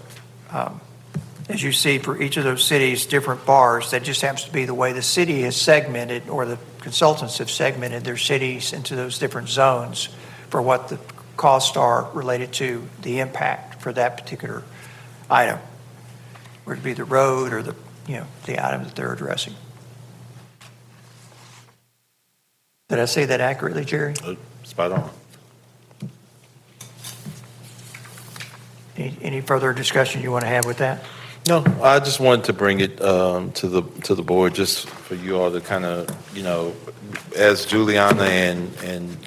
as you see for each of those cities, different bars, that just happens to be the way the city has segmented, or the consultants have segmented their cities into those different zones for what the costs are related to the impact for that particular item, whether it be the road or the item that they're addressing. Did I say that accurately, Jerry? Spot on. Any further discussion you want to have with that? No, I just wanted to bring it to the board, just for you all to kind of, as Juliana and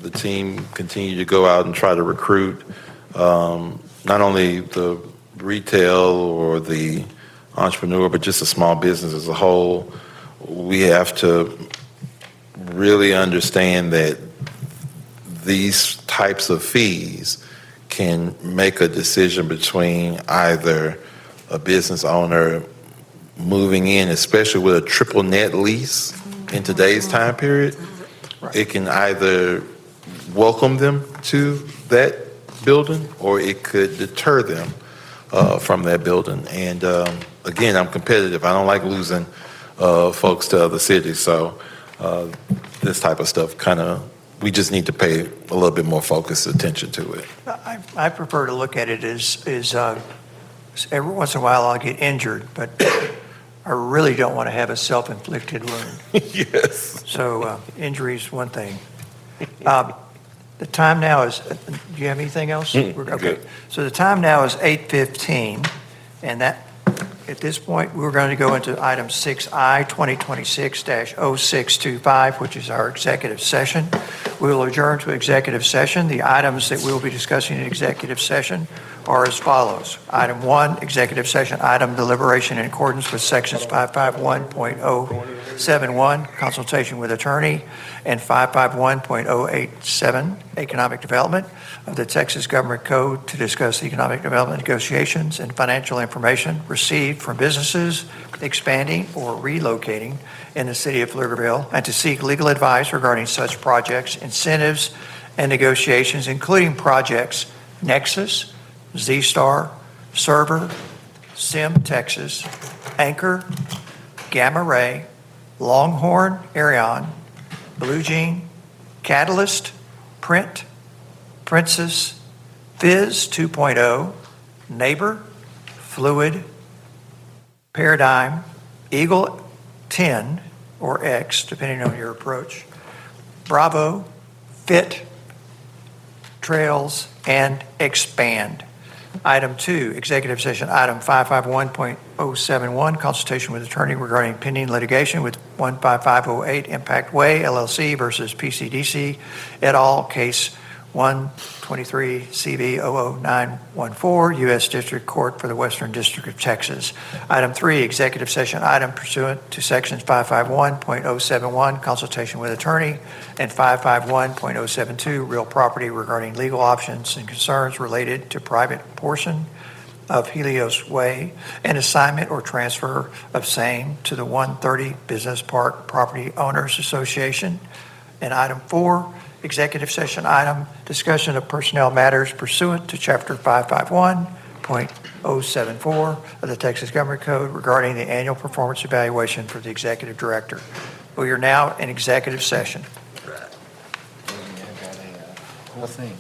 the team continue to go out and try to recruit not only the retail or the entrepreneur, but just a small business as a whole, we have to really understand that these types of fees can make a decision between either a business owner moving in, especially with a triple net lease in today's time period. It can either welcome them to that building, or it could deter them from that building. And again, I'm competitive. I don't like losing folks to other cities. So this type of stuff we just need to pay a little bit more focused attention to it. I prefer to look at it as every once in a while I'll get injured, but I really don't want to have a self-inflicted wound. Yes. So injury is one thing. The time now is, do you have anything else? Okay. good. So the time now is 8:15, and that, at this point, we're going to go into item 6I, 2026-0625, which is our executive session. We will adjourn to executive session. The items that we will be discussing in executive session are as follows. Item 1, executive session item deliberation in accordance with sections 551.071, consultation with attorney, and 551.087, economic development of the Texas Government Code to discuss economic development negotiations and financial information received from businesses expanding or relocating in the city of Pflugerville, and to seek legal advice regarding such projects, incentives, and negotiations, including projects Nexus, Z-Star, Server, Sim Texas, Anchor, Gamma Ray, Longhorn, Arion, Blue Jean, Catalyst, Print, Princess, Fizz 2.0, Neighbor, Fluid, Paradigm, Eagle 10 or X, depending on your approach, Bravo, Fit, Trails, and Expand. Item 2, executive session item 551.071, consultation with attorney regarding pending litigation with 15508 Impact Way LLC versus PCDC et al., case 123 CV 00914, U.S. District Court for the Western District of Texas. Item 3, executive session item pursuant to sections 551.071, consultation with attorney, and 551.072, real property regarding legal options and concerns related to private portion of Helios Way and assignment or transfer of same to the 130 Business Park Property Owners Association. And item 4, executive session item, discussion of personnel matters pursuant to Chapter 551.074 of the Texas Government Code regarding the annual performance evaluation for the executive director. We are now in executive session. Whole thing.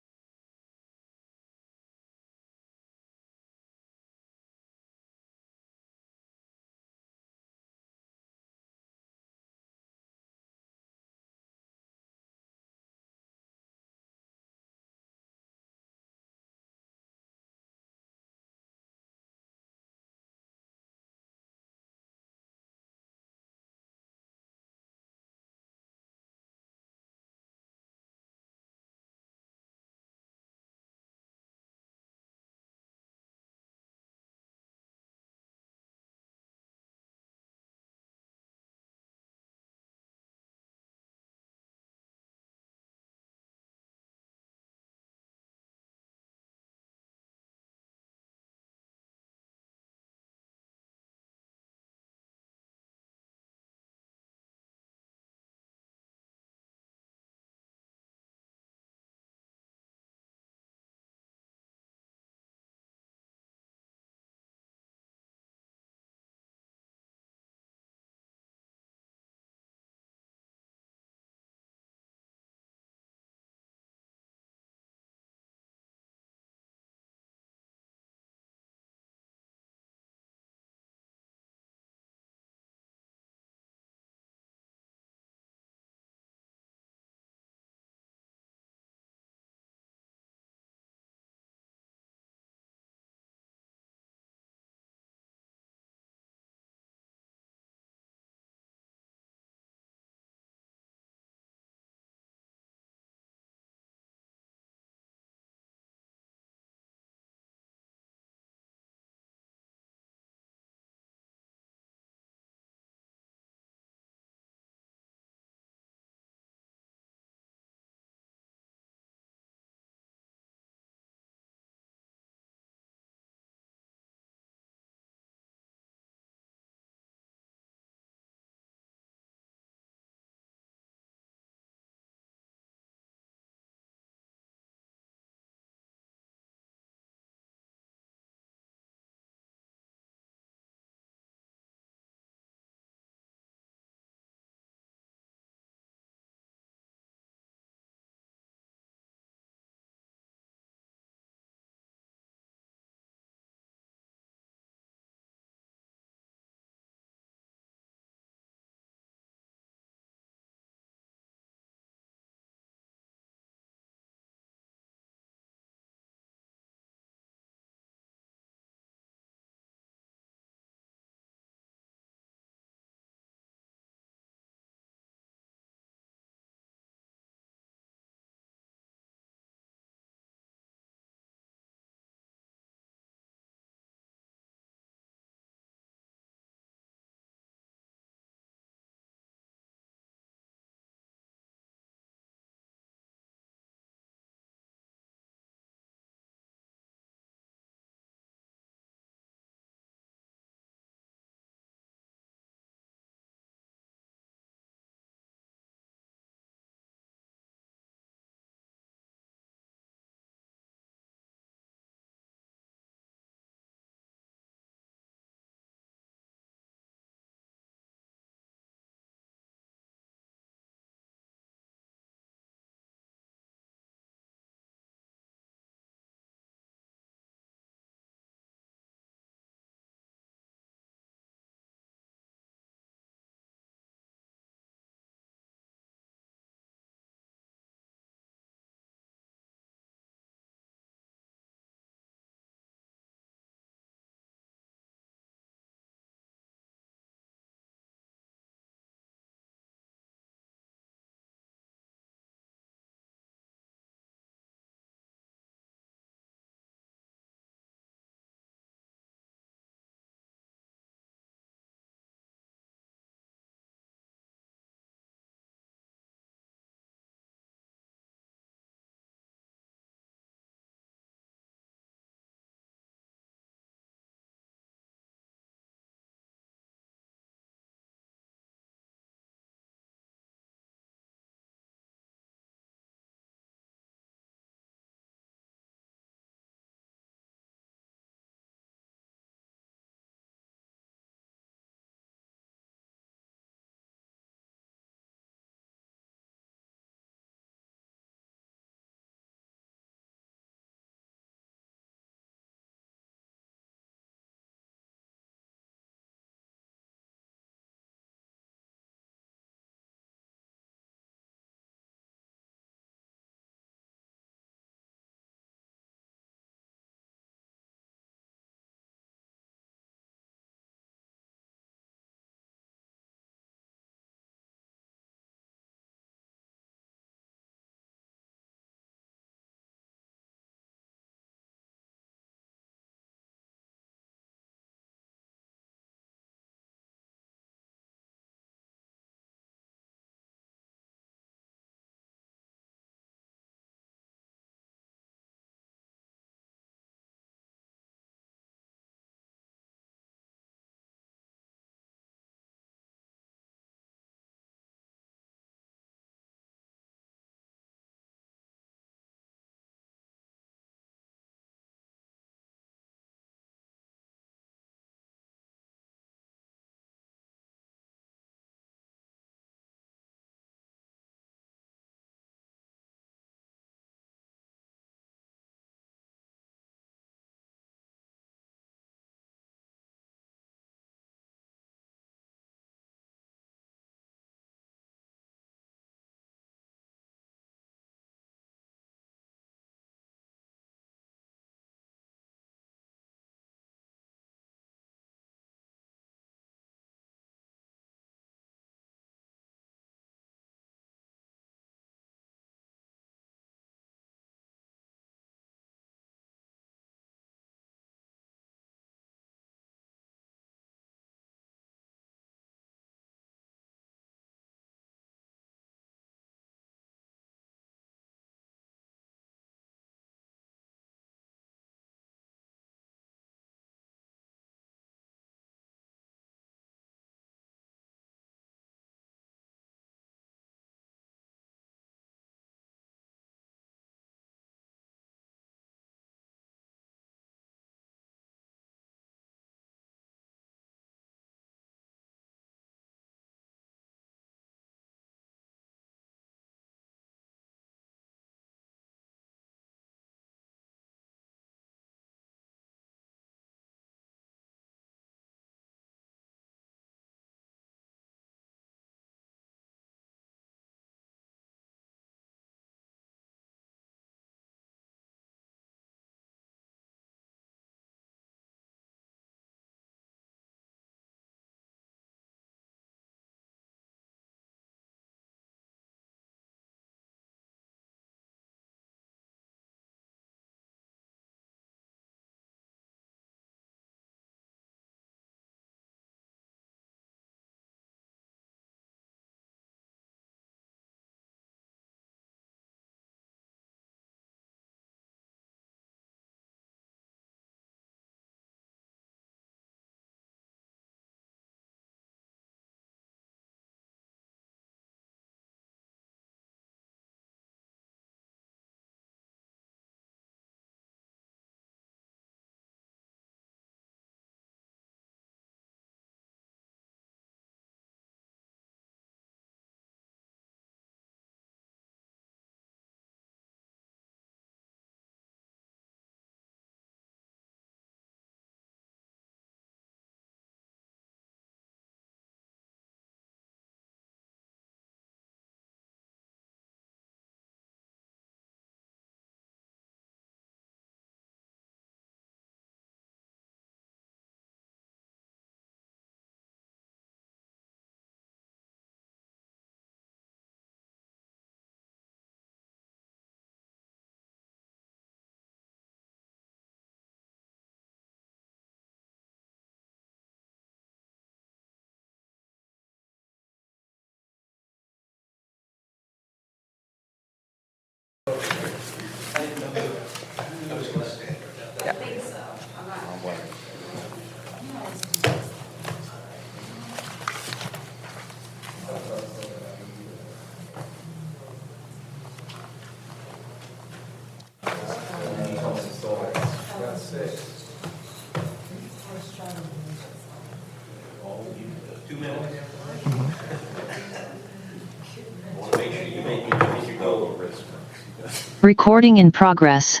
Recording in progress.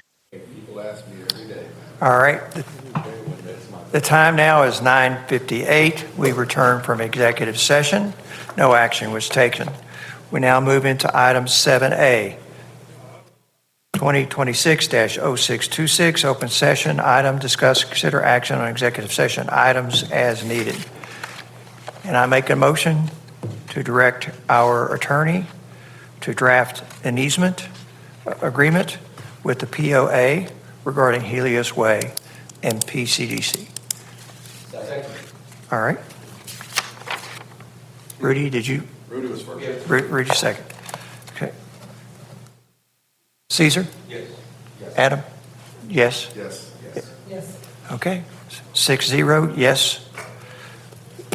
All right. The time now is 9:58. We return from executive session. No action was taken. We now move into item 7A, 2026-0626, open session item, discuss, consider action on executive session items as needed. And I make a motion to direct our attorney to draft an easement agreement with the POA regarding Helios Way and PCDC. All right. Rudy, did you? Rudy was first. Rudy second. Okay. Caesar? Yes. Adam? Yes. Yes. Okay. 6-0, yes.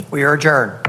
We are adjourned.